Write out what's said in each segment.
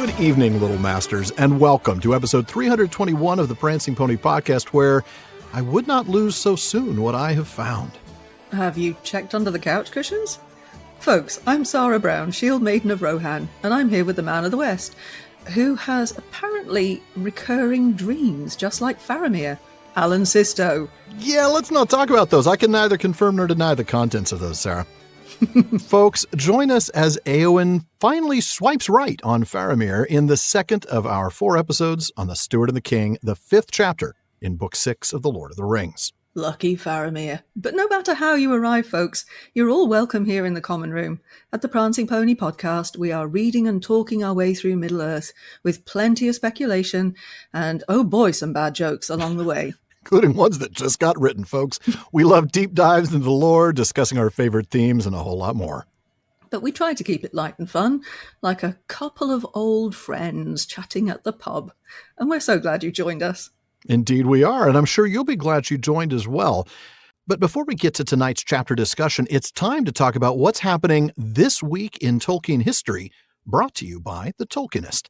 Good evening, Little Masters, and welcome to episode 321 of the Prancing Pony Podcast, where I would not lose so soon what I have found. Have you checked under the couch cushions? Folks, I'm Sara Brown, Shield-maiden of Rohan, and I'm here with the Man of the West, who has apparently recurring dreams, just like Faramir. Alan Sisto. Yeah, let's not talk about those. I can neither confirm nor deny the contents of those, Sarah. Folks, join us as Éowyn finally swipes right on Faramir in the second of our 4 episodes on the Steward and the King, the 5th chapter in Book 6 of The Lord of the Rings. Lucky Faramir. But no matter how you arrive, folks, you're all welcome here in the common room. At the Prancing Pony Podcast, we are reading and talking our way through Middle-earth with plenty of speculation and, oh boy, some bad jokes along the way. Including ones that just got written, folks. We love deep dives into the lore, discussing our favorite themes, and a whole lot more. But we try to keep it light and fun, like a couple of old friends chatting at the pub. And we're so glad you joined us. Indeed we are, and I'm sure you'll be glad you joined as well. But before we get to tonight's chapter discussion, it's time to talk about what's happening this week in Tolkien history, brought to you by The Tolkienist.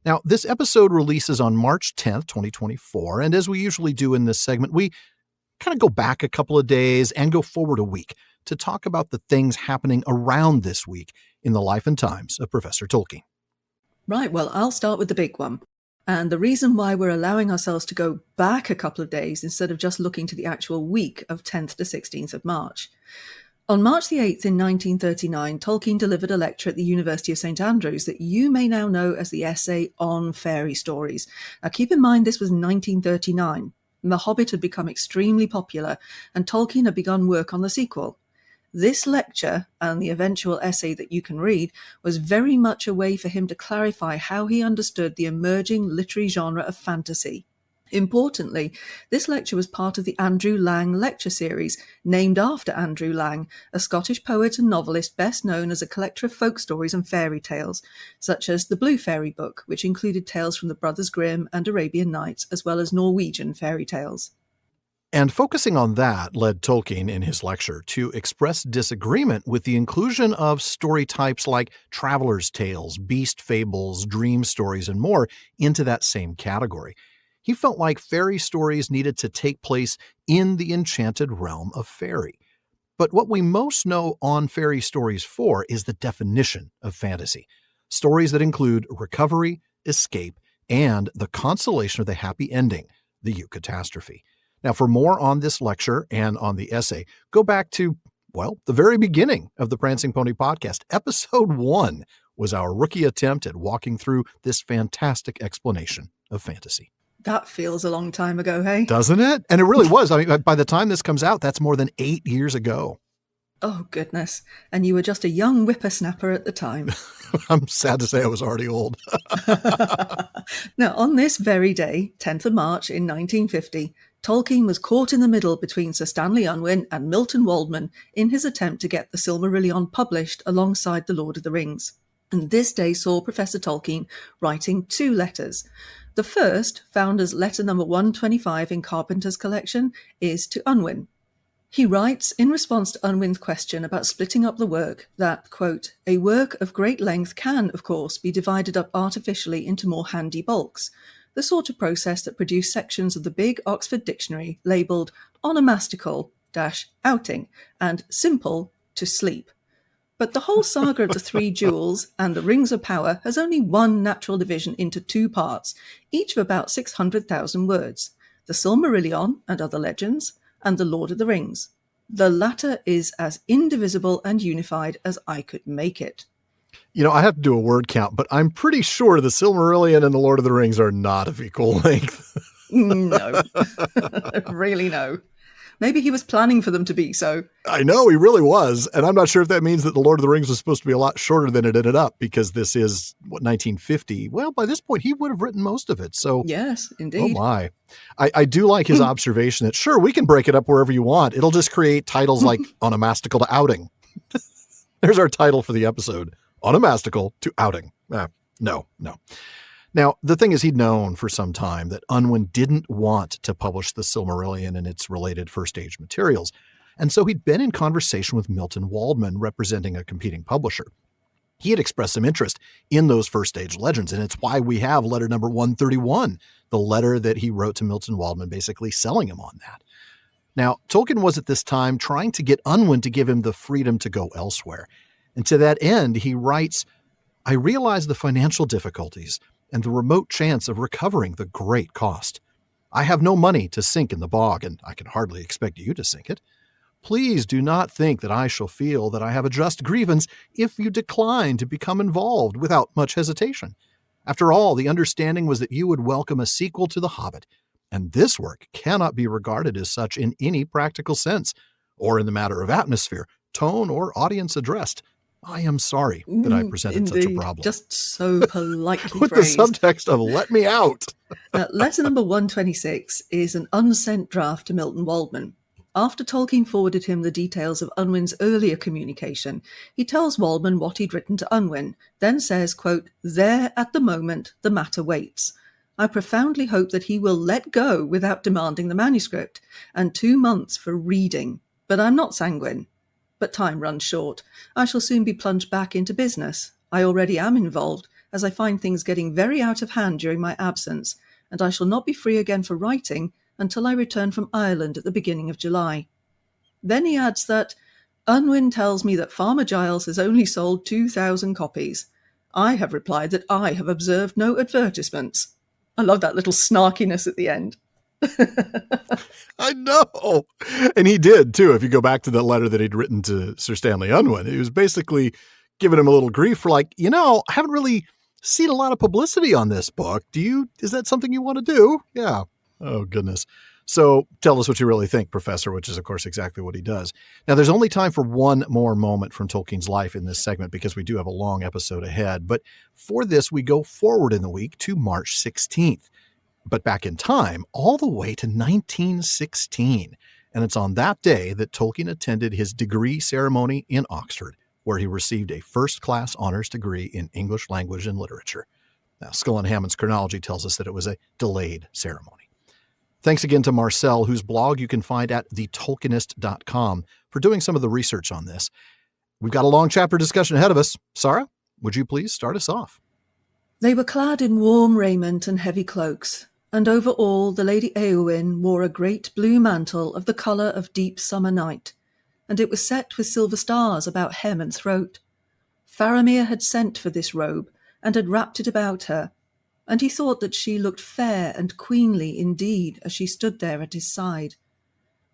Now, this episode releases on March 10th, 2024, and as we usually do in this segment, we kind of go back a couple of days and go forward a week to talk about the things happening around this week in the life and times of Professor Tolkien. Right, well, I'll start with the big one. And the reason why we're allowing ourselves to go back a couple of days instead of just looking to the actual week of 10th to 16th of March. On March the 8th in 1939, Tolkien delivered a lecture at the University of St. Andrews that you may now know as the essay on fairy stories. Now keep in mind this was 1939, and The Hobbit had become extremely popular, and Tolkien had begun work on the sequel. This lecture, and the eventual essay that you can read, was very much a way for him to clarify how he understood the emerging literary genre of fantasy. Importantly, this lecture was part of the Andrew Lang lecture series, named after Andrew Lang, a Scottish poet and novelist best known as a collector of folk stories and fairy tales, such as the Blue Fairy Book, which included tales from the Brothers Grimm and Arabian Nights, as well as Norwegian fairy tales. And focusing on that led Tolkien in his lecture to express disagreement with the inclusion of story types like traveler's tales, beast fables, dream stories, and more into that same category. He felt like fairy stories needed to take place in the enchanted realm of fairy. But what we most know on fairy stories for is the definition of fantasy. Stories that include recovery, escape, and the consolation of the happy ending, the eucatastrophe. Now, for more on this lecture and on the essay, go back to, well, the very beginning of the Prancing Pony Podcast. Episode 1 was our rookie attempt at walking through this fantastic explanation of fantasy. That feels a long time ago, hey? Doesn't it? And it really was. I mean, by the time this comes out, that's more than 8 years ago. Oh, goodness. And you were just a young whippersnapper at the time. I'm sad to say I was already old. Now, on this very day, 10th of March in 1950, Tolkien was caught in the middle between Sir Stanley Unwin and Milton Waldman in his attempt to get the Silmarillion published alongside The Lord of the Rings. And this day saw Professor Tolkien writing 2 letters. The first, found as letter number 125 in Carpenter's collection, is to Unwin. He writes, in response to Unwin's question about splitting up the work, that, quote, a work of great length can, of course, be divided up artificially into more handy bulks, the sort of process that produced sections of the big Oxford Dictionary labelled onomastical-outing and simple to sleep. But the whole saga of the 3 jewels and the Rings of Power has only one natural division into 2 parts, each of about 600,000 words, the Silmarillion and Other Legends, and the Lord of the Rings. The latter is as indivisible and unified as I could make it. You know, I have to do a word count, but I'm pretty sure the Silmarillion and the Lord of the Rings are not of equal length. No, really no. Maybe he was planning for them to be so. I know, he really was. And I'm not sure if that means that The Lord of the Rings was supposed to be a lot shorter than it ended up, because this is, 1950? Well, by this point, he would have written most of it. So, yes, indeed. Oh, my. I do like his observation that, sure, we can break it up wherever you want. It'll just create titles like Onomastical to Outing. There's our title for the episode. Onomastical to Outing. No. Now, the thing is, he'd known for some time that Unwin didn't want to publish the Silmarillion and its related First Age materials, and so he'd been in conversation with Milton Waldman, representing a competing publisher. He had expressed some interest in those first stage legends, and it's why we have letter number 131, the letter that he wrote to Milton Waldman, basically selling him on that. Now, Tolkien was at this time trying to get Unwin to give him the freedom to go elsewhere. And to that end, he writes, "I realize the financial difficulties and the remote chance of recovering the great cost. I have no money to sink in the bog, and I can hardly expect you to sink it. Please do not think that I shall feel that I have a just grievance if you decline to become involved without much hesitation. After all, the understanding was that you would welcome a sequel to The Hobbit, and this work cannot be regarded as such in any practical sense, or in the matter of atmosphere, tone, or audience addressed. I am sorry that I presented such a problem." Just so politely With phrased. the subtext of "let me out." Letter number 126 is an unsent draft to Milton Waldman. After Tolkien forwarded him the details of Unwin's earlier communication, he tells Waldman what he'd written to Unwin, then says, quote, "There at the moment the matter waits. I profoundly hope that he will let go without demanding the manuscript, and 2 months for reading. But I'm not sanguine. But time runs short. I shall soon be plunged back into business. I already am involved, as I find things getting very out of hand during my absence, and I shall not be free again for writing until I return from Ireland at the beginning of July." Then he adds that Unwin tells me that Farmer Giles has only sold 2,000 copies. I have replied that I have observed no advertisements. I love that little snarkiness at the end. I know. And he did, too. If you go back to the letter that he'd written to Sir Stanley Unwin, he was basically giving him a little grief for like, I haven't really seen a lot of publicity on this book. Is that something you want to do? Yeah. Oh, goodness. So tell us what you really think, Professor, which is, of course, exactly what he does. Now, there's only time for one more moment from Tolkien's life in this segment because we do have a long episode ahead. But for this, we go forward in the week to March 16th. But back in time, all the way to 1916. And it's on that day that Tolkien attended his degree ceremony in Oxford, where he received a first-class honors degree in English language and literature. Now, Skull and Hammond's chronology tells us that it was a delayed ceremony. Thanks again to Marcel, whose blog you can find at thetolkienist.com, for doing some of the research on this. We've got a long chapter discussion ahead of us. Sara, would you please start us off? They were clad in warm raiment and heavy cloaks, and over all the Lady Éowyn wore a great blue mantle of the colour of deep summer night, and it was set with silver stars about hem and throat. Faramir had sent for this robe, and had wrapped it about her, and he thought that she looked fair and queenly indeed as she stood there at his side.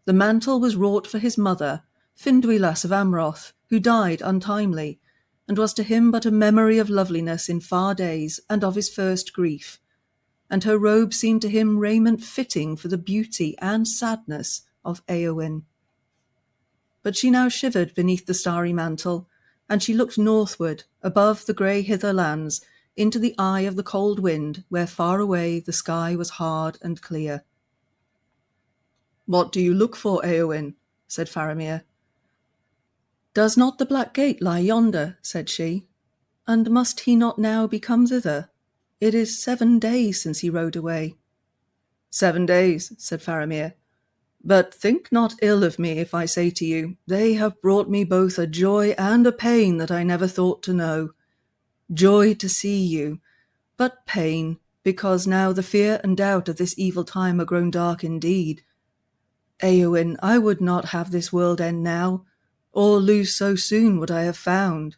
The mantle was wrought for his mother, Finduilas of Amroth, who died untimely, and was to him but a memory of loveliness in far days and of his first grief. And her robe seemed to him raiment fitting for the beauty and sadness of Éowyn. But she now shivered beneath the starry mantle, and she looked northward, above the grey hither lands, into the eye of the cold wind, where far away the sky was hard and clear. "What do you look for, Éowyn?" said Faramir. "Does not the Black Gate lie yonder?" said she. "And must he not now be come thither? It is 7 days since he rode away." "7 days," said Faramir. "But think not ill of me if I say to you, they have brought me both a joy and a pain that I never thought to know. Joy to see you, but pain, because now the fear and doubt of this evil time are grown dark indeed. Éowyn, I would not have this world end now, or lose so soon what I have found."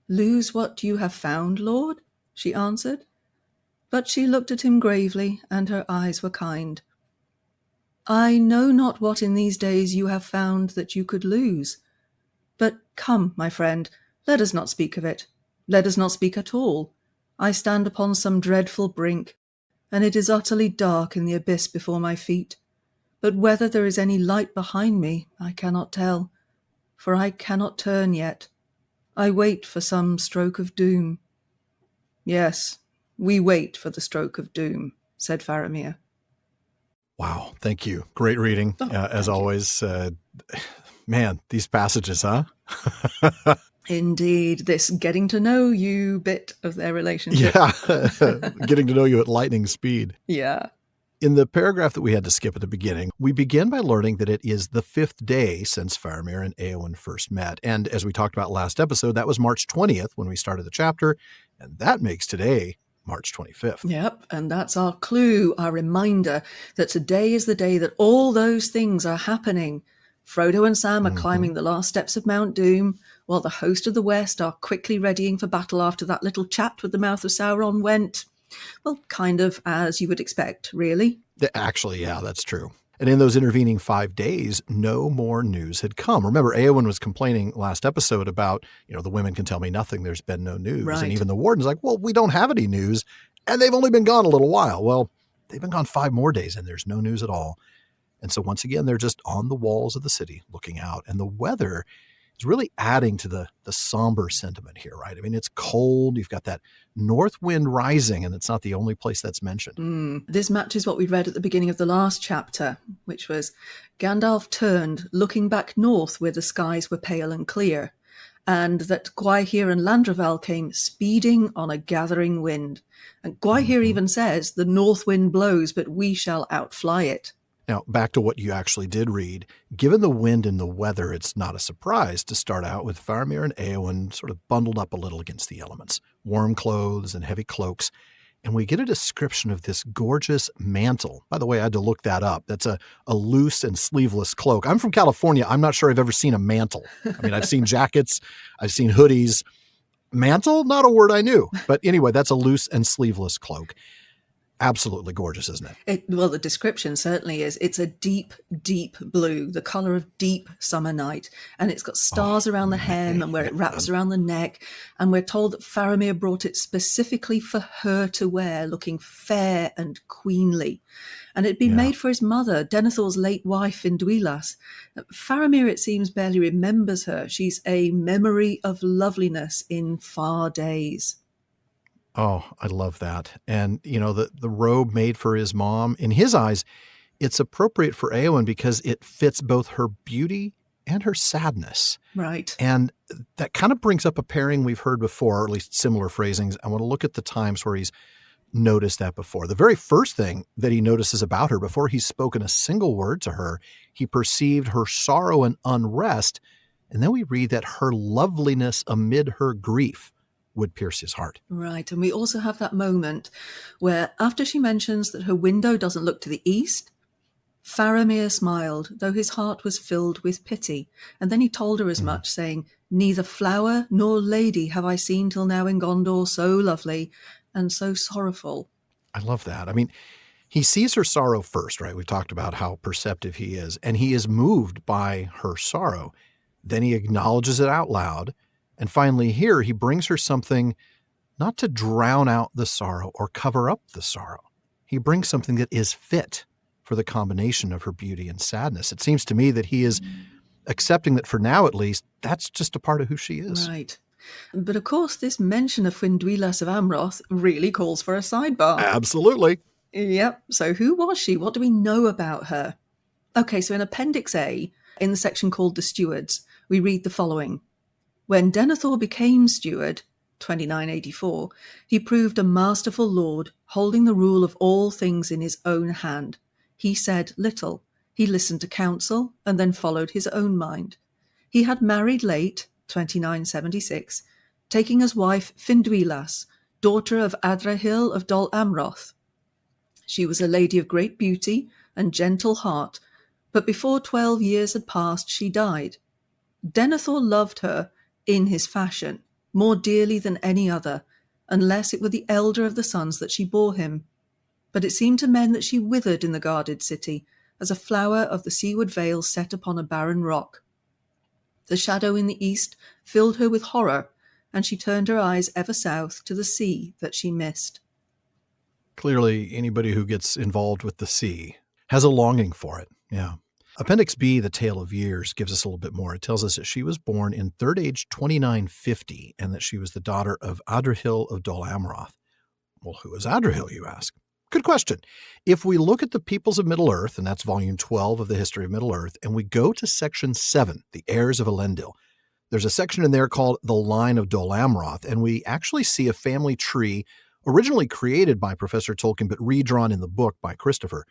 "Lose what you have found, Lord?" she answered. But she looked at him gravely, and her eyes were kind. "I know not what in these days you have found that you could lose. But come, my friend, let us not speak of it. Let us not speak at all. I stand upon some dreadful brink, and it is utterly dark in the abyss before my feet. But whether there is any light behind me, I cannot tell, for I cannot turn yet. I wait for some stroke of doom." "Yes, we wait for the stroke of doom," said Faramir. Wow, thank you. Great reading, as always. Man, these passages, huh? Indeed, this getting to know you bit of their relationship. Yeah, getting to know you at lightning speed. Yeah. In the paragraph that we had to skip at the beginning, we begin by learning that it is the 5th day since Faramir and Éowyn first met. And as we talked about last episode, that was March 20th when we started the chapter, and that makes today March 25th. Yep, and that's our clue, our reminder that today is the day that all those things are happening. Frodo and Sam are climbing the last steps of Mount Doom, while the host of the West are quickly readying for battle after that little chat with the mouth of Sauron went, well, kind of as you would expect, really. Actually, yeah, that's true. And in those intervening 5 days, no more news had come. Remember, Éowyn was complaining last episode about, the women can tell me nothing. There's been no news. Right. And even the warden's like, well, we don't have any news. And they've only been gone a little while. Well, they've been gone 5 more days and there's no news at all. And so once again, they're just on the walls of the city looking out. And the weather is really adding to the somber sentiment here, right? I mean, it's cold. You've got that north wind rising, and it's not the only place that's mentioned. This matches what we read at the beginning of the last chapter, which was Gandalf turned, looking back north where the skies were pale and clear, and that Gwaihir and Landroval came speeding on a gathering wind. And Gwaihir even says, the north wind blows, but we shall outfly it. Now, back to what you actually did read, given the wind and the weather, it's not a surprise to start out with Faramir and Éowyn sort of bundled up a little against the elements, warm clothes and heavy cloaks. And we get a description of this gorgeous mantle. By the way, I had to look that up. That's a loose and sleeveless cloak. I'm from California. I'm not sure I've ever seen a mantle. I mean, I've seen jackets, I've seen hoodies. Mantle, not a word I knew. But anyway, that's a loose and sleeveless cloak. Absolutely gorgeous, isn't it? Well, the description certainly is. It's a deep, deep blue, the color of deep summer night. And it's got stars around the hem and where it wraps around the neck. And we're told that Faramir brought it specifically for her to wear, looking fair and queenly. And it'd been made for his mother, Denethor's late wife, Finduilas. Faramir, it seems, barely remembers her. She's a memory of loveliness in far days. Oh, I love that. And, the robe made for his mom, in his eyes, it's appropriate for Éowyn because it fits both her beauty and her sadness. Right. And that kind of brings up a pairing we've heard before, or at least similar phrasings. I want to look at the times where he's noticed that before. The very first thing that he notices about her, before he's spoken a single word to her, he perceived her sorrow and unrest. And then we read that her loveliness amid her grief would pierce his heart. Right. And we also have that moment where after she mentions that her window doesn't look to the east, Faramir smiled, though his heart was filled with pity. And then he told her as much, saying, neither flower nor lady have I seen till now in Gondor so lovely and so sorrowful. I love that. I mean, he sees her sorrow first, right? We've talked about how perceptive he is, and he is moved by her sorrow. Then he acknowledges it out loud. And finally here, he brings her something not to drown out the sorrow or cover up the sorrow. He brings something that is fit for the combination of her beauty and sadness. It seems to me that he is accepting that for now, at least, that's just a part of who she is. Right. But of course, this mention of Finduilas of Amroth really calls for a sidebar. Absolutely. Yep. So who was she? What do we know about her? Okay, so in Appendix A, in the section called The Stewards, we read the following. When Denethor became steward, 2984, he proved a masterful lord, holding the rule of all things in his own hand. He said little. He listened to counsel and then followed his own mind. He had married late, 2976, taking as wife Finduilas, daughter of Adrahil of Dol Amroth. She was a lady of great beauty and gentle heart, but before 12 years had passed, she died. Denethor loved her in his fashion, more dearly than any other, unless it were the elder of the sons that she bore him. But it seemed to men that she withered in the guarded city, as a flower of the seaward vale set upon a barren rock. The shadow in the east filled her with horror, and she turned her eyes ever south to the sea that she missed. Clearly, anybody who gets involved with the sea has a longing for it. Yeah. Appendix B, The Tale of Years, gives us a little bit more. It tells us that she was born in third age 2950 and that she was the daughter of Adrahil of Dol Amroth. Well, who is Adrahil, you ask? Good question. If we look at the peoples of Middle-earth, and that's volume 12 of the History of Middle-earth, and we go to section 7, the heirs of Elendil, there's a section in there called The Line of Dol Amroth, and we actually see a family tree originally created by Professor Tolkien but redrawn in the book by Christopher,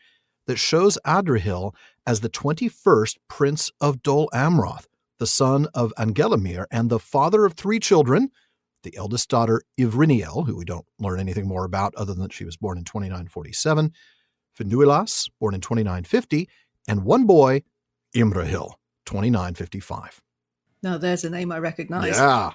that shows Adrihil as the 21st Prince of Dol Amroth, the son of Angelamir and the father of 3 children, the eldest daughter Ivryniel, who we don't learn anything more about other than that she was born in 2947, Finduilas, born in 2950, and one boy, Imrahil, 2955. Now there's a name I recognize. Yeah.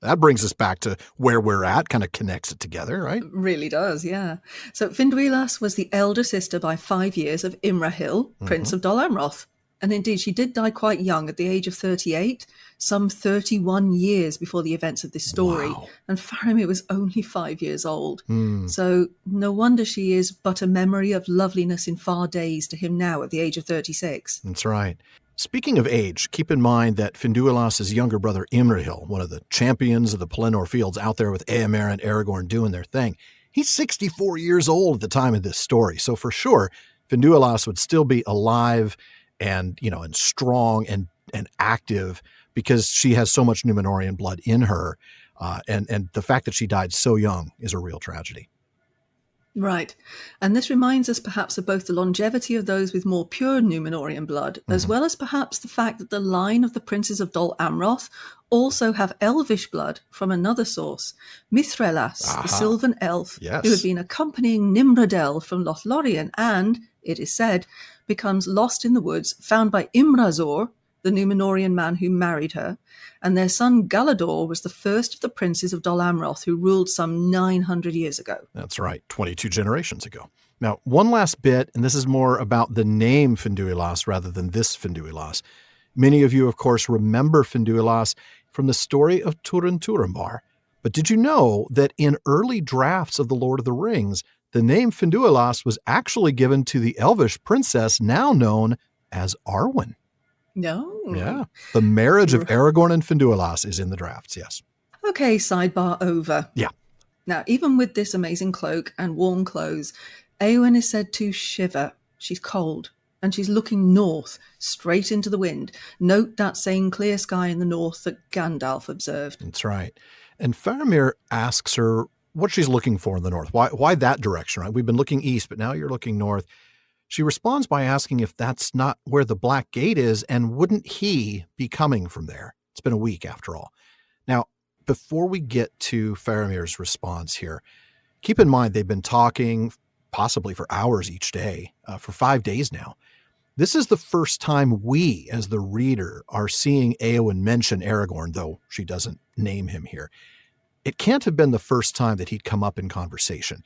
That brings us back to where we're at, kind of connects it together, right? It really does, yeah. So Finduilas was the elder sister by 5 years of Imrahil, Prince of Dol Amroth. And indeed, she did die quite young at the age of 38, some 31 years before the events of this story. Wow. And Faramir was only 5 years old. So no wonder she is but a memory of loveliness in far days to him now at the age of 36. That's right. Speaking of age, keep in mind that Finduilas' younger brother Imrahil, one of the champions of the Pelennor Fields out there with Éomer and Aragorn doing their thing, he's 64 years old at the time of this story. So for sure, Finduilas would still be alive and, and strong and active because she has so much Númenórean blood in her. And the fact that she died so young is a real tragedy. Right. And this reminds us perhaps of both the longevity of those with more pure Númenórean blood, as well as perhaps the fact that the line of the princes of Dol Amroth also have elvish blood from another source, Mithrelas, the Sylvan elf, who had been accompanying Nimrodel from Lothlorien and, it is said, becomes lost in the woods, found by Imrazor, the Númenórean man who married her, and their son Galador was the first of the princes of Dol Amroth who ruled some 900 years ago. That's right, 22 generations ago. Now, one last bit, and this is more about the name Finduilas rather than this Finduilas. Many of you, of course, remember Finduilas from the story of Turin Turambar. But did you know that in early drafts of The Lord of the Rings, the name Finduilas was actually given to the elvish princess now known as Arwen? No. Yeah. The marriage of Aragorn and Finduilas is in the drafts, yes. Okay, sidebar over. Yeah. Now, even with this amazing cloak and warm clothes, Éowyn is said to shiver. She's cold, and she's looking north, straight into the wind. Note that same clear sky in the north that Gandalf observed. That's right. And Faramir asks her what she's looking for in the north. Why that direction, right? We've been looking east, but now you're looking north. She responds by asking if that's not where the Black Gate is, and wouldn't he be coming from there? It's been a week after all. Now, before we get to Faramir's response here, keep in mind they've been talking possibly for hours each day, for 5 days now. This is the first time we, as the reader, are seeing Éowyn mention Aragorn, though she doesn't name him here. It can't have been the first time that he'd come up in conversation.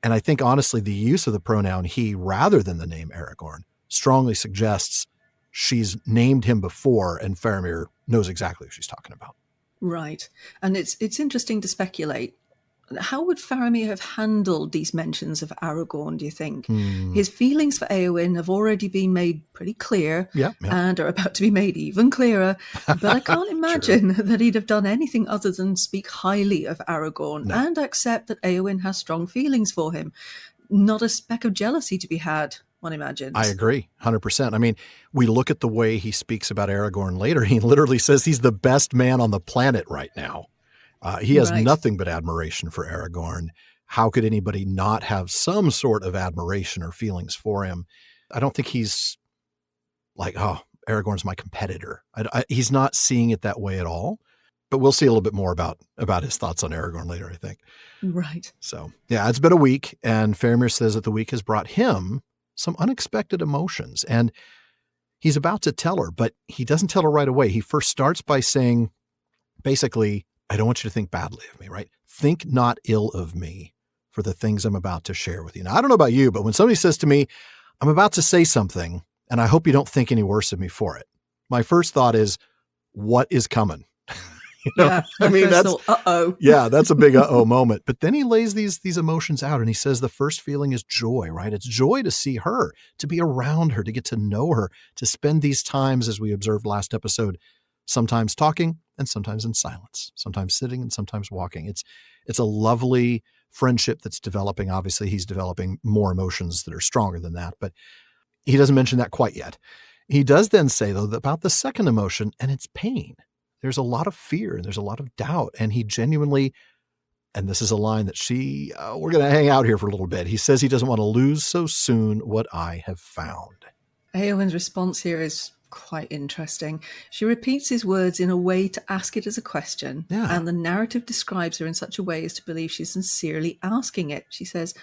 And I think, honestly, the use of the pronoun he rather than the name Aragorn strongly suggests she's named him before and Faramir knows exactly who she's talking about. Right. And it's interesting to speculate. How would Faramir have handled these mentions of Aragorn, do you think? His feelings for Éowyn have already been made pretty clear and are about to be made even clearer. But I can't imagine that he'd have done anything other than speak highly of Aragorn and accept that Éowyn has strong feelings for him. Not a speck of jealousy to be had, one imagines. I agree, 100%. I mean, we look at the way he speaks about Aragorn later. He literally says he's the best man on the planet right now. He has nothing but admiration for Aragorn. How could anybody not have some sort of admiration or feelings for him? I don't think he's like, oh, Aragorn's my competitor. He's not seeing it that way at all. But we'll see a little bit more about his thoughts on Aragorn later, I think. Right. So, yeah, it's been a week, and Faramir says that the week has brought him some unexpected emotions. And he's about to tell her, but he doesn't tell her right away. He first starts by saying, basically, I don't want you to think badly of me, right? Think not ill of me for the things I'm about to share with you. Now, I don't know about you, but when somebody says to me, I'm about to say something, and I hope you don't think any worse of me for it, my first thought is, what is coming? I mean, that's, that's a big uh-oh moment. But then he lays these emotions out and he says the first feeling is joy, right? It's joy to see her, to be around her, to get to know her, to spend these times, as we observed last episode, sometimes talking and sometimes in silence, sometimes sitting and sometimes walking. It's a lovely friendship that's developing. Obviously, he's developing more emotions that are stronger than that, but he doesn't mention that quite yet. He does then say, though, about the second emotion, and it's pain. There's a lot of fear and there's a lot of doubt. And he genuinely, And this is a line that we're going to hang out here for a little bit. He says he doesn't want to lose so soon what I have found. Éowyn's response here is quite interesting. She repeats his words in a way to ask it as a question, and the narrative describes her in such a way as to believe she's sincerely asking it. She says,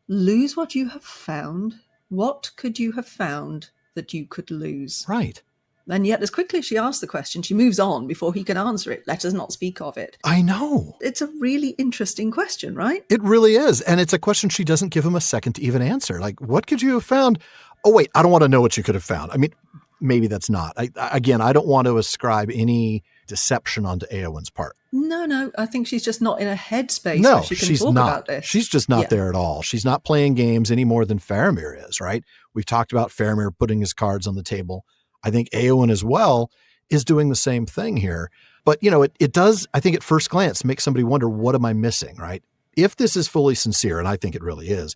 lose what you have found? What could you have found that you could lose? Right. And yet, as quickly as she asks the question, she moves on before he can answer it. Let us not speak of it. I know. It's a really interesting question, right? It really is. And it's a question she doesn't give him a second to even answer. Like, what could you have found? Oh, wait, I don't want to know what you could have found. I mean, maybe that's not. I don't want to ascribe any deception onto Éowyn's part. No. I think she's just not in a headspace where she can talk about this. She's just not there at all. She's not playing games any more than Faramir is, right? We've talked about Faramir putting his cards on the table. I think Éowyn as well is doing the same thing here. But, it does, I think at first glance, make somebody wonder, what am I missing, right? If this is fully sincere, and I think it really is,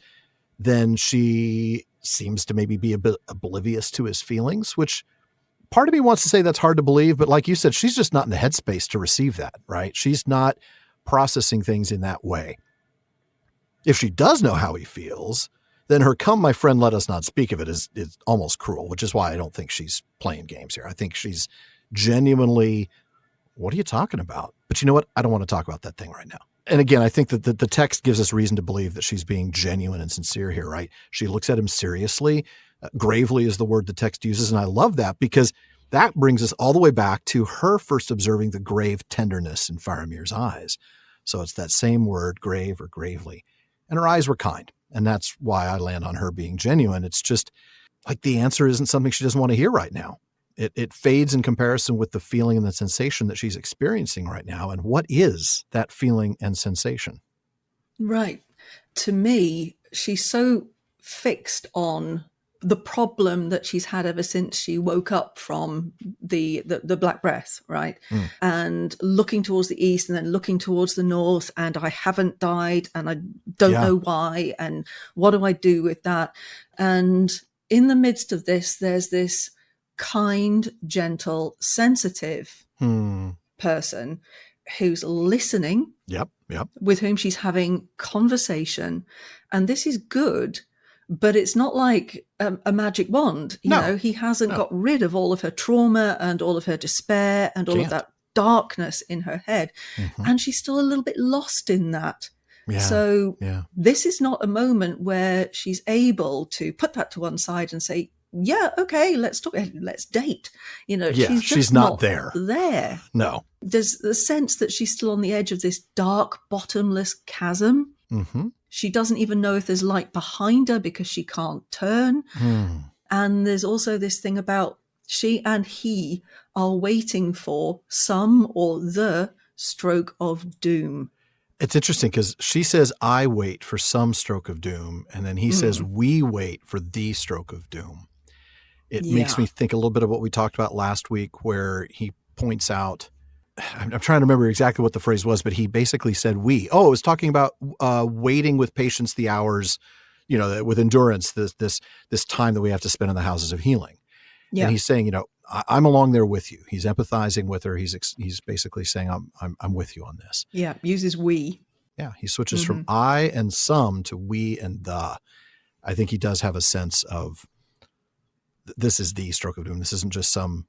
then she seems to maybe be a bit oblivious to his feelings, which part of me wants to say that's hard to believe. But like you said, she's just not in the headspace to receive that, right? She's not processing things in that way. If she does know how he feels, then her "come, my friend, let us not speak of it" is almost cruel, which is why I don't think she's playing games here. I think she's genuinely, what are you talking about? But you know what? I don't want to talk about that thing right now. And again, I think that the text gives us reason to believe that she's being genuine and sincere here, right? She looks at him seriously. Gravely is the word the text uses. And I love that because that brings us all the way back to her first observing the grave tenderness in Faramir's eyes. So it's that same word, grave or gravely. And her eyes were kind. And that's why I land on her being genuine. It's just like the answer isn't something she doesn't want to hear right now. It fades in comparison with the feeling and the sensation that she's experiencing right now. And what is that feeling and sensation? Right. To me, she's so fixed on the problem that she's had ever since she woke up from the Black Breath, right? And looking towards the east and then looking towards the north, and I haven't died and I don't know why, and what do I do with that? And in the midst of this, there's this kind, gentle, sensitive person who's listening, with whom she's having conversation. And this is good, but it's not like a magic wand. You know, he hasn't got rid of all of her trauma and all of her despair and all of that darkness in her head. And she's still a little bit lost in that. So this is not a moment where she's able to put that to one side and say, yeah, okay, let's talk, let's date. You know, she's not there. No. There's the sense that she's still on the edge of this dark, bottomless chasm. She doesn't even know if there's light behind her because she can't turn. And there's also this thing about she and he are waiting for some or the stroke of doom. It's interesting because she says, I wait for some stroke of doom. And then he says, we wait for the stroke of doom. It makes me think a little bit of what we talked about last week, where he points out, I'm trying to remember exactly what the phrase was, but he basically said it was talking about waiting with patience the hours, you know, with endurance, this time that we have to spend in the houses of healing. And he's saying, you know, I'm along there with you. He's empathizing with her. He's basically saying, I'm with you on this. Yeah. Uses we. Yeah. He switches from I and some to we and the. I think he does have a sense of this is the stroke of doom. This isn't just some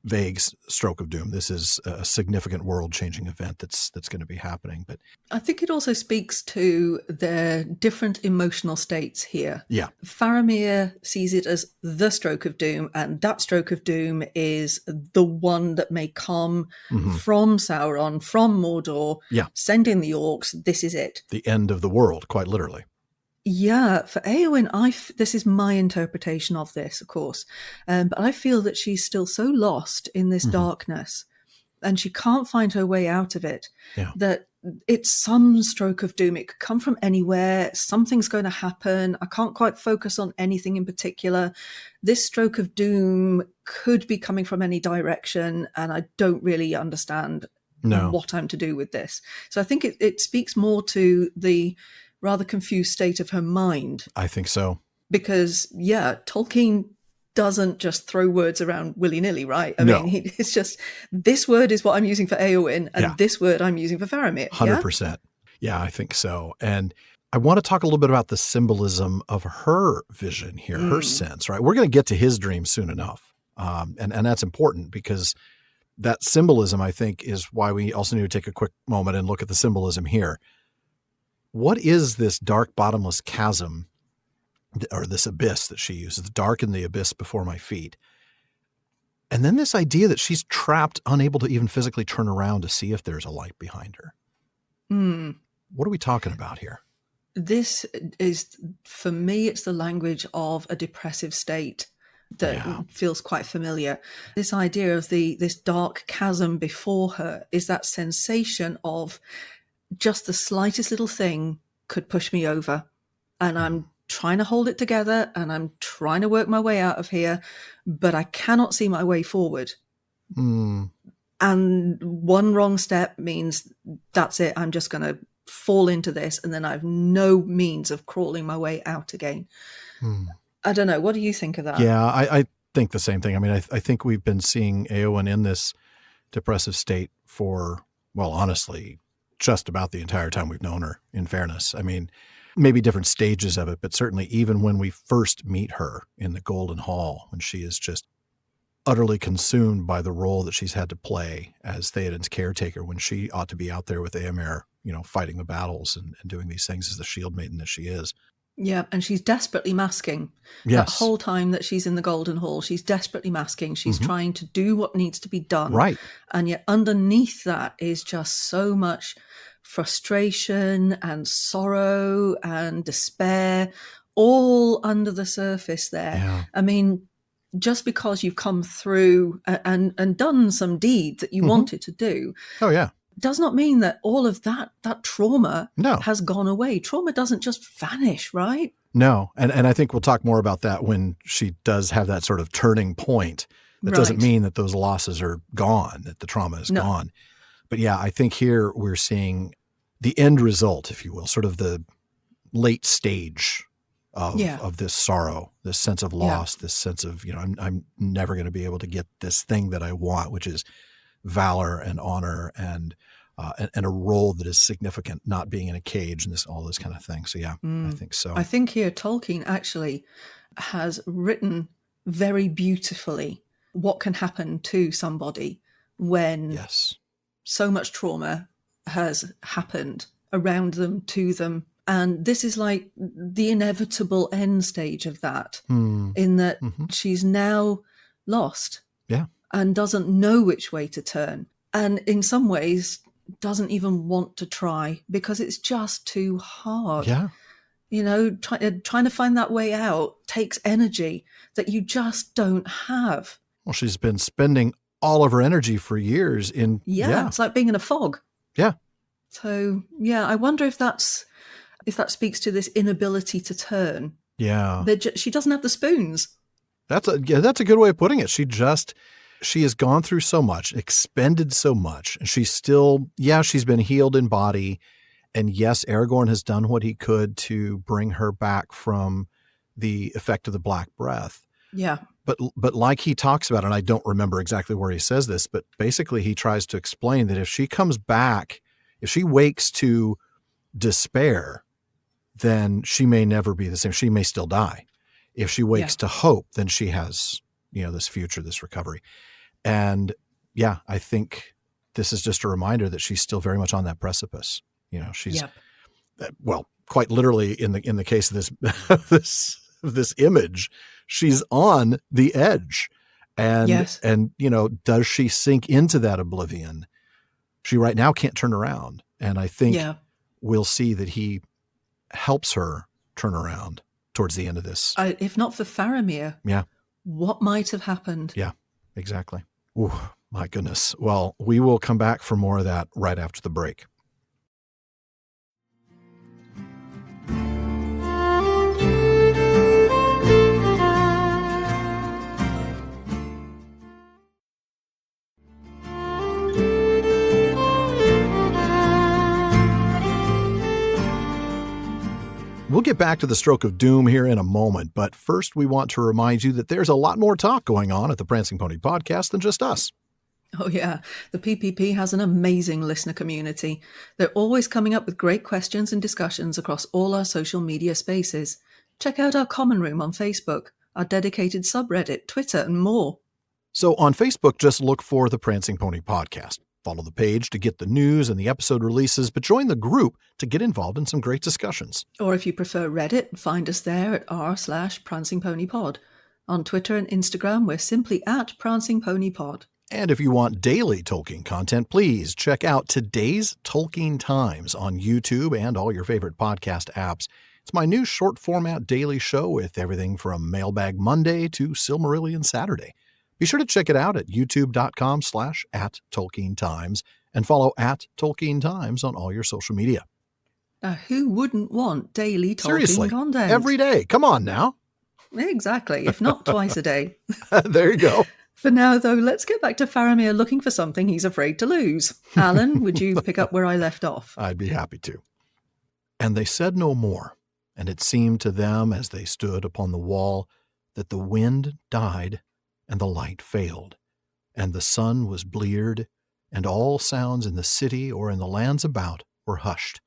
vague stroke of doom. This is a significant world-changing event that's going to be happening. But I think it also speaks to their different emotional states here. Yeah. Faramir sees it as the stroke of doom, and that stroke of doom is the one that may come from Sauron, from Mordor, send in the orcs. This is it. The end of the world, quite literally. Yeah, for Éowyn, this is my interpretation of this, of course, but I feel that she's still so lost in this darkness, and she can't find her way out of it, that it's some stroke of doom. It could come from anywhere. Something's going to happen. I can't quite focus on anything in particular. This stroke of doom could be coming from any direction, and I don't really understand what I'm to do with this. So I think it speaks more to the rather confused state of her mind. I think so. Because, Tolkien doesn't just throw words around willy-nilly, right? I mean, it's just, this word is what I'm using for Éowyn, and this word I'm using for Faramir. 100%. Yeah, I think so. And I want to talk a little bit about the symbolism of her vision here, her sense, right? We're going to get to his dream soon enough. And that's important because that symbolism, I think, is why we also need to take a quick moment and look at the symbolism here. What is this dark, bottomless chasm, or this abyss that she uses, the dark in the abyss before my feet? And then this idea that she's trapped, unable to even physically turn around to see if there's a light behind her. What are we talking about here? This is, for me, it's the language of a depressive state that feels quite familiar. This idea of this dark chasm before her is that sensation of just the slightest little thing could push me over. And I'm trying to hold it together and I'm trying to work my way out of here, but I cannot see my way forward. And one wrong step means that's it. I'm just going to fall into this and then I have no means of crawling my way out again. I don't know. What do you think of that? Yeah, I think the same thing. I mean, I think we've been seeing Éowyn in this depressive state for, well, honestly, just about the entire time we've known her, in fairness. I mean, maybe different stages of it, but certainly even when we first meet her in the Golden Hall, when she is just utterly consumed by the role that she's had to play as Theoden's caretaker, when she ought to be out there with Éomer, fighting the battles and doing these things as the Shield-maiden that she is. Yeah, and she's desperately masking. Yes. That whole time that she's in the Golden Hall, she's desperately masking. She's trying to do what needs to be done. Right. And yet underneath that is just so much frustration and sorrow and despair, all under the surface there. Yeah. I mean, just because you've come through and done some deed that you wanted to do. Oh, yeah. Does not mean that all of that trauma No. has gone away. Trauma doesn't just vanish, right? No. And I think we'll talk more about that when she does have that sort of turning point. That doesn't mean that those losses are gone, that the trauma is gone. But yeah, I think here we're seeing the end result, if you will, sort of the late stage of this sorrow, this sense of loss, this sense of, I'm never going to be able to get this thing that I want, which is valor and honor and a role that is significant, not being in a cage and all this kind of thing. So yeah, I think so. I think here Tolkien actually has written very beautifully what can happen to somebody when so much trauma has happened around them, to them. And this is like the inevitable end stage of that, in that she's now lost and doesn't know which way to turn. And in some ways doesn't even want to try because it's just too hard. Yeah. Trying to find that way out takes energy that you just don't have. Well, she's been spending all of her energy for years in... Yeah, it's like being in a fog. Yeah. So, yeah, I wonder if that speaks to this inability to turn. Yeah. She doesn't have the spoons. That's a good way of putting it. She has gone through so much, expended so much, and she's still, she's been healed in body. And yes, Aragorn has done what he could to bring her back from the effect of the Black Breath. Yeah. But like he talks about, and I don't remember exactly where he says this, but basically he tries to explain that if she comes back, if she wakes to despair, then she may never be the same. She may still die. If she wakes to hope, then she has, this future, this recovery. And I think this is just a reminder that she's still very much on that precipice. She's, well, quite literally in the case of this image, she's on the edge. And does she sink into that oblivion? She right now can't turn around. And I think we'll see that he helps her turn around towards the end of this. If not for Faramir, what might have happened? Yeah, exactly. Ooh, my goodness. Well, we will come back for more of that right after the break. We'll get back to the stroke of doom here in a moment, but first we want to remind you that there's a lot more talk going on at the Prancing Pony podcast than just us. Oh, yeah. The PPP has an amazing listener community. They're always coming up with great questions and discussions across all our social media spaces. Check out our common room on Facebook, our dedicated subreddit, Twitter, and more. So on Facebook, just look for the Prancing Pony Podcast. Follow the page to get the news and the episode releases, but join the group to get involved in some great discussions. Or if you prefer Reddit, find us there at r/prancingponypod. On Twitter and Instagram, we're simply at Prancing Pony Pod. And if you want daily Tolkien content, please check out Today's Tolkien Times on YouTube and all your favorite podcast apps. It's my new short format daily show with everything from Mailbag Monday to Silmarillion Saturday. Be sure to check it out at youtube.com/@TolkienTimes and follow @TolkienTimes on all your social media. Now, who wouldn't want daily Tolkien Seriously, content? every day. Come on now. Exactly, if not twice a day. There you go. For now, though, let's get back to Faramir looking for something he's afraid to lose. Alan, would you pick up where I left off? I'd be happy to. And they said no more, and it seemed to them as they stood upon the wall that the wind died and the light failed, and the sun was bleared, and all sounds in the city or in the lands about were hushed.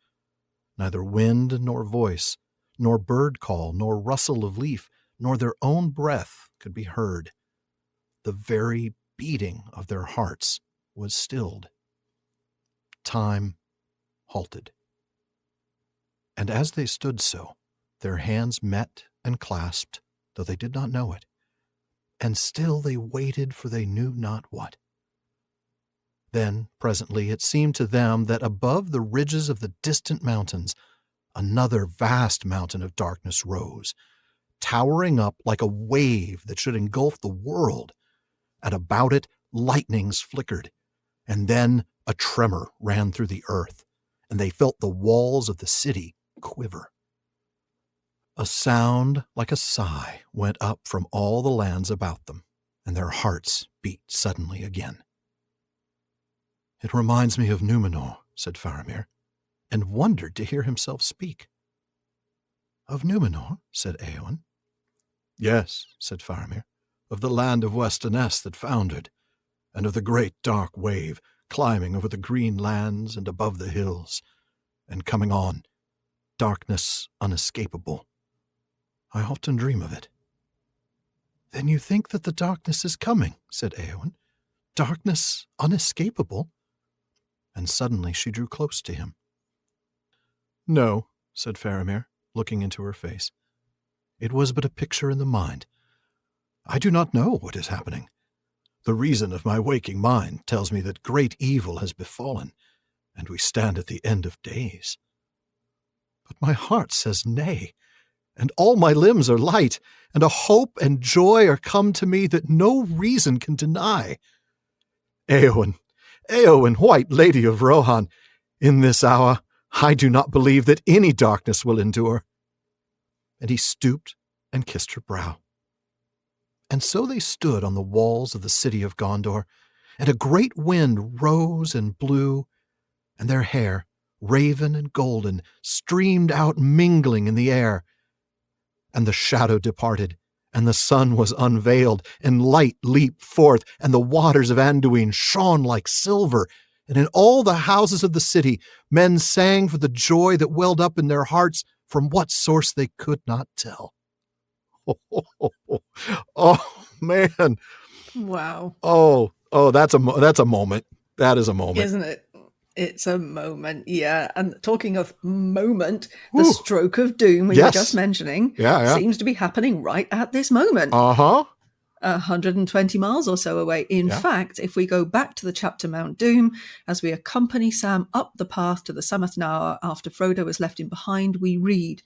Neither wind nor voice, nor bird call, nor rustle of leaf, nor their own breath could be heard. The very beating of their hearts was stilled. Time halted. And as they stood so, their hands met and clasped, though they did not know it. And still they waited for they knew not what. Then, presently, it seemed to them that above the ridges of the distant mountains, another vast mountain of darkness rose, towering up like a wave that should engulf the world. And about it lightnings flickered, and then a tremor ran through the earth, and they felt the walls of the city quiver. A sound like a sigh went up from all the lands about them, and their hearts beat suddenly again. "It reminds me of Numenor," said Faramir, and wondered to hear himself speak. "Of Numenor?" said Éowyn. "Yes," said Faramir, "of the land of Westerness that foundered, and of the great dark wave climbing over the green lands and above the hills, and coming on, darkness unescapable. I often dream of it." "Then you think that the darkness is coming," said Éowyn. "Darkness unescapable?" And suddenly she drew close to him. "No," said Faramir, looking into her face. "It was but a picture in the mind. I do not know what is happening. The reason of my waking mind tells me that great evil has befallen, and we stand at the end of days. But my heart says nay, and all my limbs are light, and a hope and joy are come to me that no reason can deny. Éowyn, Éowyn, White Lady of Rohan, in this hour I do not believe that any darkness will endure." And he stooped and kissed her brow. And so they stood on the walls of the city of Gondor, and a great wind rose and blew, and their hair, raven and golden, streamed out mingling in the air. And the shadow departed, and the sun was unveiled, and light leaped forth, and the waters of Anduin shone like silver, and in all the houses of the city men sang for the joy that welled up in their hearts, from what source they could not tell. Oh, man. Wow. Oh, that's a moment. That is a moment. Isn't it? It's a moment, yeah. And talking of moment, the stroke of doom we were just mentioning seems to be happening right at this moment. 120 miles or so away. In fact, if we go back to the chapter Mount Doom, as we accompany Sam up the path to the Samath Naur after Frodo was left in behind, we read,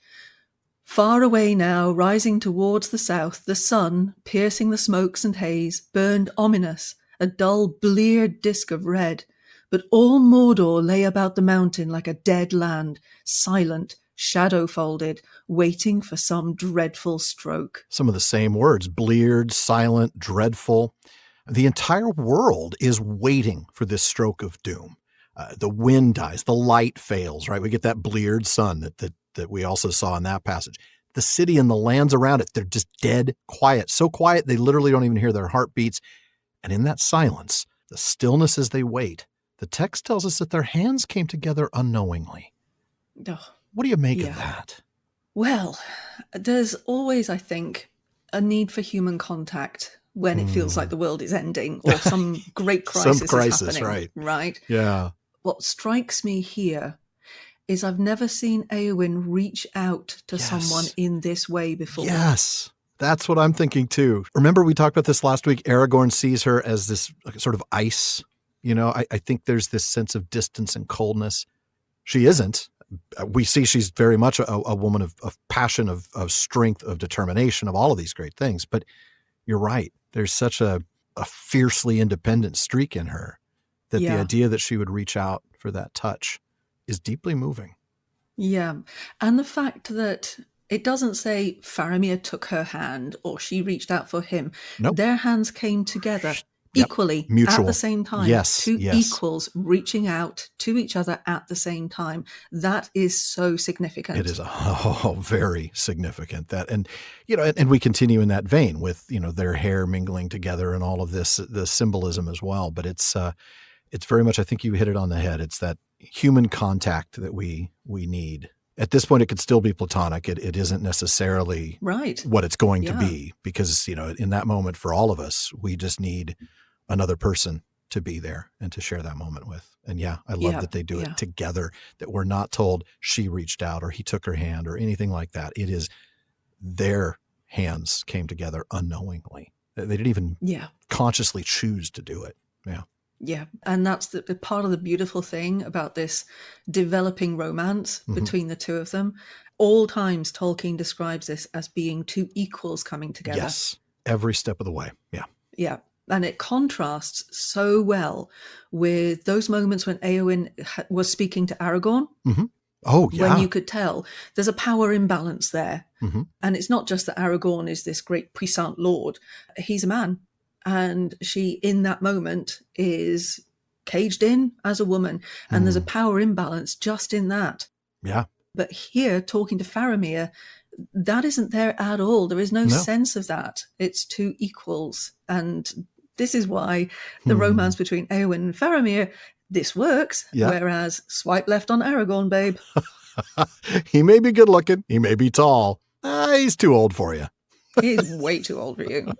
"Far away now, rising towards the south, the sun, piercing the smokes and haze, burned ominous, a dull, bleared disk of red. But all Mordor lay about the mountain like a dead land, silent, shadow-folded, waiting for some dreadful stroke." Some of the same words, bleared, silent, dreadful. The entire world is waiting for this stroke of doom. The wind dies, the light fails, right? We get that bleared sun that we also saw in that passage. The city and the lands around it, they're just dead quiet. So quiet, they literally don't even hear their heartbeats. And in that silence, the stillness as they wait. The text tells us that their hands came together unknowingly. Oh, What do you make of that? Well, there's always, I think, a need for human contact when it feels like the world is ending or some great crisis is happening. Right? Yeah. What strikes me here is I've never seen Éowyn reach out to someone in this way before. Yes. That's what I'm thinking too. Remember we talked about this last week? Aragorn sees her as this sort of ice. I think there's this sense of distance and coldness. She isn't. We see she's very much a woman of passion, of strength, of determination, of all of these great things. But you're right. There's such a fiercely independent streak in her that the idea that she would reach out for that touch is deeply moving. Yeah. And the fact that it doesn't say Faramir took her hand or she reached out for him. Nope. Their hands came together equally, mutual, at the same time. Two equals reaching out to each other at the same time. That is so significant. It is very significant. That, and we continue in that vein with their hair mingling together and all of this, the symbolism as well. But it's very much, I think you hit it on the head. It's that human contact that we need. At this point, it could still be platonic. It isn't necessarily what it's going to be, because, in that moment for all of us, we just need another person to be there and to share that moment with. And I love that they do it together, that we're not told she reached out or he took her hand or anything like that. It is their hands came together unknowingly. They didn't even consciously choose to do it. Yeah. Yeah, and that's the part of the beautiful thing about this developing romance between the two of them. All times Tolkien describes this as being two equals coming together. Yes, every step of the way. Yeah. Yeah, and it contrasts so well with those moments when Éowyn was speaking to Aragorn. Mm-hmm. Oh, yeah. When you could tell there's a power imbalance there. Mm-hmm. And it's not just that Aragorn is this great puissant lord. He's a man. And she, in that moment, is caged in as a woman. And there's a power imbalance just in that. Yeah. But here, talking to Faramir, that isn't there at all. There is no sense of that. It's two equals. And this is why the romance between Éowyn and Faramir, this works. Yeah. Whereas swipe left on Aragorn, babe. He may be good looking. He may be tall. He's too old for you. He's way too old for you.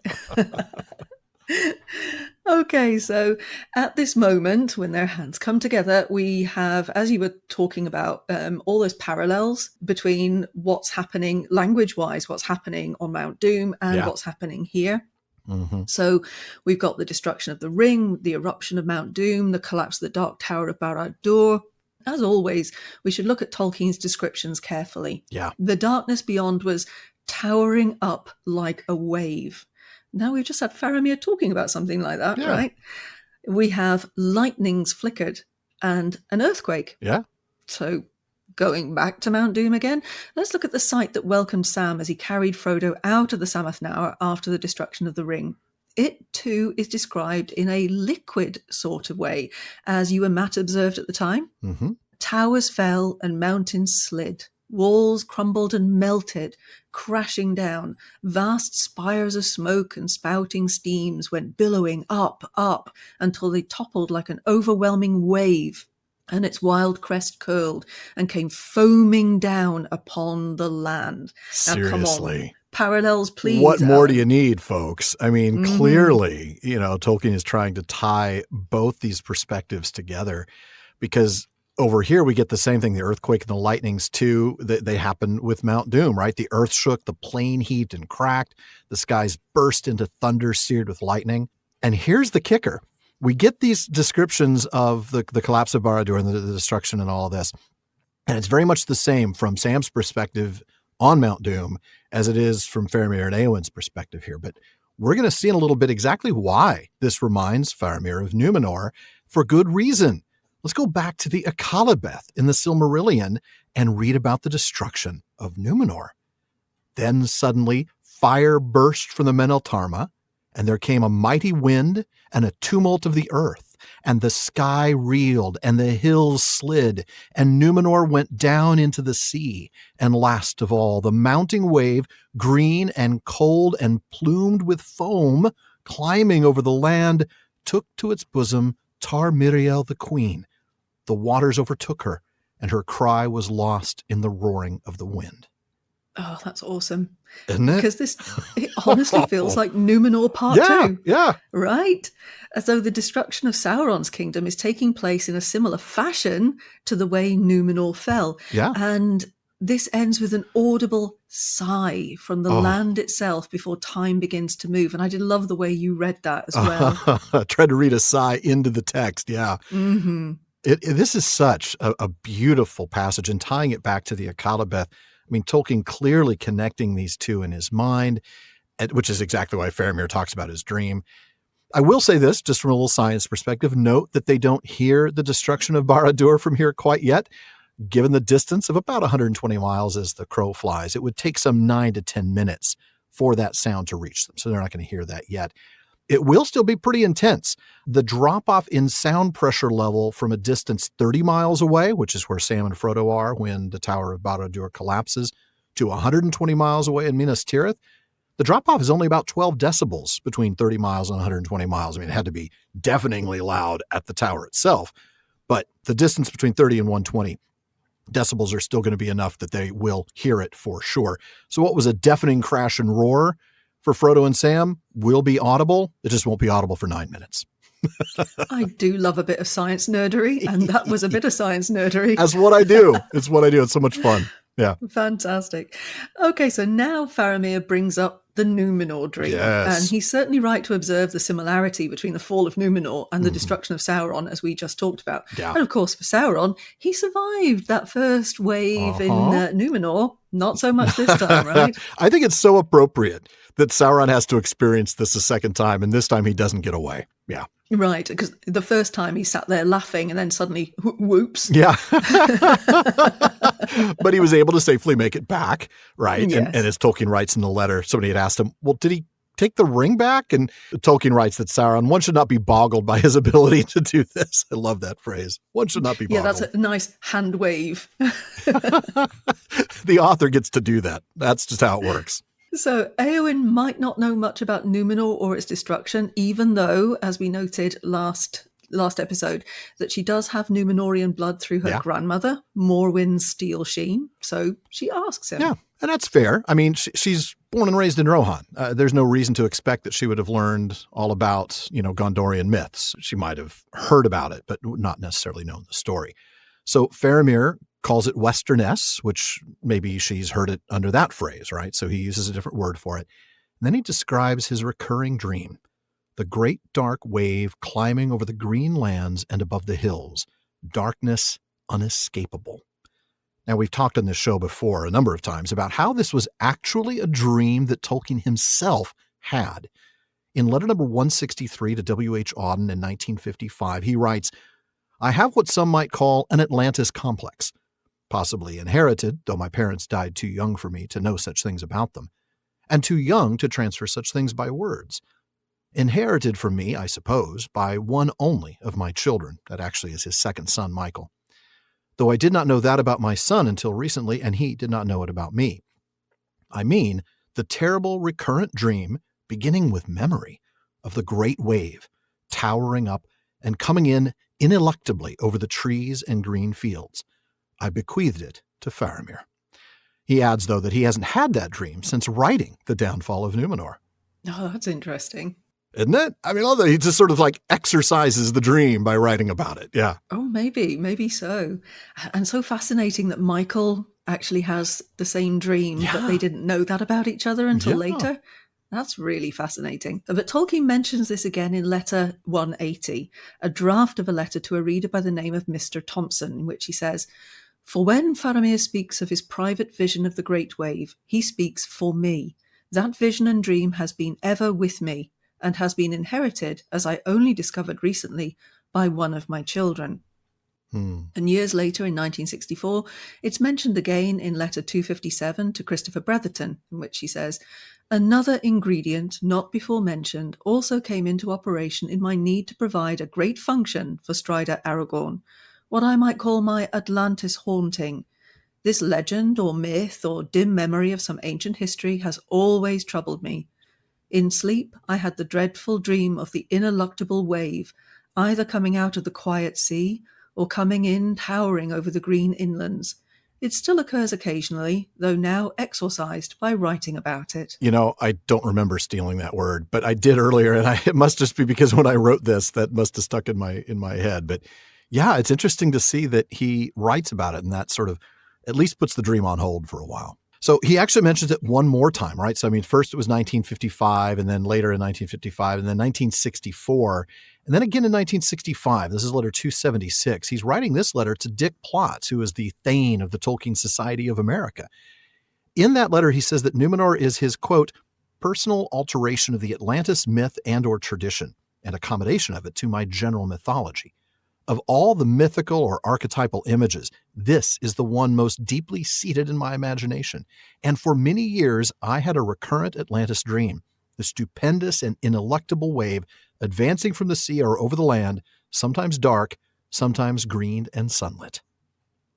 Okay, so at this moment, when their hands come together, we have, as you were talking about, all those parallels between what's happening language-wise, what's happening on Mount Doom and what's happening here. Mm-hmm. So we've got the destruction of the ring, the eruption of Mount Doom, the collapse of the Dark Tower of Barad-dûr. As always, we should look at Tolkien's descriptions carefully. Yeah. The darkness beyond was towering up like a wave. Now we've just had Faramir talking about something like that, right? We have lightnings flickered and an earthquake. Yeah. So going back to Mount Doom again, let's look at the sight that welcomed Sam as he carried Frodo out of the Samathnaur after the destruction of the ring. It, too, is described in a liquid sort of way, as you and Matt observed at the time. Mm-hmm. Towers fell and mountains slid. Walls crumbled and melted, crashing down. Vast spires of smoke and spouting steams went billowing up, until they toppled like an overwhelming wave, and its wild crest curled and came foaming down upon the land. Seriously. Now, come on. Parallels, please. What more do you need, folks? I mean, clearly, Tolkien is trying to tie both these perspectives together, because over here, we get the same thing. The earthquake and the lightnings, too, they happen with Mount Doom, right? The earth shook, the plain heaved and cracked. The skies burst into thunder seared with lightning. And here's the kicker. We get these descriptions of the collapse of Barad-dûr and the destruction and all of this. And it's very much the same from Sam's perspective on Mount Doom as it is from Faramir and Éowyn's perspective here. But we're going to see in a little bit exactly why this reminds Faramir of Númenor for good reason. Let's go back to the Akallabeth in the Silmarillion and read about the destruction of Númenor. Then suddenly fire burst from the Meneltarma, and there came a mighty wind and a tumult of the earth, and the sky reeled, and the hills slid, and Númenor went down into the sea. And last of all, the mounting wave, green and cold and plumed with foam, climbing over the land, took to its bosom Tar-Miriel the queen. The waters overtook her, and her cry was lost in the roaring of the wind. Oh, that's awesome. Isn't it? Because it honestly feels like Numenor Part 2. Yeah. Right? As though the destruction of Sauron's kingdom is taking place in a similar fashion to the way Numenor fell. Yeah. And this ends with an audible sigh from the land itself before time begins to move. And I did love the way you read that as well. I tried to read a sigh into the text, yeah. Mm-hmm. This is such a beautiful passage, and tying it back to the Akallabeth. I mean, Tolkien clearly connecting these two in his mind, which is exactly why Faramir talks about his dream. I will say this, just from a little science perspective, note that they don't hear the destruction of Barad-dûr from here quite yet. Given the distance of about 120 miles as the crow flies, it would take some 9 to 10 minutes for that sound to reach them. So they're not going to hear that yet. It will still be pretty intense. The drop-off in sound pressure level from a distance 30 miles away, which is where Sam and Frodo are when the Tower of Barad-dûr collapses, to 120 miles away in Minas Tirith, the drop-off is only about 12 decibels between 30 miles and 120 miles. I mean, it had to be deafeningly loud at the tower itself, but the distance between 30 and 120 decibels are still going to be enough that they will hear it for sure. So what was a deafening crash and roar for Frodo and Sam will be audible. It just won't be audible for 9 minutes. I do love a bit of science nerdery, and that was a bit of science nerdery. That's what I do. It's what I do. It's so much fun. Yeah. Fantastic. Okay, so now Faramir brings up the Numenor dream. Yes. And he's certainly right to observe the similarity between the fall of Numenor and the destruction of Sauron, as we just talked about. Yeah. And of course, for Sauron, he survived that first wave in Numenor. Not so much this time, right? I think it's so appropriate that Sauron has to experience this a second time, and this time he doesn't get away. Yeah. Right, because the first time he sat there laughing and then suddenly whoops. Yeah. But he was able to safely make it back, right? Yes. And as Tolkien writes in the letter, somebody had asked him, well, did he take the ring back? And Tolkien writes that Sauron, one should not be boggled by his ability to do this. I love that phrase. One should not be boggled. Yeah, that's a nice hand wave. The author gets to do that. That's just how it works. So Éowyn might not know much about Numenor or its destruction, even though, as we noted last episode, that she does have Numenorian blood through her grandmother, Morwen's Steel Sheen. So she asks him. Yeah, and that's fair. I mean, she's born and raised in Rohan. There's no reason to expect that she would have learned all about, Gondorian myths. She might have heard about it, but not necessarily known the story. So Faramir calls it Westerness, which maybe she's heard it under that phrase, right? So he uses a different word for it. And then he describes his recurring dream, the great dark wave climbing over the green lands and above the hills, darkness unescapable. Now, we've talked on this show before a number of times about how this was actually a dream that Tolkien himself had. In letter number 163 to W.H. Auden in 1955, he writes, I have what some might call an Atlantis complex. Possibly inherited, though my parents died too young for me to know such things about them, and too young to transfer such things by words. Inherited from me, I suppose, by one only of my children. That actually is his second son, Michael. Though I did not know that about my son until recently, and he did not know it about me. I mean, the terrible recurrent dream, beginning with memory, of the great wave, towering up and coming in ineluctably over the trees and green fields. I bequeathed it to Faramir. He adds, though, that he hasn't had that dream since writing The Downfall of Numenor. Oh, that's interesting. Isn't it? I mean, although he just sort of like exercises the dream by writing about it. Yeah. Oh, maybe so. And so fascinating that Michael actually has the same dream, but they didn't know that about each other until later. That's really fascinating. But Tolkien mentions this again in letter 180, a draft of a letter to a reader by the name of Mr. Thompson, in which he says, For when Faramir speaks of his private vision of the great wave, he speaks for me. That vision and dream has been ever with me, and has been inherited, as I only discovered recently, by one of my children. And years later, in 1964, it's mentioned again in letter 257 to Christopher Bretherton, in which he says, Another ingredient not before mentioned also came into operation in my need to provide a great function for Strider Aragorn, what I might call my Atlantis haunting. This legend or myth or dim memory of some ancient history has always troubled me. In sleep, I had the dreadful dream of the ineluctable wave, either coming out of the quiet sea or coming in towering over the green inlands. It still occurs occasionally, though now exorcised by writing about it. I don't remember stealing that word, but I did earlier, and it must just be because when I wrote this, that must have stuck in my head. But yeah, it's interesting to see that he writes about it, and that sort of at least puts the dream on hold for a while. So he actually mentions it one more time, right? So, first it was 1955, and then later in 1955, and then 1964, and then again in 1965. This is letter 276. He's writing this letter to Dick Plotz, who is the Thane of the Tolkien Society of America. In that letter, he says that Numenor is his, quote, personal alteration of the Atlantis myth and or tradition, and accommodation of it to my general mythology. Of all the mythical or archetypal images, this is the one most deeply seated in my imagination. And for many years, I had a recurrent Atlantis dream, the stupendous and ineluctable wave advancing from the sea or over the land, sometimes dark, sometimes green and sunlit.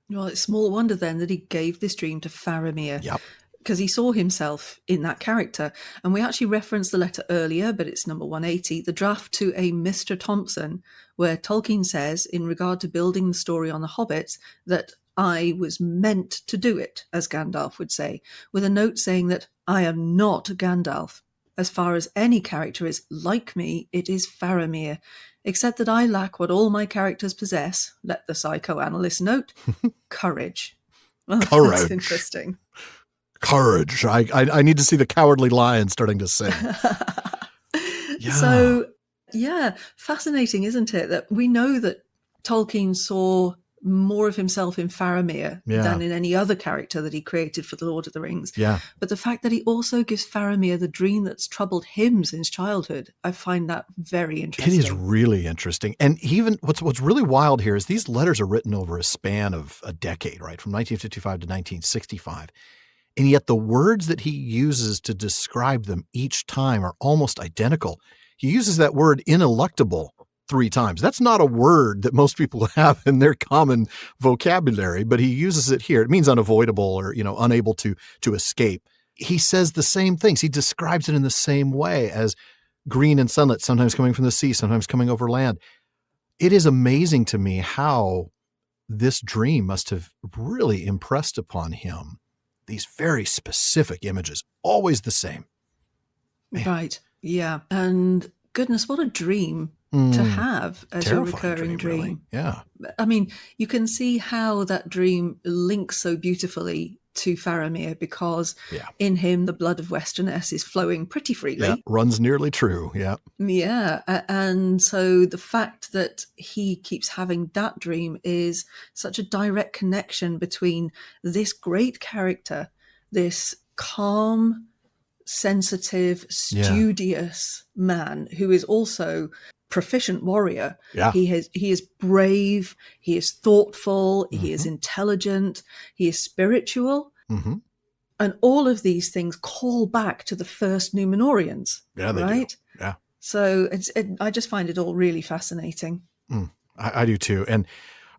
Well, it's small wonder then that he gave this dream to Faramir. Yep. Because he saw himself in that character. And we actually referenced the letter earlier, but it's number 180, the draft to a Mr. Thompson, where Tolkien says, in regard to building the story on the hobbits, that I was meant to do it, as Gandalf would say, with a note saying that I am not Gandalf. As far as any character is like me, it is Faramir, except that I lack what all my characters possess, let the psychoanalyst note, courage. Well, Courage. That's interesting. Courage. I need to see the Cowardly Lion starting to sing. Yeah. So, yeah, fascinating, isn't it? That we know that Tolkien saw more of himself in Faramir than in any other character that he created for The Lord of the Rings. Yeah. But the fact that he also gives Faramir the dream that's troubled him since childhood, I find that very interesting. It is really interesting. And even what's really wild here is these letters are written over a span of a decade, right? From 1955 to 1965. And yet the words that he uses to describe them each time are almost identical. He uses that word ineluctable 3 times. That's not a word that most people have in their common vocabulary, but he uses it here. It means unavoidable or, unable to escape. He says the same things. He describes it in the same way as green and sunlit, sometimes coming from the sea, sometimes coming over land. It is amazing to me how this dream must have really impressed upon him these very specific images, always the same. Man. Right. Yeah. And goodness, what a dream to have as a recurring dream. Really. Yeah. You can see how that dream links so beautifully to Faramir because in him the blood of Westernesse is flowing pretty freely. Yeah, runs nearly true. Yeah. Yeah. And so the fact that he keeps having that dream is such a direct connection between this great character, this calm, sensitive, studious man who is also proficient warrior. Yeah. He is brave, he is thoughtful, he is intelligent, he is spiritual. And all of these things call back to the first Númenóreans. Yeah, they right? do. Yeah. So I just find it all really fascinating. I do too. And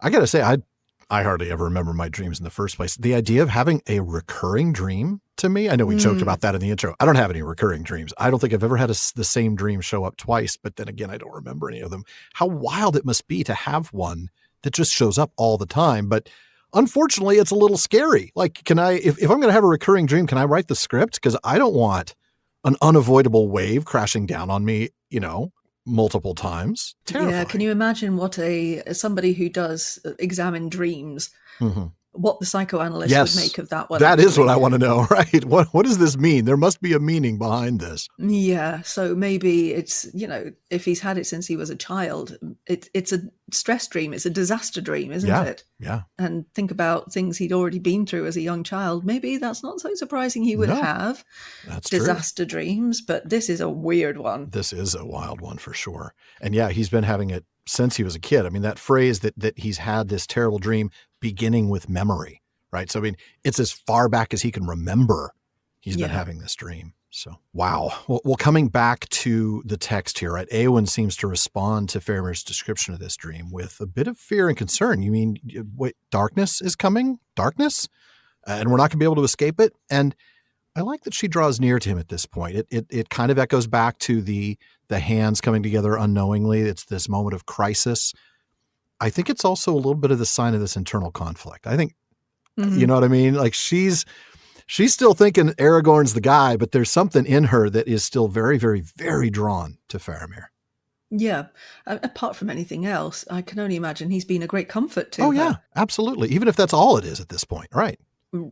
I got to say, I hardly ever remember my dreams in the first place. The idea of having a recurring dream to me, I know we joked about that in the intro. I don't have any recurring dreams. I don't think I've ever had the same dream show up twice, but then again, I don't remember any of them. How wild it must be to have one that just shows up all the time. But unfortunately, it's a little scary. Like, if I'm going to have a recurring dream, can I write the script? Because I don't want an unavoidable wave crashing down on me, multiple times. Terrifying. Yeah, can you imagine what somebody who does examine dreams, what the psychoanalyst would make of that one? That is what I want to know, right? What does this mean? There must be a meaning behind this. Yeah, so maybe it's, if he's had it since he was a child, it's a stress dream, it's a disaster dream, isn't it? Yeah. And think about things he'd already been through as a young child. Maybe that's not so surprising he would have disaster dreams, but this is a weird one. This is a wild one for sure. And yeah, he's been having it since he was a kid. That phrase that he's had this terrible dream beginning with memory, right? So, it's as far back as he can remember he's been having this dream. So, wow. Well, coming back to the text here, right? Éowyn seems to respond to Faramir's description of this dream with a bit of fear and concern. You mean, wait, darkness is coming? Darkness? And we're not going to be able to escape it? And I like that she draws near to him at this point. It kind of echoes back to the hands coming together unknowingly. It's this moment of crisis. I think it's also a little bit of the sign of this internal conflict. I think, you know what I mean? Like she's still thinking Aragorn's the guy, but there's something in her that is still very, very, very drawn to Faramir. Yeah. Apart from anything else, I can only imagine he's been a great comfort to her. Oh, yeah, absolutely. Even if that's all it is at this point. Right.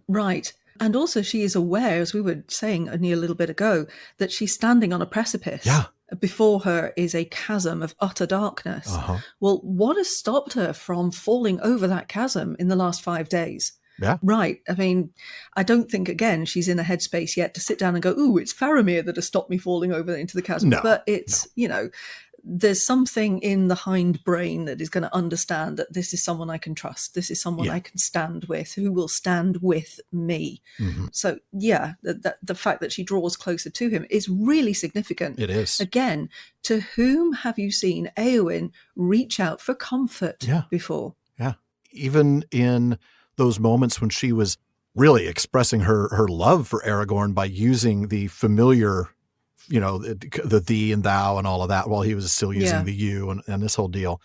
Right. And also she is aware, as we were saying only a little bit ago, that she's standing on a precipice. Yeah. Before her is a chasm of utter darkness. Well, what has stopped her from falling over that chasm in the last 5 days? Yeah. Right. I mean, I don't think, again, she's in a headspace yet to sit down and go, ooh, it's Faramir that has stopped me falling over into the chasm. No, but it's, there's something in the hind brain that is going to understand that this is someone I can trust. This is someone I can stand with, who will stand with me. So, yeah, the fact that she draws closer to him is really significant. It is. Again, to whom have you seen Éowyn reach out for comfort before? Yeah. Even in those moments when she was really expressing her love for Aragorn by using the familiar, the thee and thou and all of that, while he was still using the you and this whole deal.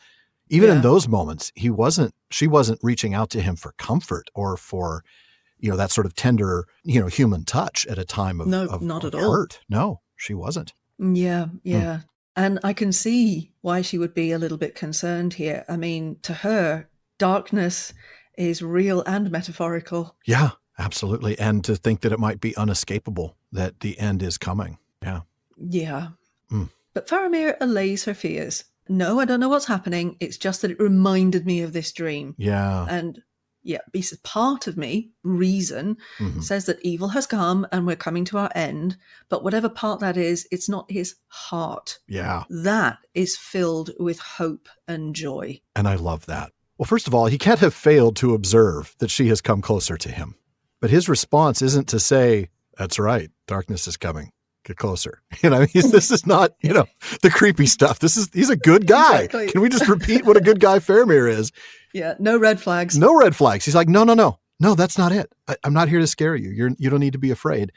Even in those moments, she wasn't reaching out to him for comfort or for, that sort of tender, human touch at a time of not at hurt. all. No, she wasn't. Yeah. And I can see why she would be a little bit concerned here. I mean, to her, darkness is real and metaphorical. Yeah, absolutely. And to think that it might be unescapable, that the end is coming. Yeah. Yeah. But Faramir allays her fears. No, I don't know what's happening. It's just that it reminded me of this dream. Yeah. And part of me, reason, says that evil has come and we're coming to our end. But whatever part that is, it's not his heart. Yeah. That is filled with hope and joy. And I love that. Well, first of all, he can't have failed to observe that she has come closer to him. But his response isn't to say, that's right, darkness is coming. Get closer. This is not, the creepy stuff. He's a good guy. Exactly. Can we just repeat what a good guy Faramir is? Yeah, no red flags. No red flags. He's like, no, that's not it. I'm not here to scare you. You don't need to be afraid.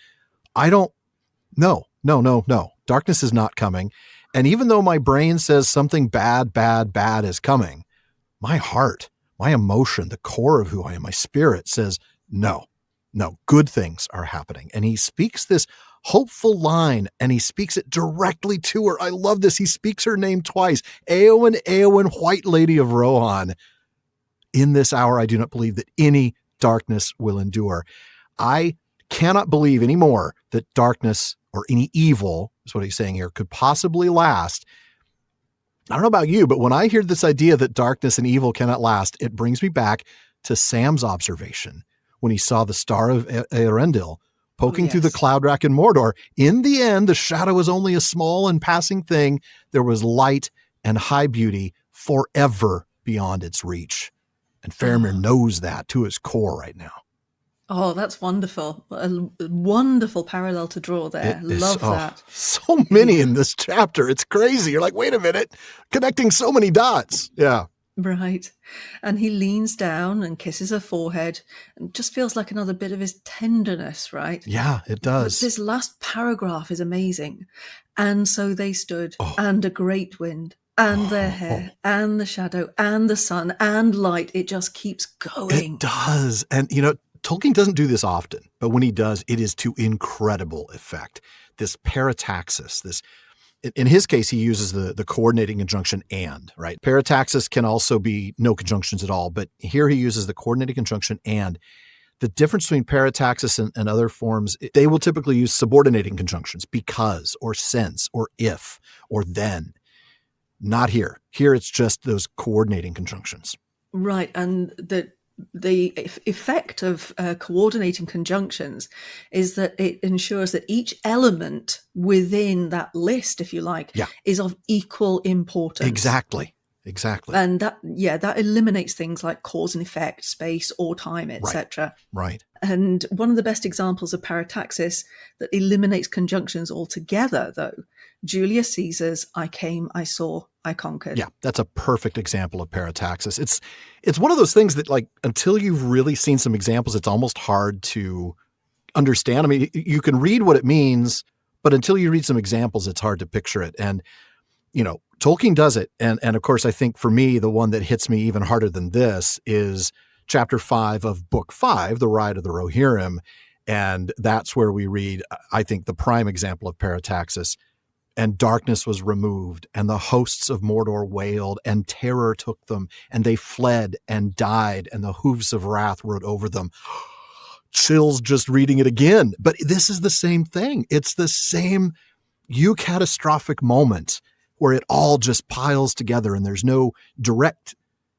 No. Darkness is not coming. And even though my brain says something bad is coming, my heart, my emotion, the core of who I am, my spirit says, no, good things are happening. And he speaks this hopeful line, and he speaks it directly to her. I love this. He speaks her name twice. Éowyn, White Lady of Rohan. In this hour, I do not believe that any darkness will endure. I cannot believe anymore that darkness or any evil, is what he's saying here, could possibly last. I don't know about you, but when I hear this idea that darkness and evil cannot last, it brings me back to Sam's observation when he saw the Star of Eärendil poking through the cloud rack in Mordor. In the end, the shadow was only a small and passing thing. There was light and high beauty forever beyond its reach. And Faramir knows that to his core right now. Oh, that's wonderful. A wonderful parallel to draw there. Love that. So many in this chapter. It's crazy. You're like, wait a minute. Connecting so many dots. Yeah. Right. And he leans down and kisses her forehead and just feels like another bit of his tenderness, right? Yeah, it does. But this last paragraph is amazing. And so they stood, and a great wind, and their hair, and the shadow, and the sun, and light. It just keeps going. It does. And, Tolkien doesn't do this often, but when he does, it is to incredible effect. This parataxis, in his case, he uses the coordinating conjunction and, right? Parataxis can also be no conjunctions at all, but here he uses the coordinating conjunction and. The difference between parataxis and other forms, they will typically use subordinating conjunctions, because, or since, or if, or then. Not here. Here it's just those coordinating conjunctions. Right, and the effect of coordinating conjunctions is that it ensures that each element within that list, if you like, is of equal importance. Exactly. And that eliminates things like cause and effect, space or time, etc. Right. And one of the best examples of parataxis that eliminates conjunctions altogether, though, Julius Caesar's "I came, I saw, I conquered." Yeah, that's a perfect example of parataxis. It's one of those things that, like, until you've really seen some examples, it's almost hard to understand. I mean, you can read what it means, but until you read some examples, it's hard to picture it. And, Tolkien does it. And of course, I think for me, the one that hits me even harder than this is chapter 5 of book 5, The Ride of the Rohirrim. And that's where we read, I think, the prime example of parataxis. And darkness was removed, and the hosts of Mordor wailed, and terror took them, and they fled and died, and the hoofs of wrath rode over them. Chills just reading it again. But this is the same thing. It's the same eucatastrophic moment where it all just piles together, and there's no direct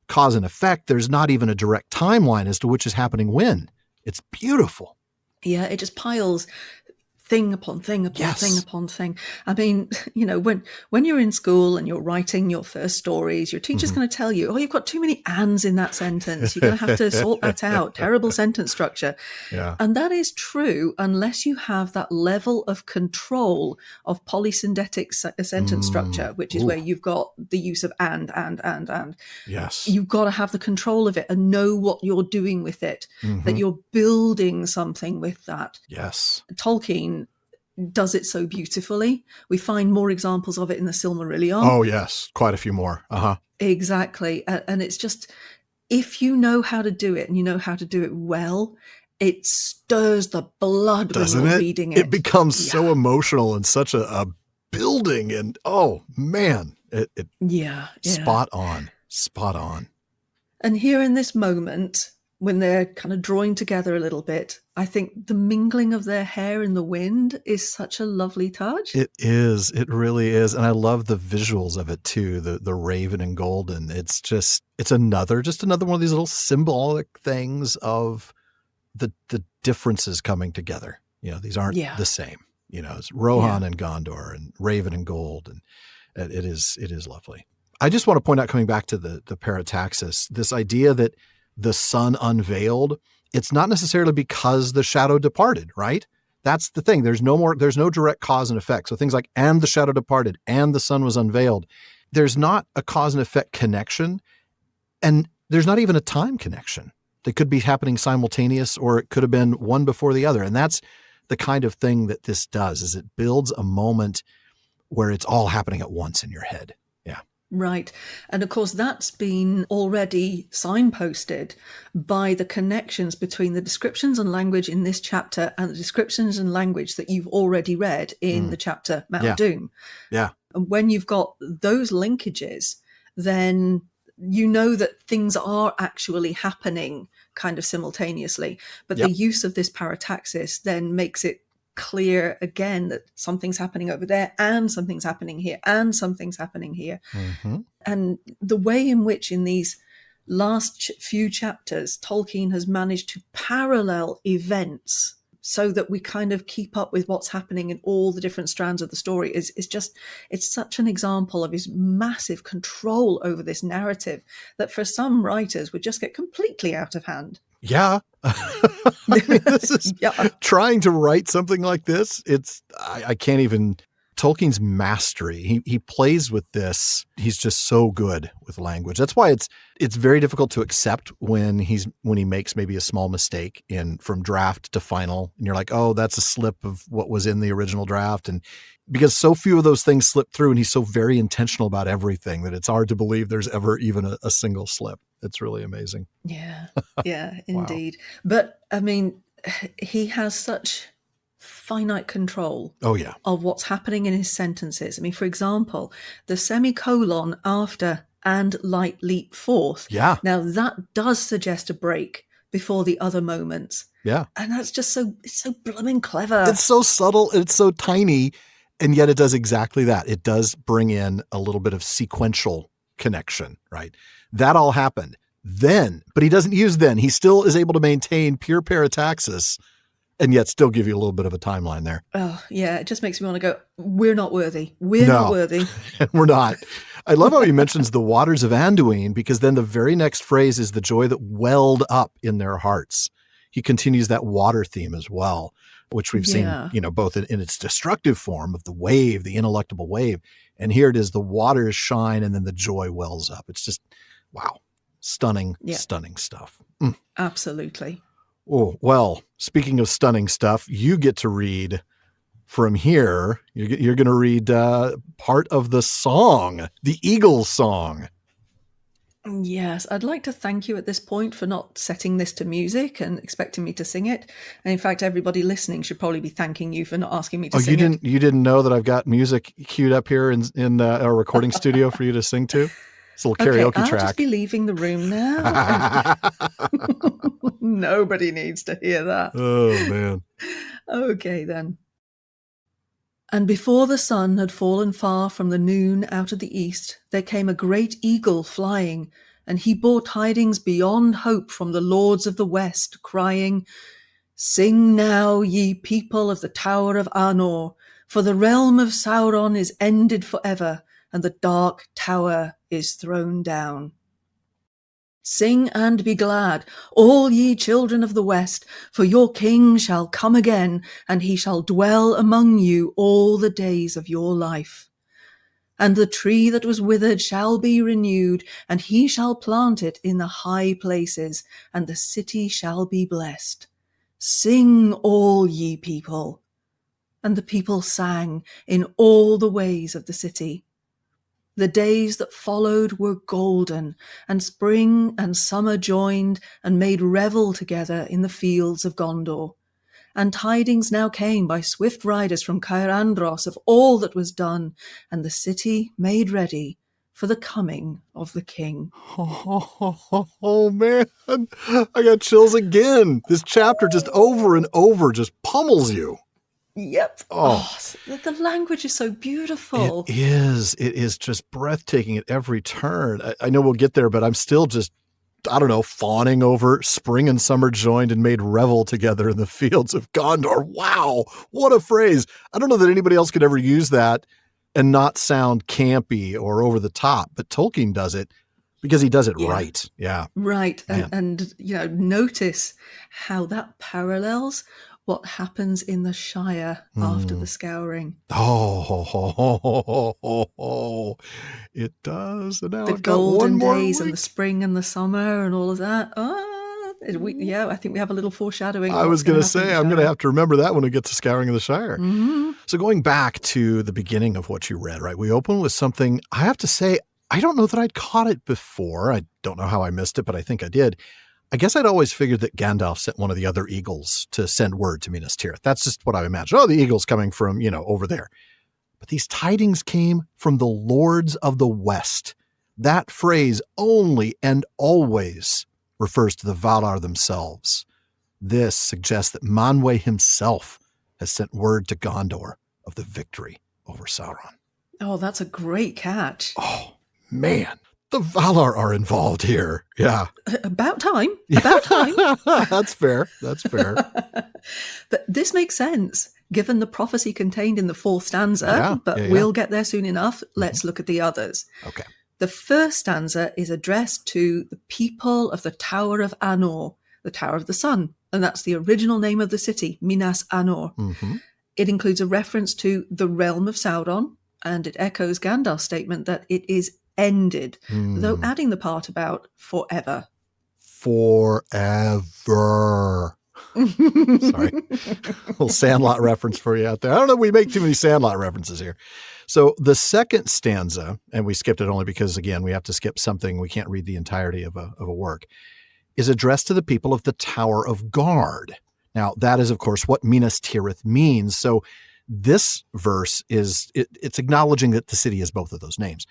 cause and effect. There's not even a direct timeline as to which is happening when. It's beautiful. Yeah, it just piles thing upon thing upon thing upon thing. I mean, when you're in school and you're writing your first stories, your teacher's going to tell you, you've got too many ands in that sentence. You're going to have to sort that out. Terrible sentence structure. Yeah. And that is true unless you have that level of control of polysyndetic sentence structure, which is where you've got the use of and. Yes. You've got to have the control of it and know what you're doing with it, that you're building something with that. Yes. Tolkien does it so beautifully. We find more examples of it in the Silmarillion. Oh, yes. Quite a few more. Exactly. And it's just, if you know how to do it and you know how to do it well, it stirs the blood Doesn't when you're it? reading it. It becomes so emotional and such a building. And, oh, man, it spot on. Spot on. And here in this moment, when they're kind of drawing together a little bit, I think the mingling of their hair in the wind is such a lovely touch. It is. It really is. And I love the visuals of it too. The raven and golden. It's another one of these little symbolic things of the differences coming together. These aren't the same. It's Rohan and Gondor and raven and gold. And it is lovely. I just want to point out, coming back to the parataxis, this idea that the sun unveiled, it's not necessarily because the shadow departed, right? That's the thing. There's no direct cause and effect. So things like, and the shadow departed, and the sun was unveiled. There's not a cause and effect connection. And there's not even a time connection. They could be happening simultaneous, or it could have been one before the other. And that's the kind of thing that this does, is it builds a moment where it's all happening at once in your head. Yeah. Right. And of course, that's been already signposted by the connections between the descriptions and language in this chapter and the descriptions and language that you've already read in the chapter Mount Doom. Yeah. And when you've got those linkages, then you know that things are actually happening kind of simultaneously. But the use of this parataxis then makes it clear again that something's happening over there, and something's happening here, and something's happening here. And the way in which in these last few chapters Tolkien has managed to parallel events so that we kind of keep up with what's happening in all the different strands of the story is just, it's such an example of his massive control over this narrative that for some writers would just get completely out of hand. Yeah. I mean, this is trying to write something like this. I can't even, Tolkien's mastery. He plays with this. He's just so good with language. That's why it's very difficult to accept when he makes maybe a small mistake from draft to final. And you're like, oh, that's a slip of what was in the original draft. And because so few of those things slip through, and he's so very intentional about everything that it's hard to believe there's ever even a single slip. It's really amazing. Yeah, indeed. Wow. But I mean, he has such finite control of what's happening in his sentences. I mean, for example, the semicolon after "and light leap forth." Yeah. Now that does suggest a break before the other moments. Yeah. And that's just it's so blooming clever. It's so subtle. It's so tiny. And yet it does exactly that. It does bring in a little bit of sequential connection, right? That all happened then, but he doesn't use then. He still is able to maintain pure parataxis and yet still give you a little bit of a timeline there. Oh, yeah. It just makes me want to go, we're not worthy. We're not worthy. We're not. I love how he mentions the waters of Anduin, because then the very next phrase is the joy that welled up in their hearts. He continues that water theme as well, which we've seen, both in its destructive form of the wave, the ineluctable wave. And here it is, the waters shine and then the joy wells up. It's just, wow. Stunning stuff. Absolutely. Oh, well, speaking of stunning stuff, you get to read from here. You're going to read part of the song, the Eagles song. Yes, I'd like to thank you at this point for not setting this to music and expecting me to sing it. And in fact, everybody listening should probably be thanking you for not asking me to sing it. You didn't know that I've got music queued up here in our recording studio for you to sing to? It's a little karaoke Okay, I'll track. just be leaving the room now. Nobody needs to hear that. Oh, man. Okay, then. And before the sun had fallen far from the noon out of the east, there came a great eagle flying, and he bore tidings beyond hope from the lords of the west, crying, "Sing now, ye people of the Tower of Arnor, for the realm of Sauron is ended forever, and the dark tower is thrown down. Sing and be glad, all ye children of the west, for your king shall come again, and he shall dwell among you all the days of your life. And the tree that was withered shall be renewed, and he shall plant it in the high places, and the city shall be blessed. Sing, all ye people." And the people sang in all the ways of the city. The days that followed were golden, and spring and summer joined and made revel together in the fields of Gondor. And tidings now came by swift riders from Caer Andros of all that was done, and the city made ready for the coming of the king. Oh, man. I got chills again. This chapter just over and over just pummels you. Yep. Oh, the language is so beautiful. It is. It is just breathtaking at every turn. I know we'll get there, but I'm still just, I don't know, fawning over spring and summer joined and made revel together in the fields of Gondor. Wow. What a phrase. I don't know that anybody else could ever use that and not sound campy or over the top, but Tolkien does it because he does it right. Yeah. Right. And notice how that parallels what happens in the Shire after the scouring. Oh, it does. And now the I've got one golden more days week. and the spring and the summer and all of that. I think we have a little foreshadowing. I was going to say, I'm going to have to remember that when we get to Scouring of the Shire. Mm-hmm. So going back to the beginning of what you read, right? We open with something, I have to say, I don't know that I'd caught it before. I don't know how I missed it, but I think I did. I guess I'd always figured that Gandalf sent one of the other eagles to send word to Minas Tirith. That's just what I imagined. Oh, the eagle's coming from, over there. But these tidings came from the Lords of the West. That phrase only and always refers to the Valar themselves. This suggests that Manwë himself has sent word to Gondor of the victory over Sauron. Oh, that's a great catch. Oh, man. The Valar are involved here. Yeah. About time. About time. That's fair. That's fair. But this makes sense, given the prophecy contained in the fourth stanza, we'll get there soon enough. Let's look at the others. Okay. The first stanza is addressed to the people of the Tower of Anor, the Tower of the Sun, and that's the original name of the city, Minas Anor. Mm-hmm. It includes a reference to the realm of Sauron, and it echoes Gandalf's statement that it is ended, though adding the part about forever. Forever. Sorry. Little Sandlot reference for you out there. I don't know if we make too many Sandlot references here. So the second stanza, and we skipped it only because, again, we have to skip something. We can't read the entirety of a work, is addressed to the people of the Tower of Guard. Now, that is, of course, what Minas Tirith means. So this verse it's acknowledging that the city has both of those names.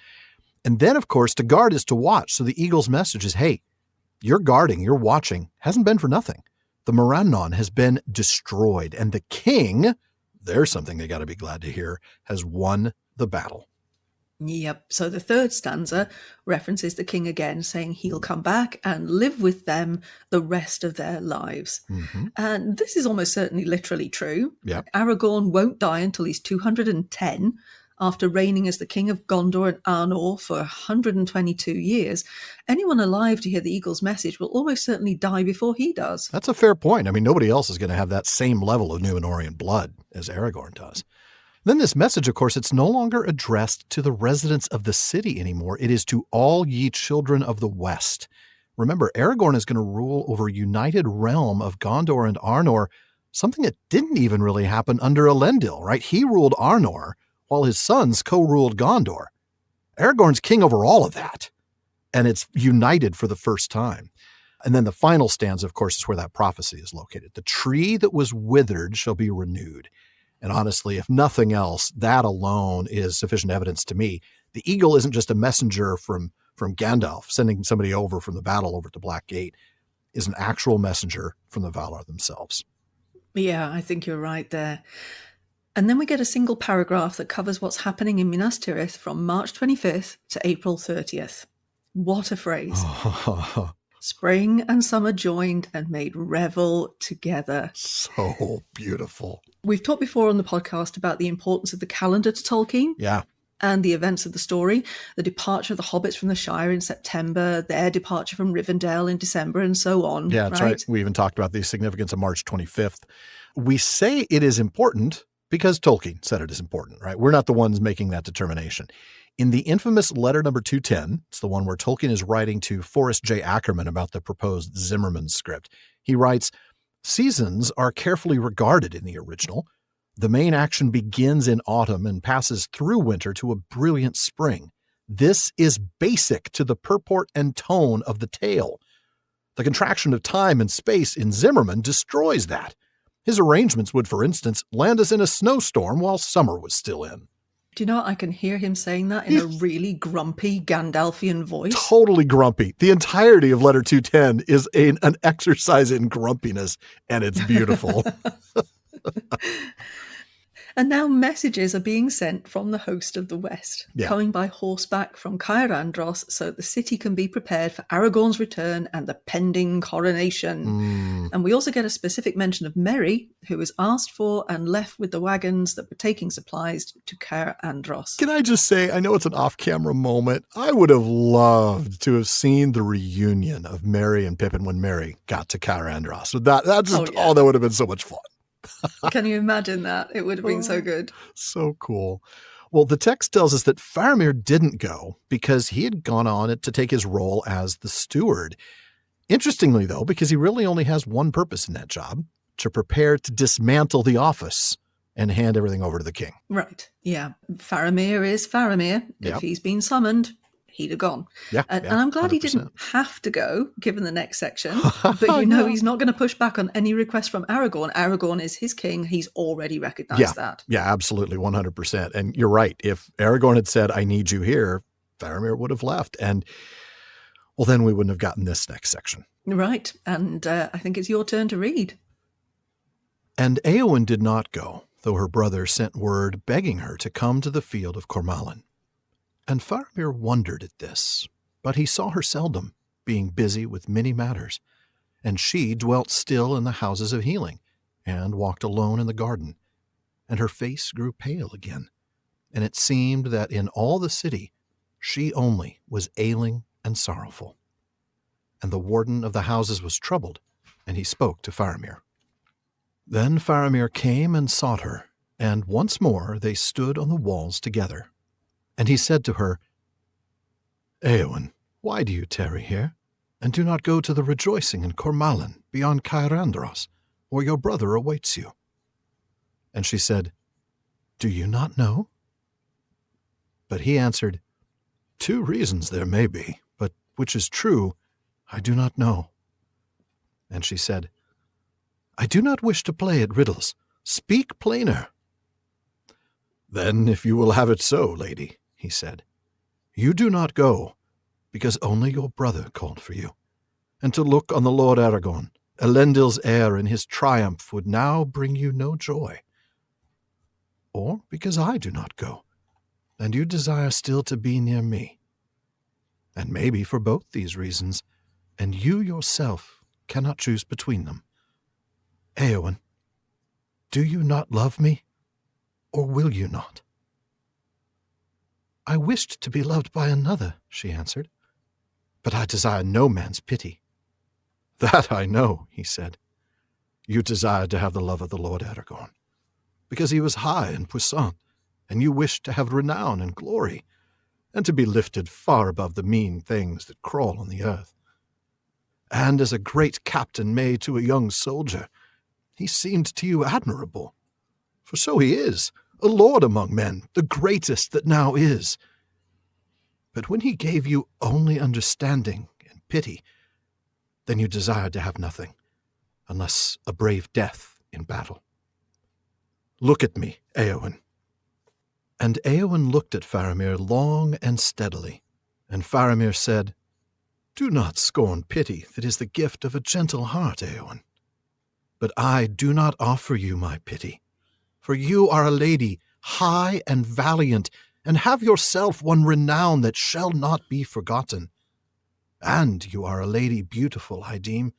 And then, of course, to guard is to watch. So the eagle's message is, hey, you're guarding, you're watching, hasn't been for nothing. The Morannon has been destroyed, and the king, there's something they got to be glad to hear, has won the battle. Yep. So the third stanza references the king again, saying he'll come back and live with them the rest of their lives. Mm-hmm. And this is almost certainly literally true. Yep. Aragorn won't die until he's 210, after reigning as the king of Gondor and Arnor for 122 years. Anyone alive to hear the eagle's message will almost certainly die before he does. That's a fair point. I mean, nobody else is going to have that same level of Númenórean blood as Aragorn does. Then this message, of course, it's no longer addressed to the residents of the city anymore. It is to all ye children of the West. Remember, Aragorn is going to rule over a united realm of Gondor and Arnor, something that didn't even really happen under Elendil, right? He ruled Arnor while his sons co-ruled Gondor. Aragorn's king over all of that, and it's united for the first time. And then the final stanza, of course, is where that prophecy is located. The tree that was withered shall be renewed. And honestly, if nothing else, that alone is sufficient evidence to me. The eagle isn't just a messenger from Gandalf, sending somebody over from the battle over to Black Gate, is an actual messenger from the Valar themselves. Yeah, I think you're right there. And then we get a single paragraph that covers what's happening in Minas Tirith from March 25th to April 30th. What a phrase. Spring and summer joined and made revel together. So beautiful. We've talked before on the podcast about the importance of the calendar to Tolkien. Yeah. And the events of the story, the departure of the hobbits from the Shire in September, their departure from Rivendell in December, and so on. Yeah, that's right. We even talked about the significance of March 25th. We say it is important because Tolkien said it is important, right? We're not the ones making that determination. In the infamous letter number 210, it's the one where Tolkien is writing to Forrest J. Ackerman about the proposed Zimmerman script. He writes, "Seasons are carefully regarded in the original. The main action begins in autumn and passes through winter to a brilliant spring. This is basic to the purport and tone of the tale. The contraction of time and space in Zimmerman destroys that. His arrangements would, for instance, land us in a snowstorm while summer was still in." Do you know what? I can hear him saying that in a really grumpy Gandalfian voice. Totally grumpy. The entirety of letter 210 is an exercise in grumpiness, and it's beautiful. And now messages are being sent from the host of the West, coming by horseback from Caer Andros so the city can be prepared for Aragorn's return and the pending coronation. And we also get a specific mention of Merry, who was asked for and left with the wagons that were taking supplies to Caer Andros. Can I just say, I know it's an off-camera moment. I would have loved to have seen the reunion of Merry and Pippin when Merry got to Caer Andros. So that would have been so much fun. Can you imagine that? It would have been so good. So cool. Well, the text tells us that Faramir didn't go because he had gone on to take his role as the steward. Interestingly, though, because he really only has one purpose in that job, to prepare to dismantle the office and hand everything over to the king. Right. Yeah. Faramir is Faramir. If he's been summoned, he'd have gone. And I'm glad 100%. He didn't have to go, given the next section. But he's not going to push back on any request from Aragorn. Aragorn is his king. He's already recognized that. Yeah, absolutely, 100%. And you're right. If Aragorn had said, "I need you here," Faramir would have left. And, well, then we wouldn't have gotten this next section. Right. And I think it's your turn to read. "And Éowyn did not go, though her brother sent word begging her to come to the field of Cormallen. And Faramir wondered at this, but he saw her seldom, being busy with many matters, and she dwelt still in the houses of healing, and walked alone in the garden, and her face grew pale again, and it seemed that in all the city she only was ailing and sorrowful. And the warden of the houses was troubled, and he spoke to Faramir. Then Faramir came and sought her, and once more they stood on the walls together. And he said to her, 'Éowyn, why do you tarry here, and do not go to the rejoicing in Cormallen beyond Caer Andros, where your brother awaits you?' And she said, 'Do you not know?' But he answered, 'Two reasons there may be, but which is true, I do not know.' And she said, 'I do not wish to play at riddles. Speak plainer.' 'Then, if you will have it so, lady,' he said, 'you do not go, because only your brother called for you, and to look on the Lord Aragorn, Elendil's heir, in his triumph would now bring you no joy. Or because I do not go, and you desire still to be near me. And maybe for both these reasons, and you yourself cannot choose between them. Éowyn, do you not love me, or will you not?' 'I wished to be loved by another,' she answered, 'but I desire no man's pity.' 'That I know,' he said. 'You desired to have the love of the Lord Aragorn, because he was high and puissant, and you wished to have renown and glory, and to be lifted far above the mean things that crawl on the earth. and as a great captain may to a young soldier, he seemed to you admirable. For so he is, a lord among men, the greatest that now is. But when he gave you only understanding and pity, then you desired to have nothing, unless a brave death in battle. Look at me, Éowyn. And Éowyn looked at Faramir long and steadily, and Faramir said, Do not scorn pity that is the gift of a gentle heart, Éowyn. But I do not offer you my pity, for you are a lady high and valiant, and have yourself one renown that shall not be forgotten. And you are a lady beautiful, I deem,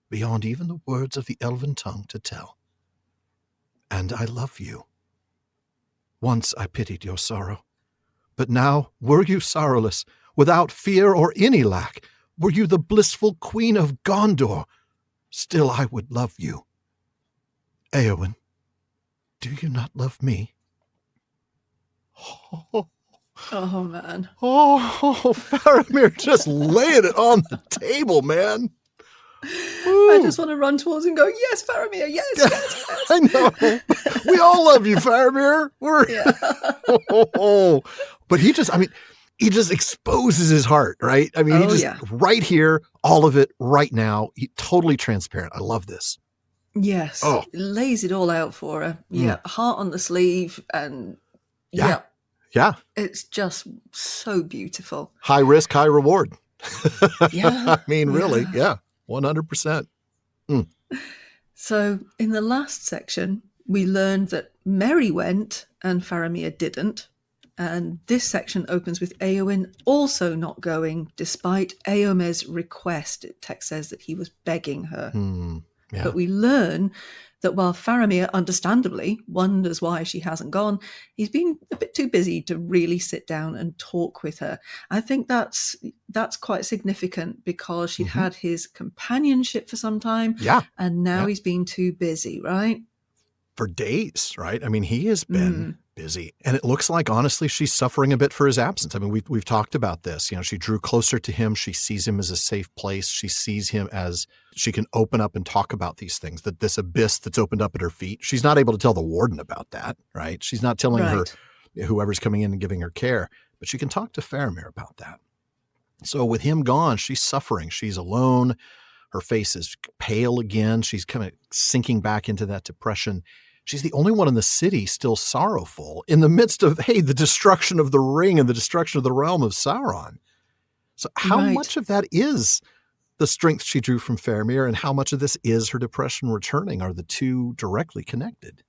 beyond even the words of the elven tongue to tell. And I love you. Once I pitied your sorrow, but now were you sorrowless, without fear or any lack, were you the blissful queen of Gondor, still I would love you. Éowyn, do you not love me? Oh, man. Oh, Faramir just laying it on the table, man. I just want to run towards him and go, yes, Faramir, yes, yes, yes. I know. We all love you, Faramir. But he just exposes his heart, right? I mean, right here, all of it right now, totally transparent. I love this. Yes. Oh. Lays it all out for her. Yeah. Heart on the sleeve and yeah. It's just so beautiful. High risk, high reward. Yeah. I mean, really, 100%. So in the last section, we learned that Merry went and Faramir didn't. And this section opens with Éowyn also not going, despite Éomer's request. The text says that he was begging her. Yeah. But we learn that while Faramir understandably wonders why she hasn't gone, he's been a bit too busy to really sit down and talk with her. I think that's quite significant because she'd had his companionship for some time. Yeah. And now he's been too busy, right? For days, right? I mean, he has been busy. And it looks like, honestly, she's suffering a bit for his absence. I mean, we've talked about this. You know, she drew closer to him. She sees him as a safe place. She sees him as she can open up and talk about these things, that this abyss that's opened up at her feet. She's not able to tell the warden about that, right? She's not telling her, whoever's coming in and giving her care, but she can talk to Faramir about that. So with him gone, she's suffering. She's alone. Her face is pale again. She's kind of sinking back into that depression. She's the only one in the city still sorrowful in the midst of, the destruction of the ring and the destruction of the realm of Sauron. So how much of that is the strength she drew from Faramir and how much of this is her depression returning? Are the two directly connected?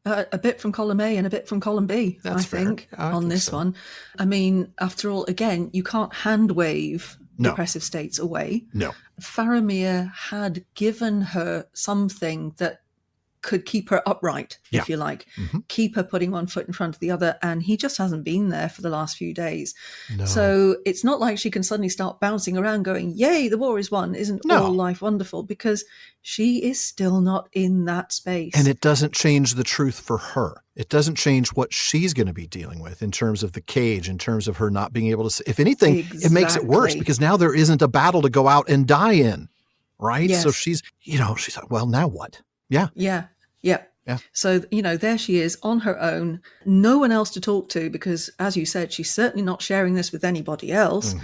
A bit from column A and a bit from column B, I think, on this one. I mean, after all, again, you can't hand wave depressive states away. No. Faramir had given her something that could keep her upright, if you like, keep her putting one foot in front of the other. And he just hasn't been there for the last few days. No. So it's not like she can suddenly start bouncing around going, yay, the war is won. Isn't all life wonderful? Because she is still not in that space. And it doesn't change the truth for her. It doesn't change what she's going to be dealing with in terms of the cage, in terms of her not being able to, if anything, it makes it worse because now there isn't a battle to go out and die in. Right. Yes. So she's like, well, now what? Yeah. So, there she is on her own, no one else to talk to because, as you said, she's certainly not sharing this with anybody else.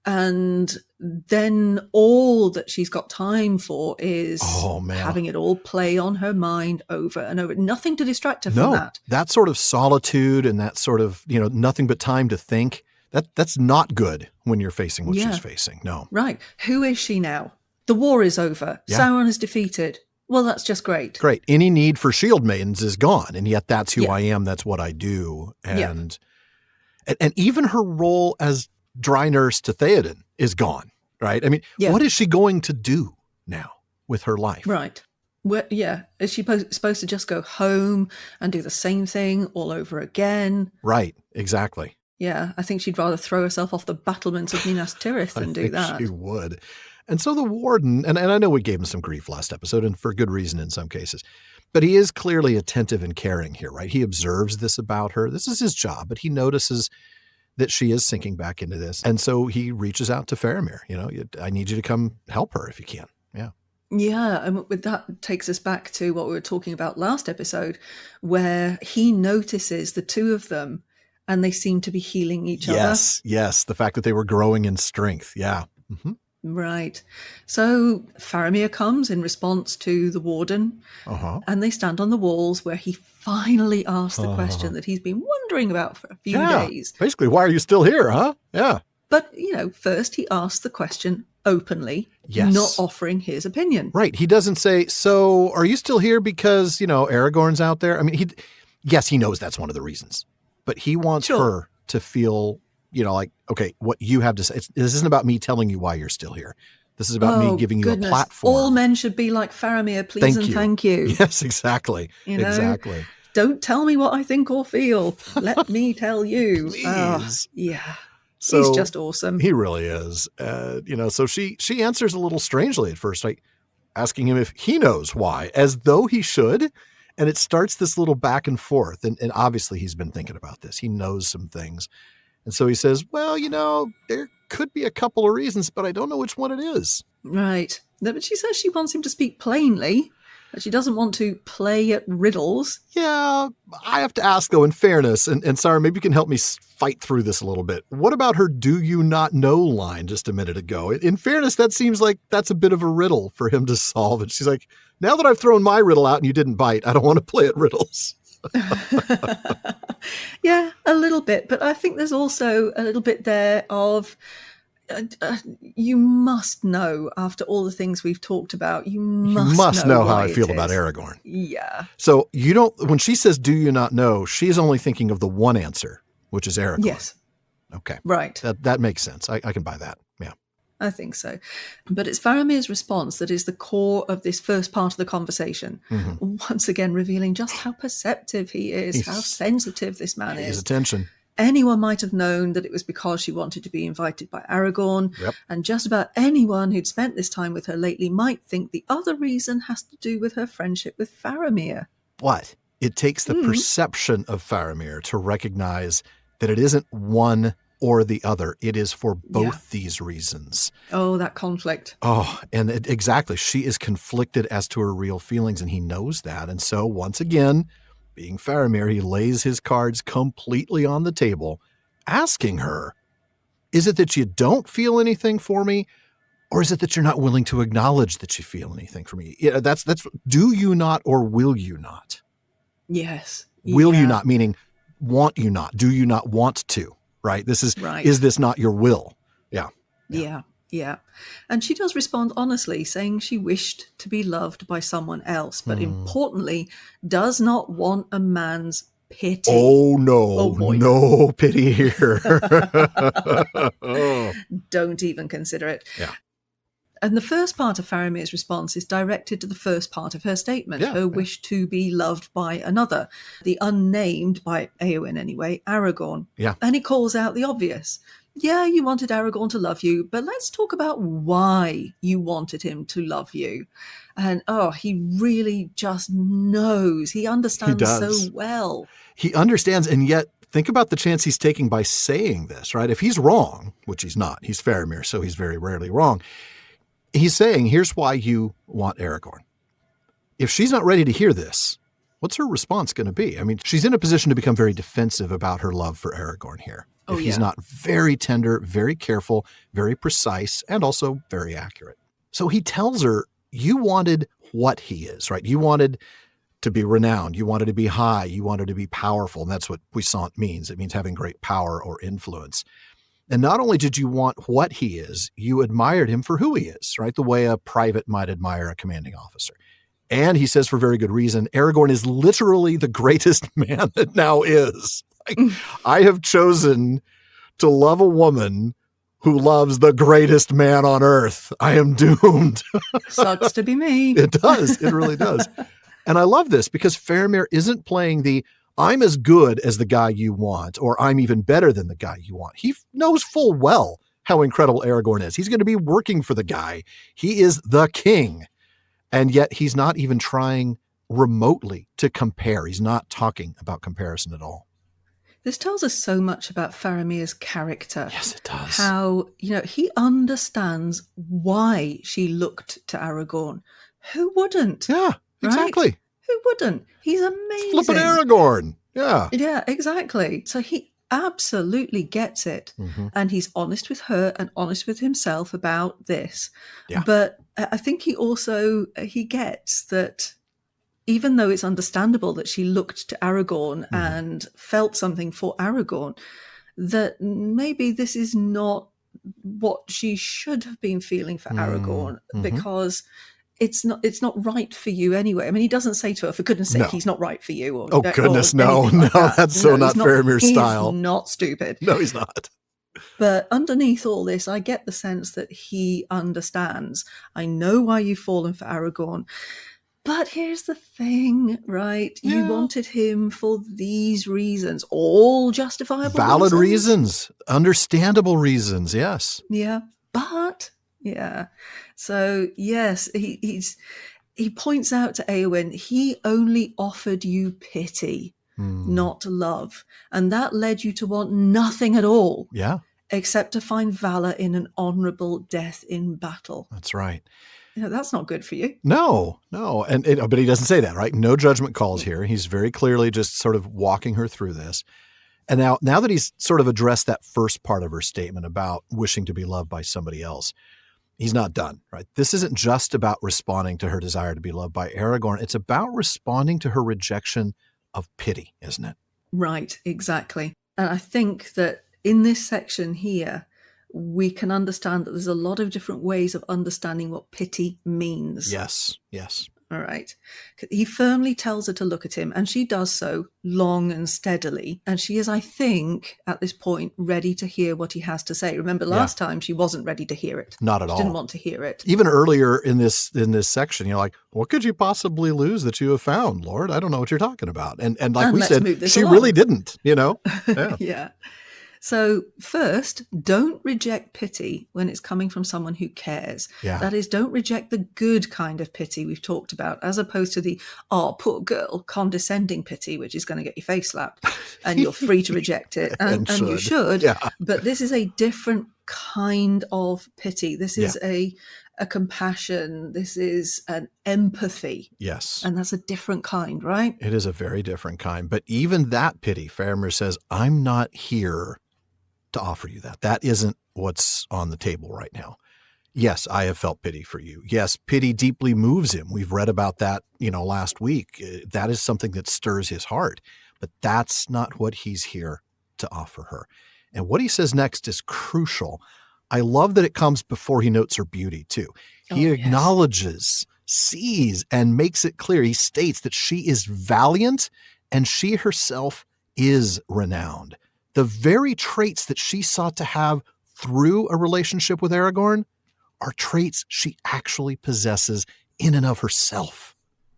And then all that she's got time for is having it all play on her mind over and over. Nothing to distract her from that. That sort of solitude and that sort of, nothing but time to think, that's not good when you're facing what she's facing. No. Right. Who is she now? The war is over. Yeah. Sauron is defeated. Well, that's just great. Great. Any need for shield maidens is gone. And yet that's who I am. That's what I do. And even her role as dry nurse to Theoden is gone. Right. I mean, what is she going to do now with her life? Right. Well, is she supposed to just go home and do the same thing all over again? Right. Exactly. Yeah. I think she'd rather throw herself off the battlements of Minas Tirith than do that. She would. And so the warden, and I know we gave him some grief last episode, and for good reason in some cases, but he is clearly attentive and caring here, right? He observes this about her. This is his job, but he notices that she is sinking back into this. And so he reaches out to Faramir, I need you to come help her if you can. Yeah. Yeah, and with that takes us back to what we were talking about last episode, where he notices the two of them and they seem to be healing each other. Yes. The fact that they were growing in strength. Yeah. Mm-hmm. Right. So Faramir comes in response to the warden, and they stand on the walls where he finally asks the question that he's been wondering about for a few days. Basically, why are you still here, huh? Yeah. But, first he asks the question openly, not offering his opinion. Right. He doesn't say, so are you still here because, Aragorn's out there? I mean, he knows that's one of the reasons, but he wants her to feel, like, okay, what you have to say. This isn't about me telling you why you're still here. This is about me giving you a platform. All men should be like Faramir, please and thank you. Yes, exactly. Exactly. Don't tell me what I think or feel. Let me tell you. Please. Yeah. So he's just awesome. He really is. So she answers a little strangely at first, like asking him if he knows why, as though he should. And it starts this little back and forth. And obviously he's been thinking about this. He knows some things. And so he says, well, there could be a couple of reasons, but I don't know which one it is. Right. No, but she says she wants him to speak plainly, that she doesn't want to play at riddles. Yeah, I have to ask, though, in fairness, and Sara, maybe you can help me fight through this a little bit. What about her do you not know line just a minute ago? In fairness, that seems like that's a bit of a riddle for him to solve. And she's like, now that I've thrown my riddle out and you didn't bite, I don't want to play at riddles. Yeah, a little bit. But I think there's also a little bit there of you must know, after all the things we've talked about, you must know how I feel about Aragorn. Yeah. So when she says, do you not know, she's only thinking of the one answer, which is Aragorn. Yes. Okay. Right. That makes sense. I can buy that. Yeah. I think so. But it's Faramir's response that is the core of this first part of the conversation. Mm-hmm. Once again, revealing just how perceptive he is, how sensitive this man is. His attention. Anyone might have known that it was because she wanted to be invited by Aragorn, and just about anyone who'd spent this time with her lately might think the other reason has to do with her friendship with Faramir. But it takes the perception of Faramir to recognize that it isn't one or the other. It is for both these reasons. Oh, that conflict. Oh, and exactly. She is conflicted as to her real feelings, and he knows that. And so once again, being Faramir, he lays his cards completely on the table, asking her, is it that you don't feel anything for me? Or is it that you're not willing to acknowledge that you feel anything for me? That's do you not or will you not? Yes. Will you not, meaning want you not? Do you not want to? Right? This is, is this not your will? Yeah. And she does respond honestly, saying she wished to be loved by someone else, but importantly, does not want a man's pity. Oh, no. No pity here. Don't even consider it. Yeah. And the first part of Faramir's response is directed to the first part of her statement, her wish to be loved by another, the unnamed, by Éowyn anyway, Aragorn. Yeah. And he calls out the obvious. Yeah, you wanted Aragorn to love you, but let's talk about why you wanted him to love you. And, he really just knows. He understands so well. He understands, and yet think about the chance he's taking by saying this, right? If he's wrong, which he's not, he's Faramir, so he's very rarely wrong. He's saying, here's why you want Aragorn. If she's not ready to hear this, what's her response going to be? I mean, she's in a position to become very defensive about her love for Aragorn here. If he's not very tender, very careful, very precise, and also very accurate. So he tells her, you wanted what he is, right? You wanted to be renowned. You wanted to be high. You wanted to be powerful. And that's what puissant means. It means having great power or influence. And not only did you want what he is, you admired him for who he is, right? The way a private might admire a commanding officer. And he says for very good reason, Aragorn is literally the greatest man that now is. Like, I have chosen to love a woman who loves the greatest man on earth. I am doomed. Sucks to be me. It does. It really does. And I love this because Faramir isn't playing the I'm as good as the guy you want, or I'm even better than the guy you want. He knows full well how incredible Aragorn is. He's going to be working for the guy. He is the king. And yet he's not even trying remotely to compare. He's not talking about comparison at all. This tells us so much about Faramir's character. Yes, it does. How, he understands why she looked to Aragorn. Who wouldn't? Yeah, exactly. Right? Who wouldn't? He's amazing. Flippin' Aragorn. Yeah. Yeah, exactly. So he absolutely gets it. Mm-hmm. And he's honest with her and honest with himself about this. Yeah. But I think he gets that even though it's understandable that she looked to Aragorn and felt something for Aragorn, that maybe this is not what she should have been feeling for Aragorn, because it's not right for you anyway. I mean, he doesn't say to her, for goodness sake, he's not right for you. Or, goodness, or no. like that. That's so not Faramir's style. He's not stupid. No, he's not. But underneath all this, I get the sense that he understands. I know why you've fallen for Aragorn. But here's the thing, right? Yeah. You wanted him for these reasons, all justifiable valid reasons, understandable reasons, yes. Yeah, but so yes, he points out to Éowyn, he only offered you pity, not love, and that led you to want nothing at all. Yeah, except to find valor in an honorable death in battle. That's right. That's not good for you. No. But he doesn't say that, right? No judgment calls here. He's very clearly just sort of walking her through this. And now that he's sort of addressed that first part of her statement about wishing to be loved by somebody else, he's not done, right? This isn't just about responding to her desire to be loved by Aragorn. It's about responding to her rejection of pity, isn't it? Right, exactly. And I think that in this section here, we can understand that there's a lot of different ways of understanding what pity means. Yes. All right. He firmly tells her to look at him, and she does so long and steadily. And she is, I think, at this point, ready to hear what he has to say. Remember, last time she wasn't ready to hear it. Not at all. She didn't want to hear it. Even earlier in this section, you're like, what could you possibly lose that you have found, Lord? I don't know what you're talking about. And like we said, she really didn't, Yeah. Yeah. So first, don't reject pity when it's coming from someone who cares. Yeah. That is, don't reject the good kind of pity we've talked about, as opposed to the, oh, poor girl, condescending pity, which is going to get your face slapped. And you're free to reject it. And you should. Yeah. But this is a different kind of pity. This is a compassion. This is an empathy. Yes. And that's a different kind, right? It is a very different kind. But even that pity, Faramir says, I'm not here to offer you that. That isn't what's on the table right now. Yes, I have felt pity for you. Yes, pity deeply moves him. We've read about that, last week. That is something that stirs his heart. But that's not what he's here to offer her. And what he says next is crucial. I love that it comes before he notes her beauty, too. He acknowledges, sees, and makes it clear. He states that she is valiant and she herself is renowned. The very traits that she sought to have through a relationship with Aragorn are traits she actually possesses in and of herself.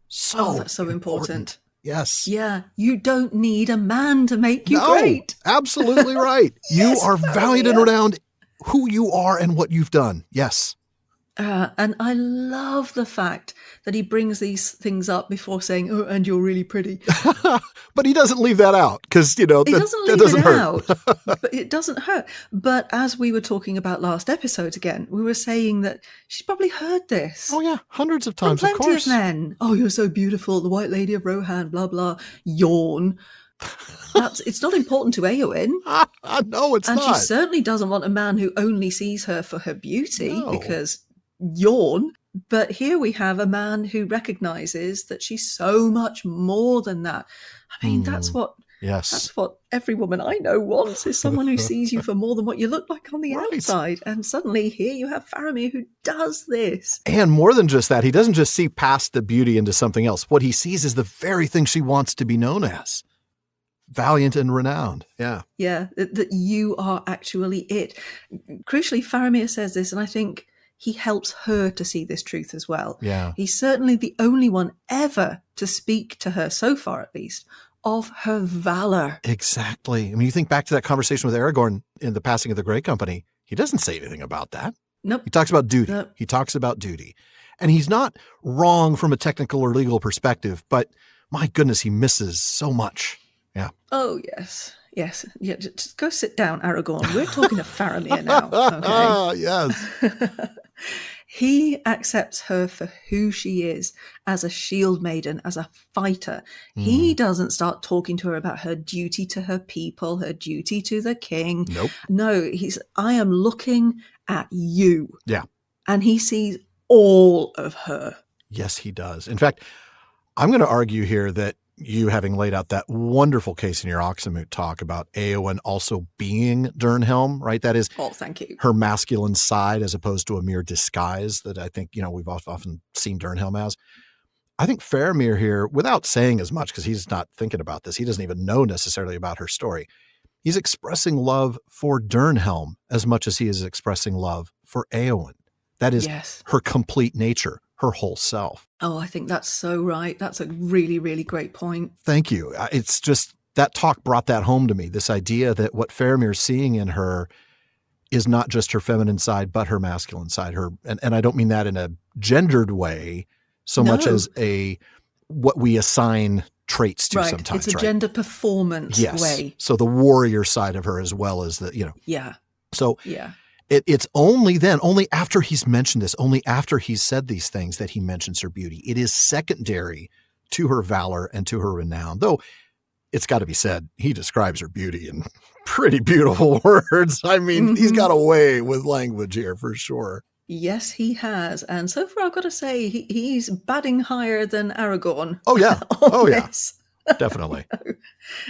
That's so important. Yes. Yeah. You don't need a man to make you great. Absolutely right. You are valiant and renowned who you are and what you've done. Yes. And I love the fact that he brings these things up before saying, oh, and you're really pretty. But he doesn't leave that out because, he doesn't leave it hurt. out. But it doesn't hurt. But as we were talking about last episode again, we were saying that she's probably heard this. Oh, yeah. Hundreds of times, from of course. Plenty of men. Oh, you're so beautiful. The White Lady of Rohan, blah, blah. Yawn. It's not important to Éowyn. No, it's not. And she not. certainly doesn't want a man who only sees her for her beauty because yawn. But here we have a man who recognizes that she's so much more than that. I mean, that's what every woman I know wants, is someone who sees you for more than what you look like on the outside. And suddenly here you have Faramir who does this. And more than just that, he doesn't just see past the beauty into something else. What he sees is the very thing she wants to be known as. Valiant and renowned. Yeah. Yeah, that you are actually it. Crucially, Faramir says this, and I think he helps her to see this truth as well. Yeah. He's certainly the only one ever to speak to her, so far at least, of her valor. Exactly. I mean, you think back to that conversation with Aragorn in the passing of the Grey Company. He doesn't say anything about that. Nope. He talks about duty. Nope. He talks about duty. And he's not wrong from a technical or legal perspective, but my goodness, he misses so much. Yeah. Oh, yes. Yes. Yeah, just go sit down, Aragorn. We're talking to Faramir now. Okay. Yes. He accepts her for who she is, as a shield maiden, as a fighter. He doesn't start talking to her about her duty to her people, her duty to the king. Nope. No, I am looking at you. Yeah. And he sees all of her. Yes, he does. In fact, I'm going to argue here that you, having laid out that wonderful case in your Oxenmoot talk about Éowyn also being Dernhelm, right? That is thank you. her masculine side as opposed to a mere disguise that I think, we've often seen Dernhelm as. I think Faramir here, without saying as much, because he's not thinking about this, he doesn't even know necessarily about her story. He's expressing love for Dernhelm as much as he is expressing love for Éowyn. That is her complete nature, her whole self. Oh, I think that's so right. That's a really, really great point. Thank you. It's just that talk brought that home to me, this idea that what Faramir's seeing in her is not just her feminine side, but her masculine side. And I don't mean that in a gendered way so much as what we assign traits to sometimes. It's a gender performance way. So the warrior side of her as well as the, Yeah. So it's only after he's mentioned this, only after he's said these things that he mentions her beauty. It is secondary to her valor and to her renown. Though it's got to be said, he describes her beauty in pretty beautiful words. I mean, he's got a way with language here for sure. Yes, he has. And so far, I've got to say, he's batting higher than Aragorn. Oh, yeah. Definitely.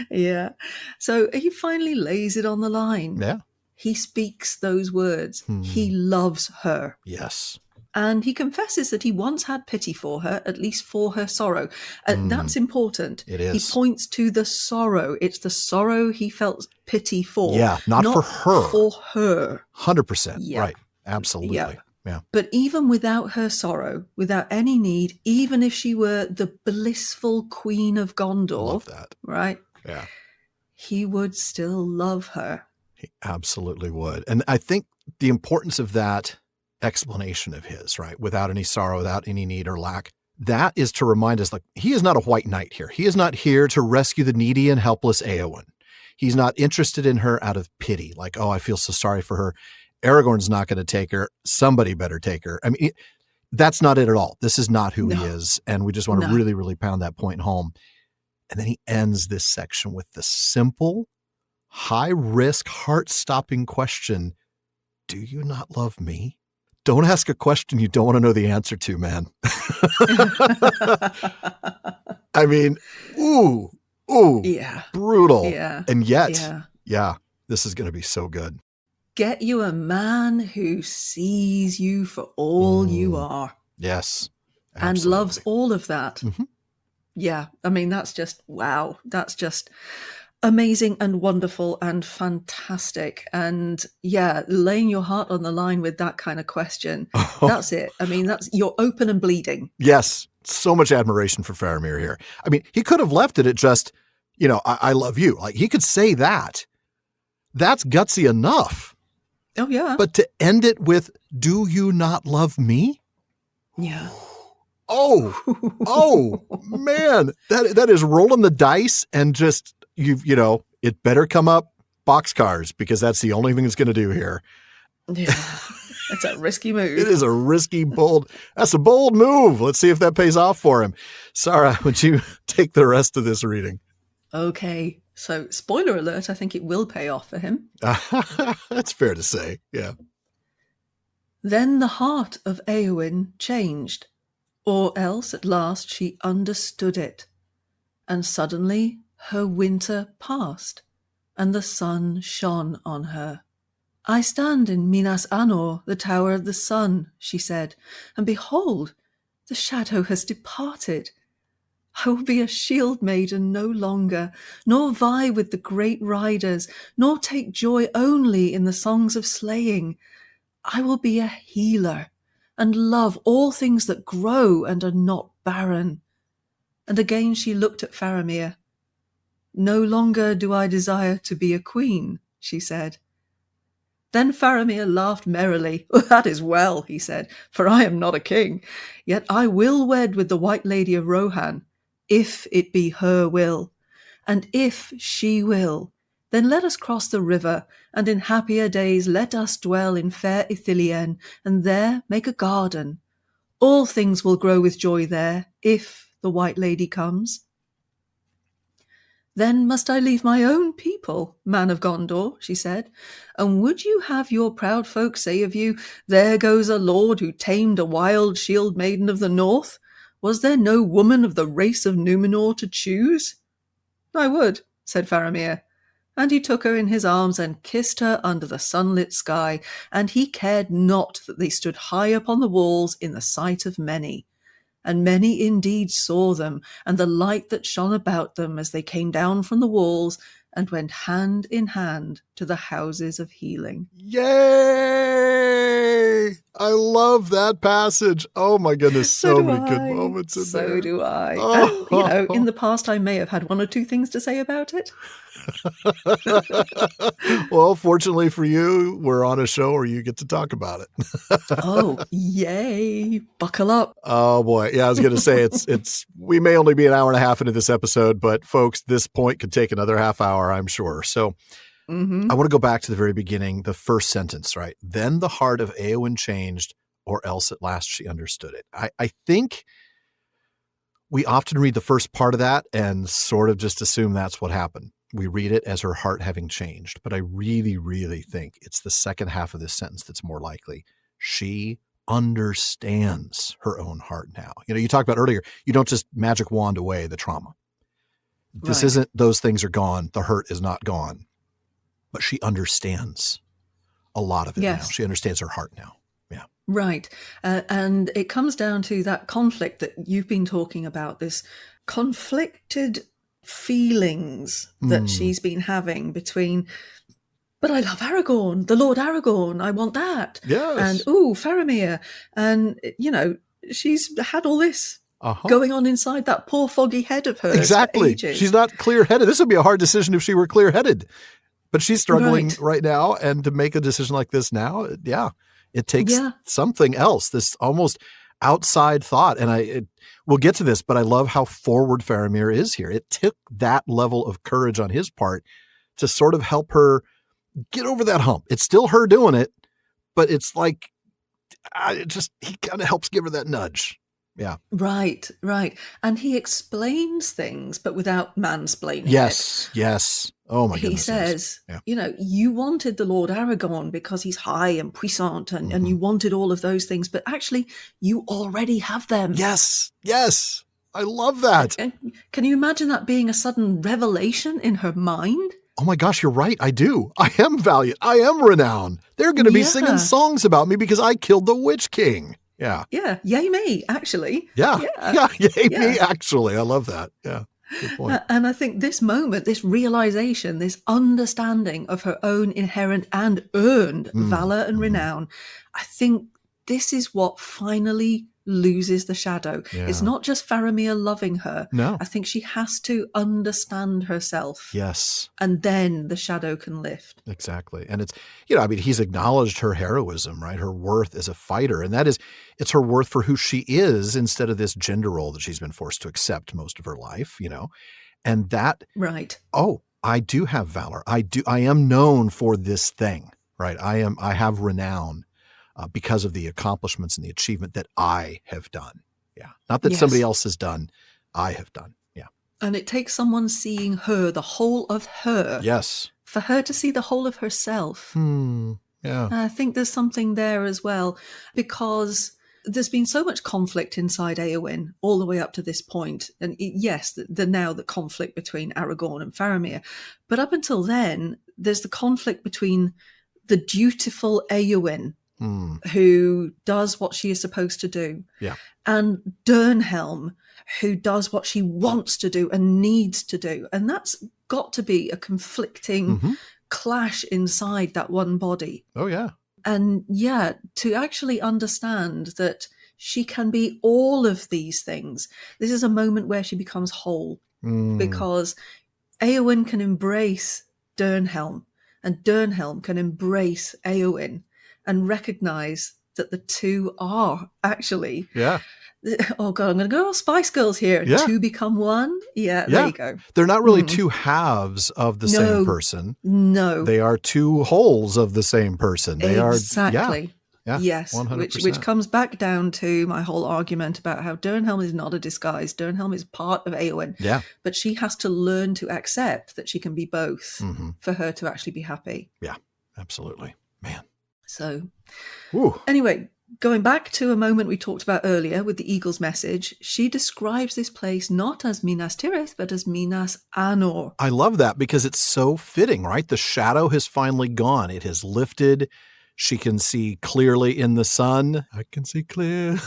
Yeah. So he finally lays it on the line. Yeah. He speaks those words. He loves her. Yes. And he confesses that he once had pity for her, at least for her sorrow. And that's important. It is. He points to the sorrow. It's the sorrow he felt pity for. Yeah, not for her. For her. 100%. Yeah. Right. Absolutely. Yeah. But even without her sorrow, without any need, even if she were the blissful queen of Gondor. Love that. Right? Yeah. He would still love her. He absolutely would. And I think the importance of that explanation of his, right, without any sorrow, without any need or lack, that is to remind us, like, he is not a white knight here. He is not here to rescue the needy and helpless Éowyn. He's not interested in her out of pity, like, oh, I feel so sorry for her. Aragorn's not going to take her. Somebody better take her. I mean, that's not it at all. This is not who he is. And we just want to really, really pound that point home. And then he ends this section with the simple, high-risk, heart-stopping question, do you not love me? Don't ask a question you don't want to know the answer to, man. I mean, ooh, brutal. Yeah. And yet, this is going to be so good. Get you a man who sees you for all you are. Yes. Absolutely. And loves all of that. Yeah. I mean, that's just, wow. That's just amazing and wonderful and fantastic. And yeah, laying your heart on the line with that kind of question. That's it. I mean, you're open and bleeding. Yes. So much admiration for Faramir here. I mean, he could have left it at just, I love you. Like, he could say that. That's gutsy enough. Oh, yeah. But to end it with, do you not love me? Yeah. Oh, man. That is rolling the dice and just, it better come up boxcars because that's the only thing it's going to do here. Yeah. It's a risky move. It is a risky, that's a bold move. Let's see if that pays off for him. Sara, would you take the rest of this reading? Okay. So, spoiler alert, I think it will pay off for him. That's fair to say, yeah. Then the heart of Éowyn changed, or else at last she understood it. And suddenly her winter passed, and the sun shone on her. I stand in Minas Anor, the tower of the sun, she said, and behold, the shadow has departed. I will be a shield maiden no longer, nor vie with the great riders, nor take joy only in the songs of slaying. I will be a healer, and love all things that grow and are not barren. And again she looked at Faramir. No longer do I desire to be a queen, she said. Then Faramir laughed merrily. That is well, he said, for I am not a king. Yet I will wed with the White Lady of Rohan, if it be her will. And if she will, Then let us cross the river, and in happier days let us dwell in fair Ithilien, and there make a garden. All things will grow with joy there, if the White Lady comes. Then must I leave my own people, man of Gondor, she said, and would you have your proud folk say of you, there goes a lord who tamed a wild shield-maiden of the north? Was there no woman of the race of Númenor to choose? I would, said Faramir, and he took her in his arms and kissed her under the sunlit sky, and he cared not that they stood high upon the walls in the sight of many. And many indeed saw them, and the light that shone about them as they came down from the walls and went hand in hand to the houses of healing. Yay! I love that passage. Oh my goodness, so many good moments in there. So do I. Oh. And, in the past I may have had one or two things to say about it. Well, fortunately for you, we're on a show where you get to talk about it. Oh, yay. Buckle up. Oh boy. Yeah, I was going to say we may only be an hour and a half into this episode, but folks, this point could take another half hour, I'm sure. So I want to go back to the very beginning, the first sentence, right? Then the heart of Éowyn changed, or else at last she understood it. I think we often read the first part of that and sort of just assume that's what happened. We read it as her heart having changed, but I really, really think it's the second half of this sentence that's more likely. She understands her own heart now. You know, you talked about earlier, you don't just magic wand away the trauma. This isn't those things are gone. The hurt is not gone, but she understands a lot of it now. She understands her heart now. Yeah. Right. And it comes down to that conflict that you've been talking about, this conflicted feelings that she's been having between, but I love Aragorn, the Lord Aragorn, I want that. Yes. And, Faramir. And, you know, she's had all this going on inside that poor foggy head of hers. Exactly. For ages. She's not clear-headed. This would be a hard decision if she were clear-headed. But she's struggling right now, and to make a decision like this now, it takes something else, this almost outside thought. And we'll get to this, but I love how forward Faramir is here. It took that level of courage on his part to sort of help her get over that hump. It's still her doing it, but it's like, he kind of helps give her that nudge. Yeah. Right. And he explains things, but without mansplaining it. Yes. Oh my goodness. He says, you know, you wanted the Lord Aragorn because he's high and puissant and you wanted all of those things, but actually you already have them. Yes. I love that. And can you imagine that being a sudden revelation in her mind? Oh my gosh, you're right. I do. I am valiant. I am renowned. They're going to be singing songs about me because I killed the Witch King. Yeah. Yeah. Yay me, actually. Yeah. Yay me, actually. I love that. Yeah. Good point. And I think this moment, this realization, this understanding of her own inherent and earned valor and renown, I think this is what finally loses the shadow. Yeah. It's not just Faramir loving her. No. I think she has to understand herself. Yes. And then the shadow can lift. Exactly. And it's, you know, I mean, he's acknowledged her heroism, right? Her worth as a fighter. And that is, it's her worth for who she is instead of this gender role that she's been forced to accept most of her life, you know? And that, I do have valor. I am known for this thing, right? I have renown. Because of the accomplishments and the achievement that I have done. Yeah. Not that somebody else has done, I have done. Yeah. And it takes someone seeing her, the whole of her. Yes. For her to see the whole of herself. Yeah. I think there's something there as well, because there's been so much conflict inside Éowyn all the way up to this point. And the conflict between Aragorn and Faramir. But up until then, there's the conflict between the dutiful Éowyn, who does what she is supposed to do. Yeah. And Dernhelm, who does what she wants to do and needs to do. And that's got to be a conflicting clash inside that one body. Oh, yeah. And to actually understand that she can be all of these things. This is a moment where she becomes whole because Éowyn can embrace Dernhelm and Dernhelm can embrace Éowyn and recognize that the two are actually Oh God, I'm going to go all Spice Girls here. Yeah. Two become one. Yeah, there you go. They're not really two halves of the same person. No. They are two wholes of the same person. They exactly. Yeah. Yes, 100%. which comes back down to my whole argument about how Dernhelm is not a disguise. Dernhelm is part of Éowyn. Yeah. But she has to learn to accept that she can be both for her to actually be happy. Yeah, absolutely. Man. So, Ooh. Anyway, going back to a moment we talked about earlier with the eagle's message, she describes this place not as Minas Tirith, but as Minas Anor. I love that because it's so fitting, right? The shadow has finally gone. It has lifted. She can see clearly in the sun. I can see clear.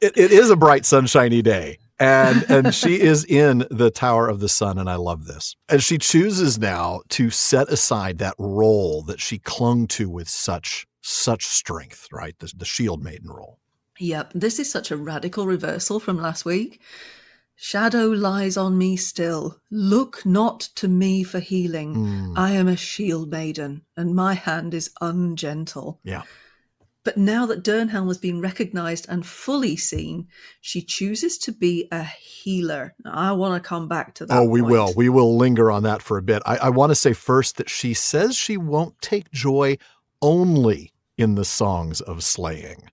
It is a bright, sunshiny day. And she is in the Tower of the Sun, and I love this. And she chooses now to set aside that role that she clung to with such strength, right? The Shield-maiden role. Yep, this is such a radical reversal from last week. Shadow lies on me still. Look not to me for healing. I am a shield maiden, and my hand is ungentle. Yeah. But now that Dernhelm has been recognised and fully seen, she chooses to be a healer. Now, I want to come back to that. Oh, we will. We will linger on that for a bit. I want to say first that she says she won't take joy only in the songs of slaying,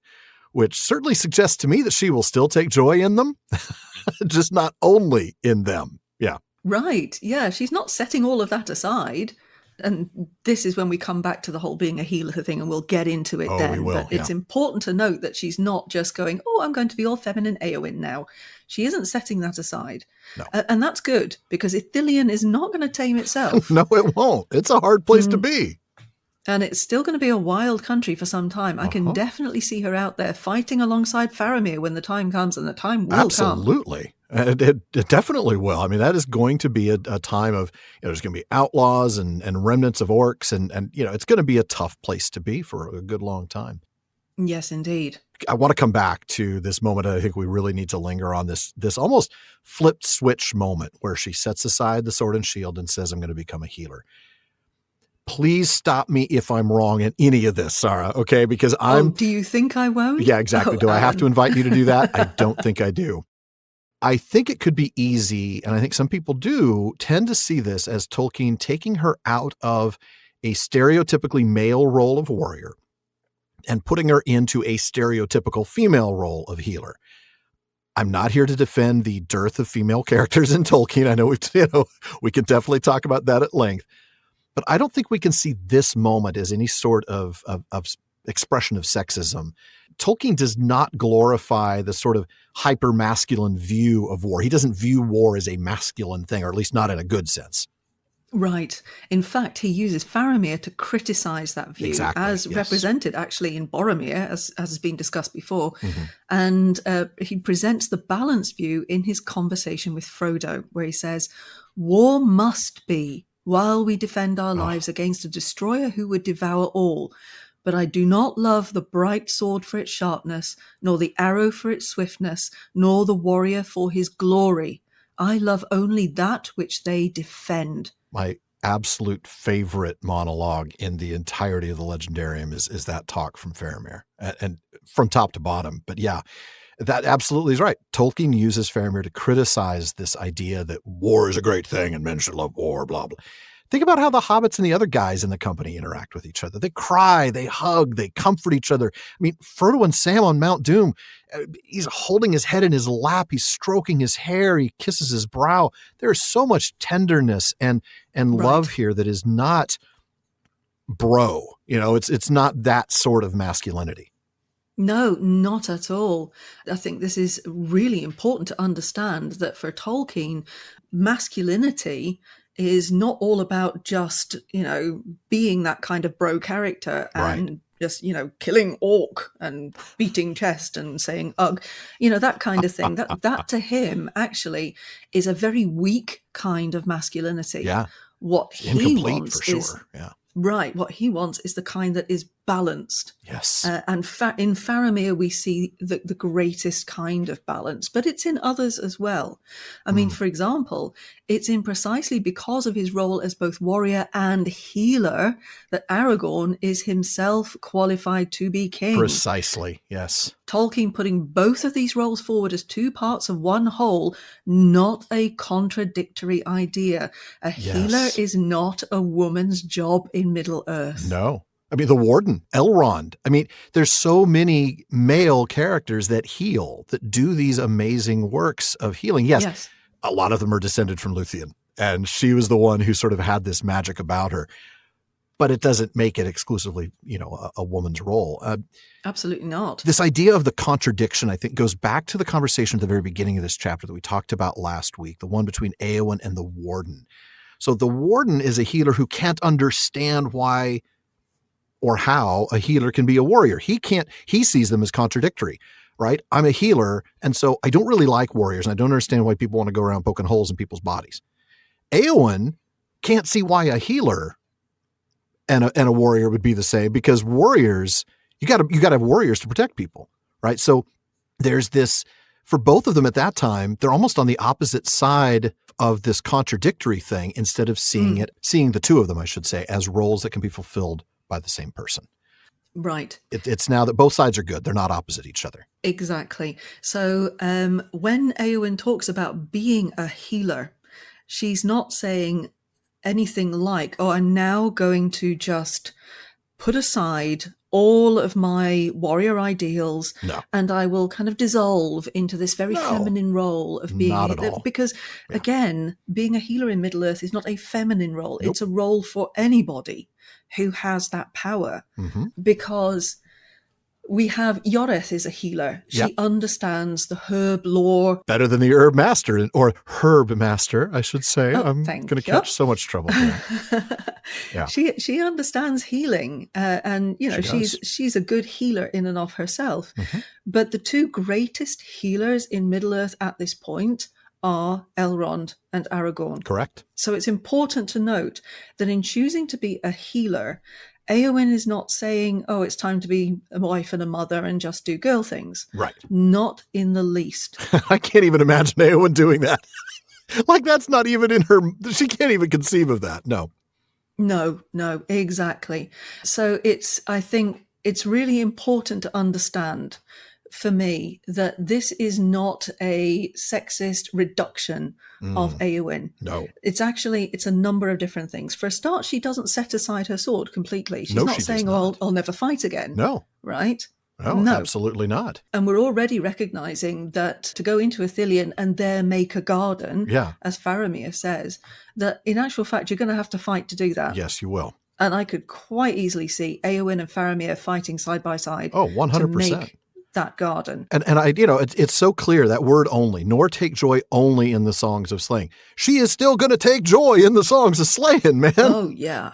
which certainly suggests to me that she will still take joy in them, just not only in them. Yeah. Right. Yeah. She's not setting all of that aside. And this is when we come back to the whole being a healer thing, and we'll get into it then. We will, but it's important to note that she's not just going, oh, I'm going to be all feminine Éowyn now. She isn't setting that aside. No. And that's good, because Ithilien is not going to tame itself. No, it won't. It's a hard place to be. And it's still going to be a wild country for some time. I can definitely see her out there fighting alongside Faramir when the time comes, and the time will come. Absolutely. It definitely will. I mean, that is going to be a time of, there's going to be outlaws and remnants of orcs, and it's going to be a tough place to be for a good long time. Yes, indeed. I want to come back to this moment. I think we really need to linger on this almost flipped switch moment where she sets aside the sword and shield and says, I'm going to become a healer. Please stop me if I'm wrong in any of this, Sara, okay? Because do you think I won't? Yeah, exactly. Do I have to invite you to do that? I don't think I do. I think it could be easy, and I think some people do tend to see this as Tolkien taking her out of a stereotypically male role of warrior and putting her into a stereotypical female role of healer. I'm not here to defend the dearth of female characters in Tolkien. I know we can definitely talk about that at length, but I don't think we can see this moment as any sort of expression of sexism. Tolkien does not glorify the sort of hyper-masculine view of war. He doesn't view war as a masculine thing, or at least not in a good sense. Right. In fact, he uses Faramir to criticize that view, represented actually in Boromir, as has been discussed before. And he presents the balanced view in his conversation with Frodo, where he says, war must be while we defend our lives against a destroyer who would devour all. But I do not love the bright sword for its sharpness, nor the arrow for its swiftness, nor the warrior for his glory. I love only that which they defend. My absolute favorite monologue in the entirety of the Legendarium is that talk from Faramir, and from top to bottom. But yeah, that absolutely is right. Tolkien uses Faramir to criticize this idea that war is a great thing and men should love war, blah, blah. Think about how the hobbits and the other guys in the company interact with each other. They cry, they hug, they comfort each other. I mean, Frodo and Sam on Mount Doom, he's holding his head in his lap. He's stroking his hair. He kisses his brow. There's so much tenderness and love here that is not bro. It's not that sort of masculinity. No, not at all. I think this is really important to understand that for Tolkien, masculinity is not all about just, being that kind of bro character and just, killing orc and beating chest and saying ugh, that kind of thing. That to him actually is a very weak kind of masculinity. Yeah. What he wants for sure. is yeah. Right. What he wants is the kind that is balanced. Yes. And in Faramir, we see the greatest kind of balance, but it's in others as well. I mean, for example, it's in precisely because of his role as both warrior and healer that Aragorn is himself qualified to be king. Precisely, yes. Tolkien putting both of these roles forward as two parts of one whole, not a contradictory idea. A healer is not a woman's job in Middle-earth. No. I mean, the warden, Elrond. I mean, there's so many male characters that heal, that do these amazing works of healing. Yes. A lot of them are descended from Luthien, and she was the one who sort of had this magic about her. But it doesn't make it exclusively, a woman's role. Absolutely not. This idea of the contradiction, I think, goes back to the conversation at the very beginning of this chapter that we talked about last week, the one between Éowyn and the warden. So the warden is a healer who can't understand why or how a healer can be a warrior. He sees them as contradictory, right? I'm a healer, and so I don't really like warriors, and I don't understand why people want to go around poking holes in people's bodies. Éowyn can't see why a healer and a warrior would be the same, because warriors, you got to have warriors to protect people, right? So there's this, for both of them at that time, they're almost on the opposite side of this contradictory thing, instead of seeing the two of them, I should say, as roles that can be fulfilled by the same person. Right. It's now that both sides are good. They're not opposite each other. Exactly. So when Éowyn talks about being a healer, she's not saying anything like, I'm now going to just put aside all of my warrior ideals and I will kind of dissolve into this very feminine role of being not at all. Because again, being a healer in Middle-earth is not a feminine role. It's a role for anybody who has that power, because we have Yoreth is a healer. She understands the herb lore better than the herb master, or herb master, I should say. I'm going to catch so much trouble here. She understands healing, and she's a good healer in and of herself. But the two greatest healers in Middle-earth at this point are Elrond and Aragorn. Correct. So it's important to note that in choosing to be a healer, Éowyn is not saying, it's time to be a wife and a mother and just do girl things. Right. Not in the least. I can't even imagine Éowyn doing that. Like, that's not even in her, she can't even conceive of that. No, exactly. So I think it's really important to understand, for me, that this is not a sexist reduction of Éowyn. No. It's a number of different things. For a start, she doesn't set aside her sword completely. She's not saying, I'll never fight again. No. Right? No, absolutely not. And we're already recognizing that to go into Ithilien and there make a garden, as Faramir says, that in actual fact, you're going to have to fight to do that. Yes, you will. And I could quite easily see Éowyn and Faramir fighting side by side. 100%. To make that garden. And it's so clear, that word only, nor take joy only in the songs of slaying. She is still going to take joy in the songs of slaying, man. Oh, yeah.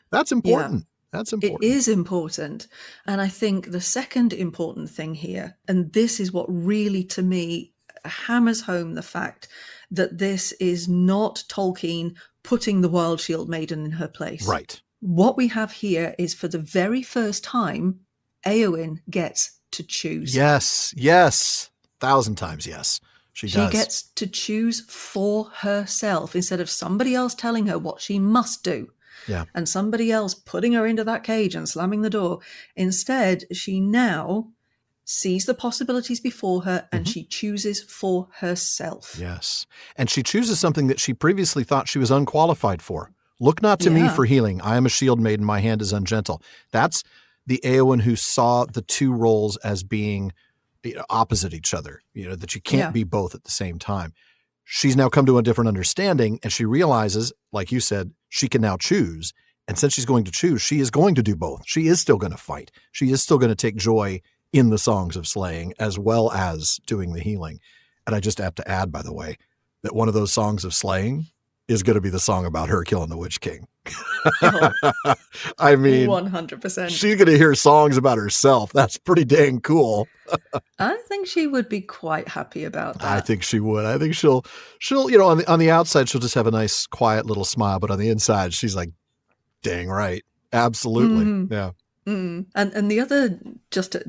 That's important. That's important. It is important. And I think the second important thing here, and this is what really, to me, hammers home the fact that this is not Tolkien putting the wild Shield-maiden in her place. Right. What we have here is, for the very first time, Éowyn gets to choose. Yes. 1,000 times yes. She does. She gets to choose for herself, instead of somebody else telling her what she must do. Yeah. And somebody else putting her into that cage and slamming the door. Instead, she now sees the possibilities before her and she chooses for herself. Yes. And she chooses something that she previously thought she was unqualified for. Look not to me for healing. I am a shield maiden. My hand is ungentle. That's the Éowyn who saw the two roles as being opposite each other, that you can't be both at the same time. She's now come to a different understanding, and she realizes, like you said, she can now choose. And since she's going to choose, she is going to do both. She is still going to fight. She is still going to take joy in the songs of slaying as well as doing the healing. And I just have to add, by the way, that one of those songs of slaying is going to be the song about her killing the Witch King. I mean, 100%. She's going to hear songs about herself. That's pretty dang cool. I think she would be quite happy about that. I think she would. I think she'll, on the outside, she'll just have a nice, quiet little smile, but on the inside, she's like, dang right. Absolutely. Yeah. And the other,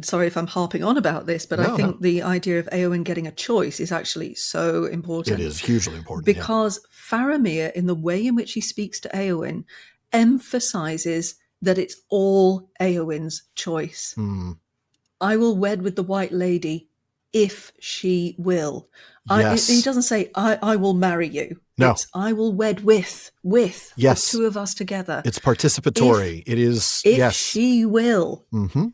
sorry if I'm harping on about this, but I think the idea of Éowyn getting a choice is actually so important. It is hugely important. Because Faramir, in the way in which he speaks to Éowyn, emphasizes that it's all Éowyn's choice. I will wed with the White Lady if she will. Yes. He doesn't say, I will marry you. No. It's, I will wed with yes. the two of us together. It's participatory. It is, if she will. Mm-hmm.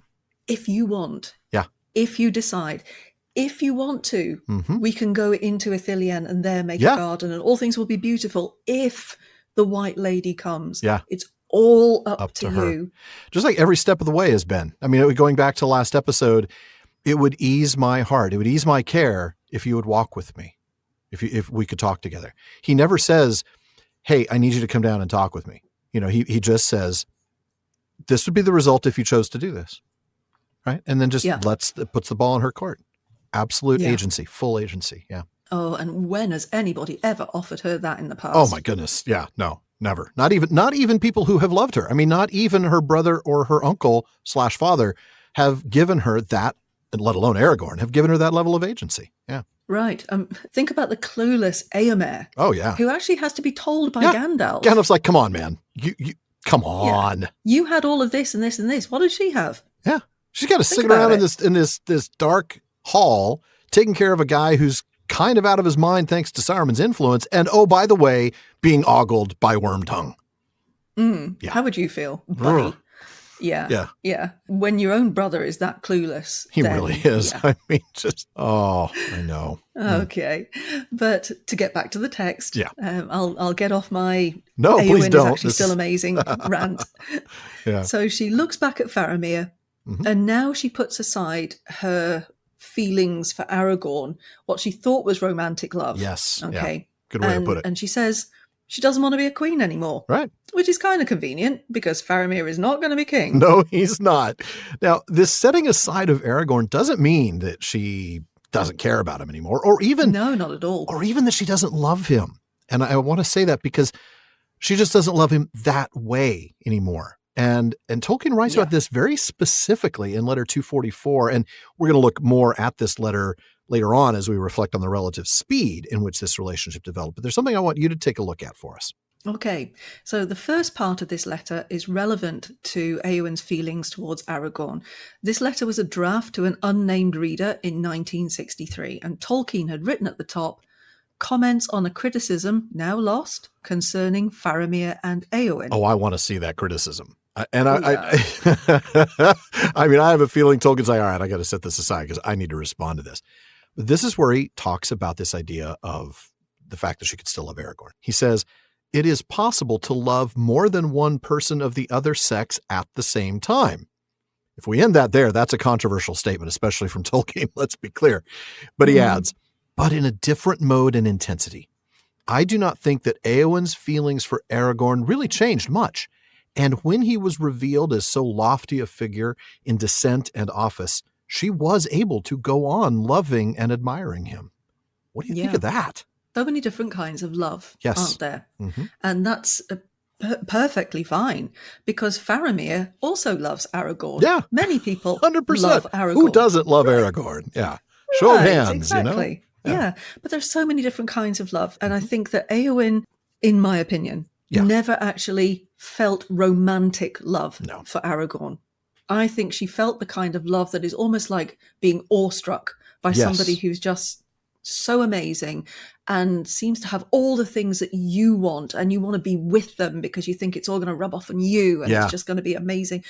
If you want. Yeah. If you decide. If you want to, we can go into Ithilien and there make a garden and all things will be beautiful if the White Lady comes. Yeah. It's all up to her. you. Just like every step of the way has been. I mean, going back to last episode, it would ease my heart. It would ease my care if you would walk with me, if we could talk together. He never says, hey, I need you to come down and talk with me. He just says, this would be the result if you chose to do this. Right. And then just puts the ball in her court. Absolute agency, full agency. Yeah. Oh, and when has anybody ever offered her that in the past? Oh my goodness. Yeah. No, never. Not even people who have loved her. I mean, not even her brother or her uncle / father have given her that, let alone Aragorn, have given her that level of agency. Yeah. Right. Think about the clueless Éomer. Oh, yeah. Who actually has to be told by Gandalf. Gandalf's like, come on, man. You come on. Yeah. You had all of this and this and this. What does she have? Yeah. She's got to sit around in this dark hall, taking care of a guy who's kind of out of his mind thanks to Saruman's influence. And, oh, by the way, being ogled by Wormtongue. Yeah. How would you feel, buddy? Yeah. When your own brother is that clueless. He really is. Yeah. I mean, I know. Okay. But to get back to the text, I'll get off my No, Éowyn please don't. Is actually still amazing rant. Yeah. So she looks back at Faramir and now she puts aside her feelings for Aragorn, what she thought was romantic love. Yes. Okay. Yeah. Good way to put it. And she says she doesn't want to be a queen anymore. Right. Which is kind of convenient because Faramir is not going to be king. No, he's not. Now, this setting aside of Aragorn doesn't mean that she doesn't care about him anymore, or even... No, not at all. Or even that she doesn't love him. And I want to say that because she just doesn't love him that way anymore. And Tolkien writes about this very specifically in letter 244. And we're going to look more at this letter later on as we reflect on the relative speed in which this relationship developed. But there's something I want you to take a look at for us. Okay, so the first part of this letter is relevant to Éowyn's feelings towards Aragorn. This letter was a draft to an unnamed reader in 1963, and Tolkien had written at the top, comments on a criticism, now lost, concerning Faramir and Éowyn. Oh, I want to see that criticism. I mean, I have a feeling Tolkien's like, all right, I got to set this aside because I need to respond to this. But this is where he talks about this idea of the fact that she could still love Aragorn. He says, it is possible to love more than one person of the other sex at the same time. If we end that there, that's a controversial statement, especially from Tolkien, let's be clear. But he adds, but in a different mode and intensity. I do not think that Éowyn's feelings for Aragorn really changed much. And when he was revealed as so lofty a figure in descent and office, she was able to go on loving and admiring him. What do you think of that? So many different kinds of love, aren't there? Mm-hmm. And that's perfectly fine because Faramir also loves Aragorn. Yeah. Many people 100%. love Aragorn. Who doesn't love Aragorn? Yeah. Show of hands, exactly. Yeah. But there's so many different kinds of love. And I think that Éowyn, in my opinion, never actually felt romantic love for Aragorn. I think she felt the kind of love that is almost like being awestruck by somebody who's just so amazing and seems to have all the things that you want, and you want to be with them because you think it's all going to rub off on you and it's just going to be amazing.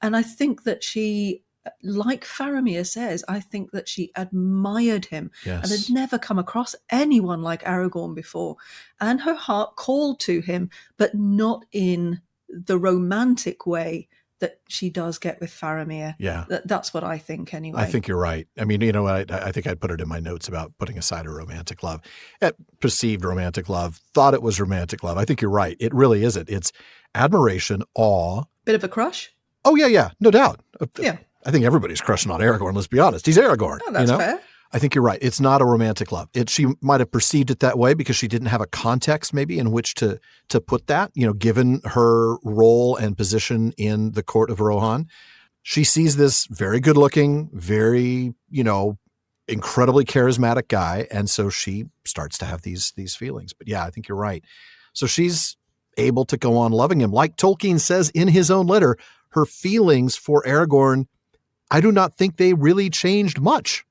And I think that she, like Faramir says, I think that she admired him and had never come across anyone like Aragorn before. And her heart called to him, but not in the romantic way that she does get with Faramir. Yeah. That's what I think anyway. I think you're right. I mean, I think I'd put it in my notes about putting aside a romantic love. Perceived romantic love, thought it was romantic love. I think you're right. It really isn't. It's admiration, awe. Bit of a crush? Oh, yeah. No doubt. Yeah. I think everybody's crushing on Aragorn, let's be honest. He's Aragorn. Oh, that's fair. I think you're right. It's not a romantic love. She might have perceived it that way because she didn't have a context maybe in which to put that, given her role and position in the court of Rohan. she sees this very good looking, very, incredibly charismatic guy. And so she starts to have these feelings. But yeah, I think you're right. So she's able to go on loving him. Like Tolkien says in his own letter, her feelings for Aragorn, I do not think they really changed much.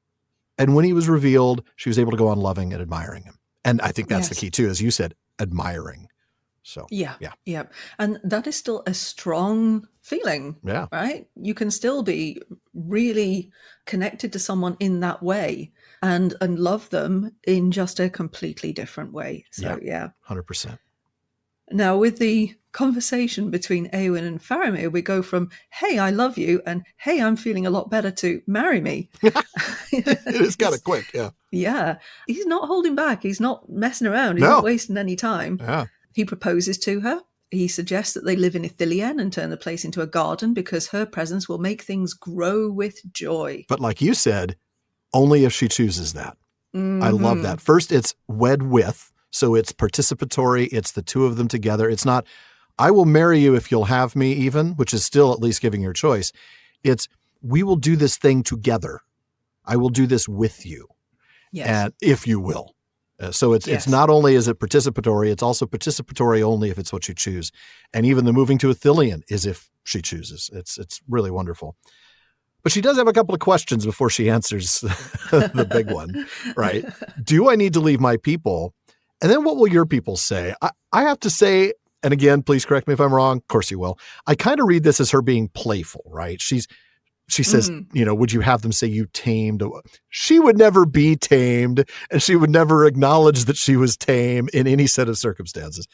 And when he was revealed, she was able to go on loving and admiring him. And I think that's the key too, as you said, admiring. So yeah. And that is still a strong feeling, right? You can still be really connected to someone in that way and love them in just a completely different way. So 100%. Now, with the conversation between Éowyn and Faramir, we go from, hey, I love you, and hey, I'm feeling a lot better to marry me. It is kind of quick, Yeah. He's not holding back. He's not messing around. He's not wasting any time. Yeah. He proposes to her. He suggests that they live in Ithilien and turn the place into a garden because her presence will make things grow with joy. But like you said, only if she chooses that. I love that. First, it's wed with. So it's participatory. It's the two of them together. It's not, I will marry you if you'll have me even, which is still at least giving your choice. It's, we will do this thing together. I will do this with you. Yes. And if you will. So it's not only is it participatory, it's also participatory only if it's what you choose. And even the moving to Ithilien is if she chooses. It's really wonderful. But she does have a couple of questions before she answers the big one, right? Do I need to leave my people? And then what will your people say? I have to say, and again, please correct me if I'm wrong. Of course you will. I kind of read this as her being playful, right? She says, would you have them say you tamed? She would never be tamed, and she would never acknowledge that she was tame in any set of circumstances.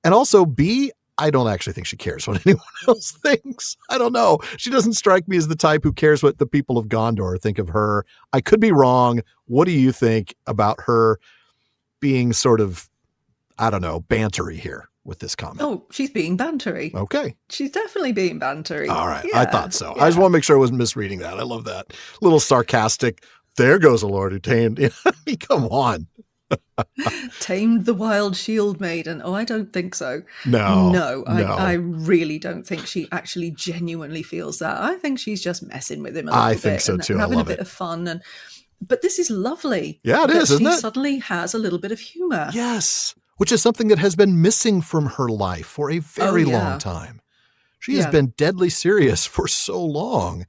And also B, I don't actually think she cares what anyone else thinks. I don't know. She doesn't strike me as the type who cares what the people of Gondor think of her. I could be wrong. What do you think about her being sort of, I don't know, bantery here with this comment? Oh, she's being bantery. Okay. She's definitely being bantery. All right. Yeah. I thought so. Yeah. I just want to make sure I wasn't misreading that. I love that. A little sarcastic. There goes a lord who tamed. I mean, come on. Tamed the wild Shield-maiden. Oh, I don't think so. No. I really don't think she actually genuinely feels that. I think she's just messing with him a little bit. I think so too. And having a bit of fun. But this is lovely. Yeah, it is, isn't it? She suddenly has a little bit of humor. Yes, which is something that has been missing from her life for a very long time. She has been deadly serious for so long.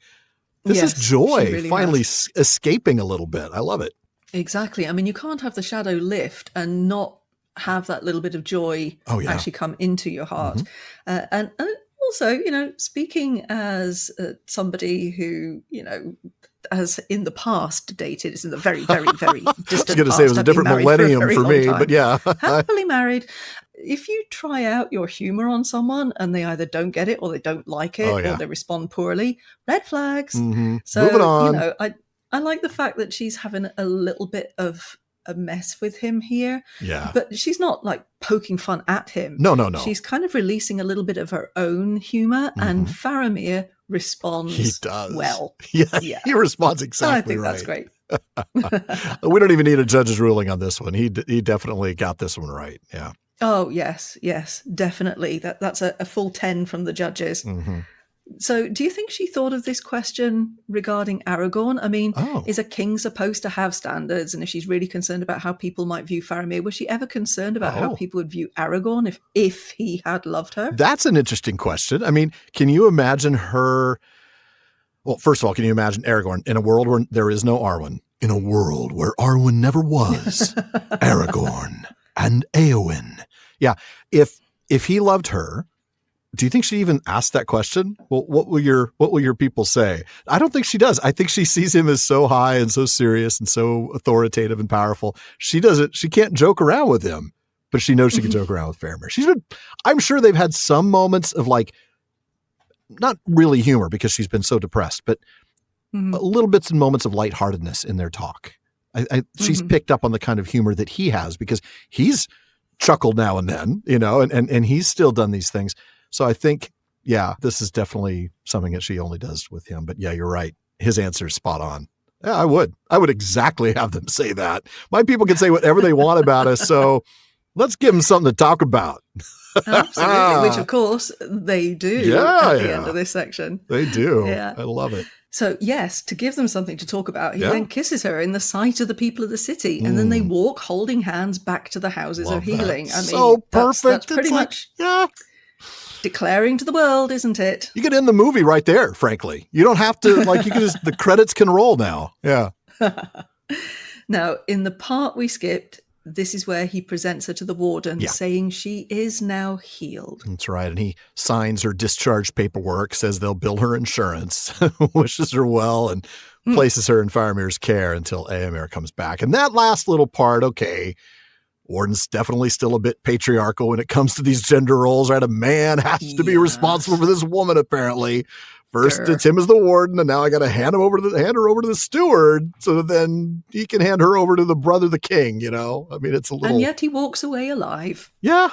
This is joy really finally escaping a little bit. I love it. Exactly. I mean, you can't have the shadow lift and not have that little bit of joy actually come into your heart. And also, speaking as somebody who, has in the past dated, it's in the very, very, very distant past. I was going to say it was a different millennium for me, but happily married. If you try out your humor on someone and they either don't get it or they don't like it or they respond poorly, red flags. So, moving on. I like the fact that she's having a little bit of a mess with him here. Yeah. But she's not like poking fun at him. No. She's kind of releasing a little bit of her own humor, and Faramir responds well. Yeah. He responds exactly right. I think that's great. We don't even need a judge's ruling on this one. He definitely got this one right. Yeah. Oh, yes, definitely. That's a full 10 from the judges. So do you think she thought of this question regarding Aragorn? I mean, is a king supposed to have standards? And if she's really concerned about how people might view Faramir, was she ever concerned about how people would view Aragorn if he had loved her? That's an interesting question. I mean, can you imagine her? Well, first of all, can you imagine Aragorn in a world where there is no Arwen? In a world where Arwen never was. Aragorn and Éowyn. Yeah. If he loved her, do you think she even asked that question? Well, what will your people say? I don't think she does. I think she sees him as so high and so serious and so authoritative and powerful. She can't joke around with him, but she knows she can joke around with Faramir. I'm sure they've had some moments of like, not really humor because she's been so depressed, but a little bits and moments of lightheartedness in their talk. She's picked up on the kind of humor that he has because he's chuckled now and then, and he's still done these things. So I think, this is definitely something that she only does with him. But yeah, you're right. His answer is spot on. Yeah, I would exactly have them say that. My people can say whatever they want about us. So Let's give them something to talk about. Absolutely, which of course they do at the end of this section. They do. Yeah. I love it. So yes, to give them something to talk about, he then kisses her in the sight of the people of the city, and then they walk holding hands back to the houses of healing. That. I mean, so perfect. That's pretty much declaring to the world, isn't it? You could end the movie right there, frankly. You don't have to, like, you can just, the credits can roll now. Yeah. Now, in the part we skipped, this is where he presents her to the warden, saying she is now healed. That's right. And he signs her discharge paperwork, says they'll bill her insurance, wishes her well, and places her in Faramir's care until Éomer comes back. And that last little part, okay, Warden's definitely still a bit patriarchal when it comes to these gender roles, right? A man has to be responsible for this woman, apparently. First, it's him as the warden, and now I got to hand her over to the steward, so that then he can hand her over to the brother, the king. You know, I mean, it's a little. And yet he walks away alive. Yeah,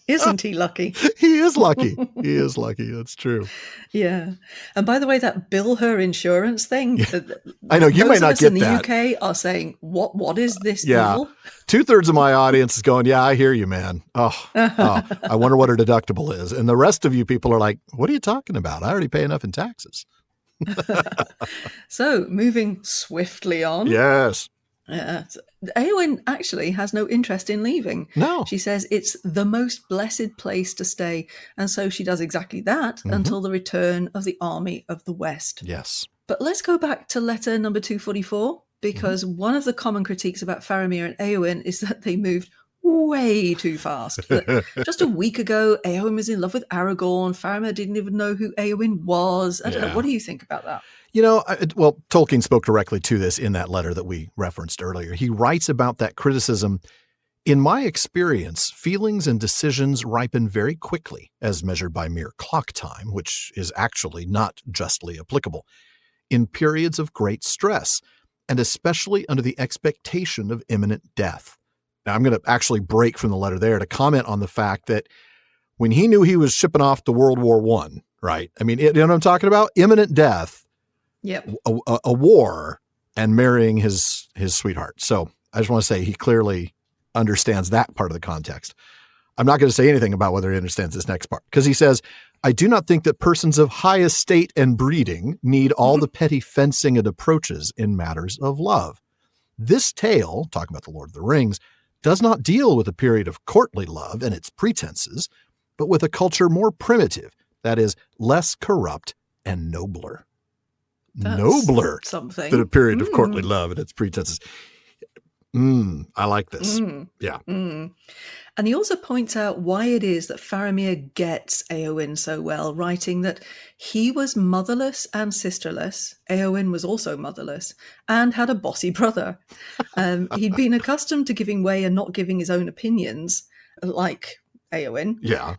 isn't he lucky? He is lucky. He is lucky. That's true. Yeah, and by the way, that bill her insurance thing. I know you may not get that. In the UK are saying, "What is this evil?" 2/3 of my audience is going, yeah, I hear you, man. Oh, I wonder what her deductible is. And the rest of you people are like, what are you talking about? I already pay enough in taxes. So moving swiftly on. Yes. Éowyn actually has no interest in leaving. No. She says it's the most blessed place to stay. And so she does exactly that until the return of the army of the West. Yes. But let's go back to letter number 244. Because one of the common critiques about Faramir and Éowyn is that they moved way too fast. Just a week ago, Éowyn was in love with Aragorn. Faramir didn't even know who Éowyn was. I don't know. What do you think about that? You know, well, Tolkien spoke directly to this in that letter that we referenced earlier. He writes about that criticism. In my experience, feelings and decisions ripen very quickly as measured by mere clock time, which is actually not justly applicable, in periods of great stress, and especially under the expectation of imminent death. Now, I'm going to actually break from the letter there to comment on the fact that when he knew he was shipping off to World War I, right? I mean, you know what I'm talking about? Imminent death, a war, and marrying his sweetheart. So I just want to say he clearly understands that part of the context. I'm not going to say anything about whether he understands this next part, because he says, I do not think that persons of high estate and breeding need all the petty fencing and approaches in matters of love. This tale, talking about the Lord of the Rings, does not deal with a period of courtly love and its pretenses, but with a culture more primitive, that is, less corrupt and nobler. That's nobler something than a period of courtly love and its pretenses. I like this. Yeah. And he also points out why it is that Faramir gets Éowyn so well, writing that he was motherless and sisterless. Éowyn was also motherless and had a bossy brother. He'd been accustomed to giving way and not giving his own opinions, like Éowyn. Yeah.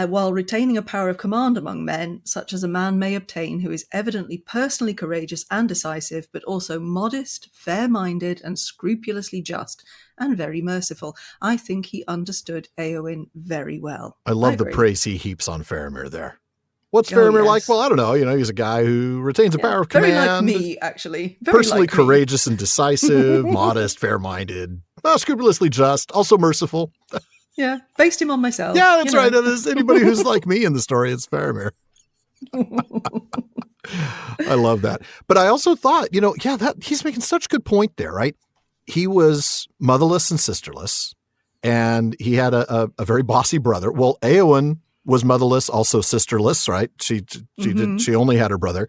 While retaining a power of command among men, such as a man may obtain who is evidently personally courageous and decisive, but also modest, fair-minded, and scrupulously just, and very merciful. I think he understood Éowyn very well. I love the praise he heaps on Faramir there. What's Faramir like? Well, I don't know. You know, he's a guy who retains a power of command. Very like me, actually. Personally courageous and decisive, modest, fair-minded, scrupulously just, also merciful. Yeah, based him on myself. Yeah, that's right. There's anybody who's like me in the story, it's Faramir. I love that. But I also thought, that he's making such a good point there, right? He was motherless and sisterless, and he had a very bossy brother. Well, Éowyn was motherless, also sisterless, right? She only had her brother.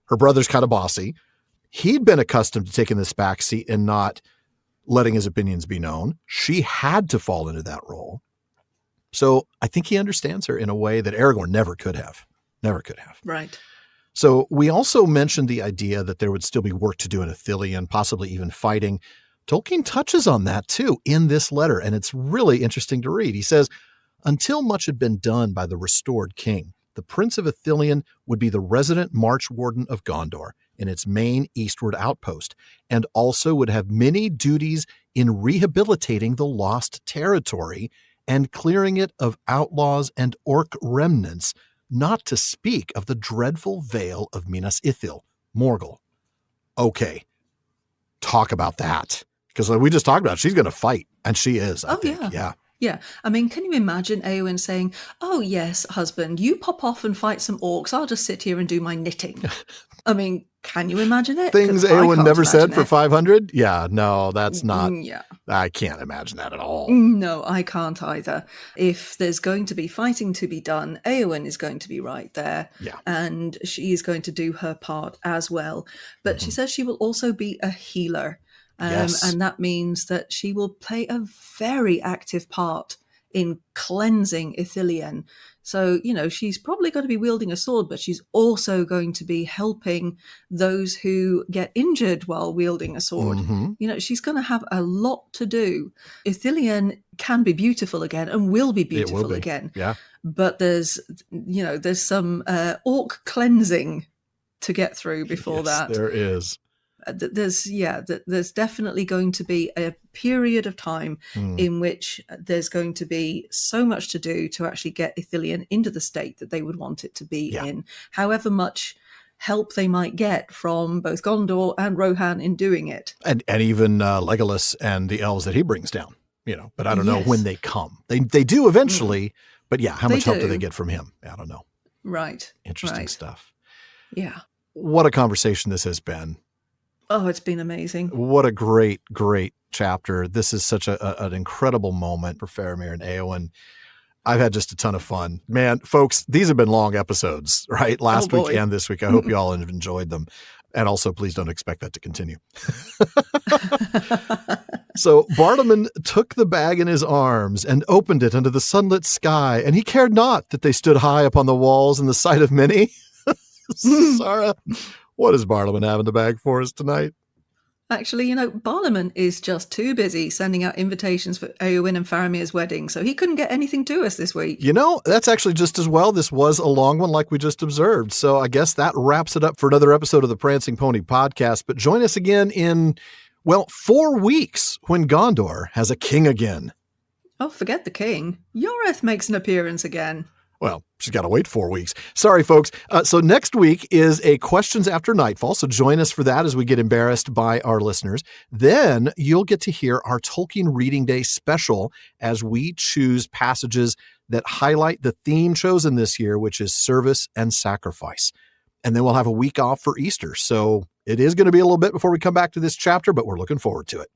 Her brother's kind of bossy. He'd been accustomed to taking this backseat and not letting his opinions be known. She had to fall into that role. So I think he understands her in a way that Aragorn never could have. Right. So we also mentioned the idea that there would still be work to do in Ithilien, possibly even fighting. Tolkien touches on that too in this letter, and it's really interesting to read. He says, until much had been done by the restored king, the Prince of Ithilien would be the resident march warden of Gondor in its main eastward outpost, and also would have many duties in rehabilitating the lost territory and clearing it of outlaws and orc remnants, not to speak of the dreadful vale of Minas Ithil, Morgul. Okay, talk about that. Because like we just talked about, she's going to fight. And she is, I think. Yeah. Yeah. I mean, can you imagine Éowyn saying, "Oh, yes, husband, you pop off and fight some orcs. I'll just sit here and do my knitting." I mean, can you imagine it? Things Éowyn never said for 500? Yeah, no, that's not. Yeah. I can't imagine that at all. No, I can't either. If there's going to be fighting to be done, Éowyn is going to be right there. Yeah. And she is going to do her part as well. But she says she will also be a healer. Yes. And that means that she will play a very active part in cleansing Ithilien. So, she's probably going to be wielding a sword, but she's also going to be helping those who get injured while wielding a sword. She's going to have a lot to do. Ithilien can be beautiful again and will be beautiful again. Yeah. But there's some orc cleansing to get through before that. There is. There's definitely going to be a period of time in which there's going to be so much to do to actually get Ithilien into the state that they would want it to be in, however much help they might get from both Gondor and Rohan in doing it. And even Legolas and the elves that he brings down, but I don't know when they come. They do eventually, but how much help do they get from him? I don't know. Right. Interesting stuff. Yeah. What a conversation this has been. Oh, it's been amazing. What a great, great chapter. This is such an incredible moment for Faramir and Éowyn. I've had just a ton of fun. Man, folks, these have been long episodes, right? Last week and this week. I hope you all have enjoyed them. And also, please don't expect that to continue. So Bartleman took the bag in his arms and opened it under the sunlit sky, and he cared not that they stood high upon the walls in the sight of many. Sara, what does Bartleman have in the bag for us tonight? Actually, Bartleman is just too busy sending out invitations for Éowyn and Faramir's wedding, so he couldn't get anything to us this week. That's actually just as well. This was a long one like we just observed. So I guess that wraps it up for another episode of the Prancing Pony podcast. But join us again in, 4 weeks when Gondor has a king again. Oh, forget the king. Yoreth makes an appearance again. Well, she's got to wait 4 weeks. Sorry, folks. So next week is a Questions After Nightfall. So join us for that as we get embarrassed by our listeners. Then you'll get to hear our Tolkien Reading Day special as we choose passages that highlight the theme chosen this year, which is service and sacrifice. And then we'll have a week off for Easter. So it is going to be a little bit before we come back to this chapter, but we're looking forward to it.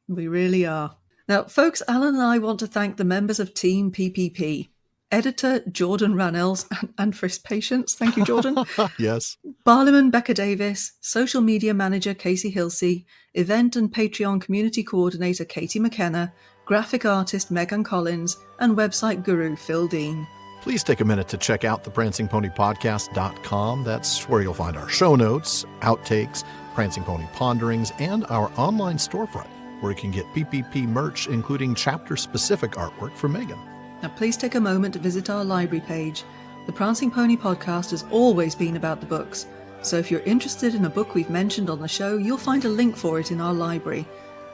We really are. Now, folks, Alan and I want to thank the members of Team PPP. Editor Jordan Ranells and for his patience. Thank you, Jordan. Yes. Barliman Becca Davis, social media manager Casey Hilsey, event and Patreon community coordinator Katie McKenna, graphic artist Megan Collins, and website guru Phil Dean. Please take a minute to check out theprancingponypodcast.com. That's where you'll find our show notes, outtakes, Prancing Pony ponderings, and our online storefront, where you can get PPP merch, including chapter-specific artwork from Megan. Now, please take a moment to visit our library page. The Prancing Pony podcast has always been about the books, so if you're interested in a book we've mentioned on the show, you'll find a link for it in our library.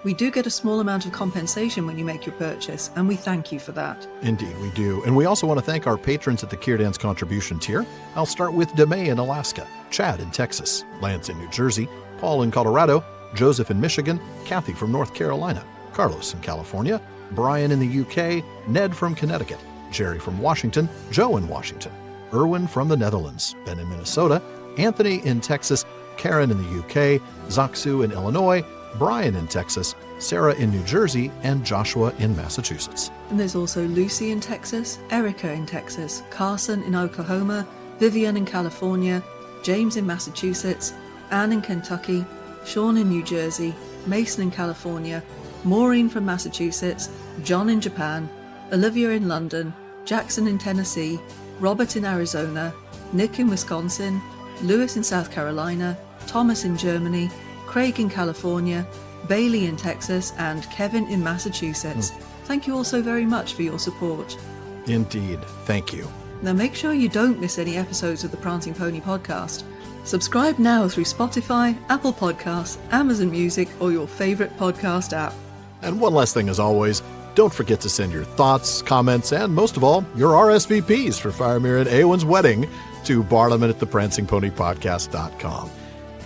We do get a small amount of compensation when you make your purchase, and we thank you for that. Indeed, we do. And we also want to thank our patrons at the Kierdance contribution tier. I'll start with DeMay in Alaska, Chad in Texas, Lance in New Jersey, Paul in Colorado, Joseph in Michigan, Kathy from North Carolina, Carlos in California, Brian in the UK, Ned from Connecticut, Jerry from Washington, Joe in Washington, Erwin from the Netherlands, Ben in Minnesota, Anthony in Texas, Karen in the UK, Zaksu in Illinois, Brian in Texas, Sarah in New Jersey, and Joshua in Massachusetts. And there's also Lucy in Texas, Erica in Texas, Carson in Oklahoma, Vivian in California, James in Massachusetts, Anne in Kentucky, Sean in New Jersey, Mason in California, Maureen from Massachusetts, John in Japan, Olivia in London, Jackson in Tennessee, Robert in Arizona, Nick in Wisconsin, Lewis in South Carolina, Thomas in Germany, Craig in California, Bailey in Texas, and Kevin in Massachusetts. Thank you all so very much for your support. Indeed. Thank you. Now make sure you don't miss any episodes of the Prancing Pony podcast. Subscribe now through Spotify, Apple Podcasts, Amazon Music, or your favorite podcast app. And one last thing as always, don't forget to send your thoughts, comments, and most of all, your RSVPs for Faramir and Éowyn's wedding to Bartleman at theprancingponypodcast.com.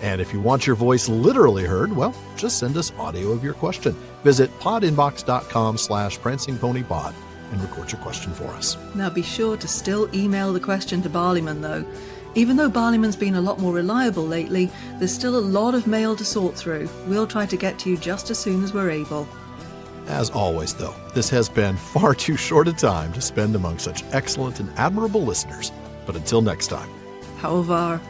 And if you want your voice literally heard, well, just send us audio of your question. Visit podinbox.com/prancingponypod and record your question for us. Now be sure to still email the question to Barleyman, though. Even though Barleyman's been a lot more reliable lately, there's still a lot of mail to sort through. We'll try to get to you just as soon as we're able. As always, though, this has been far too short a time to spend among such excellent and admirable listeners. But until next time. How var.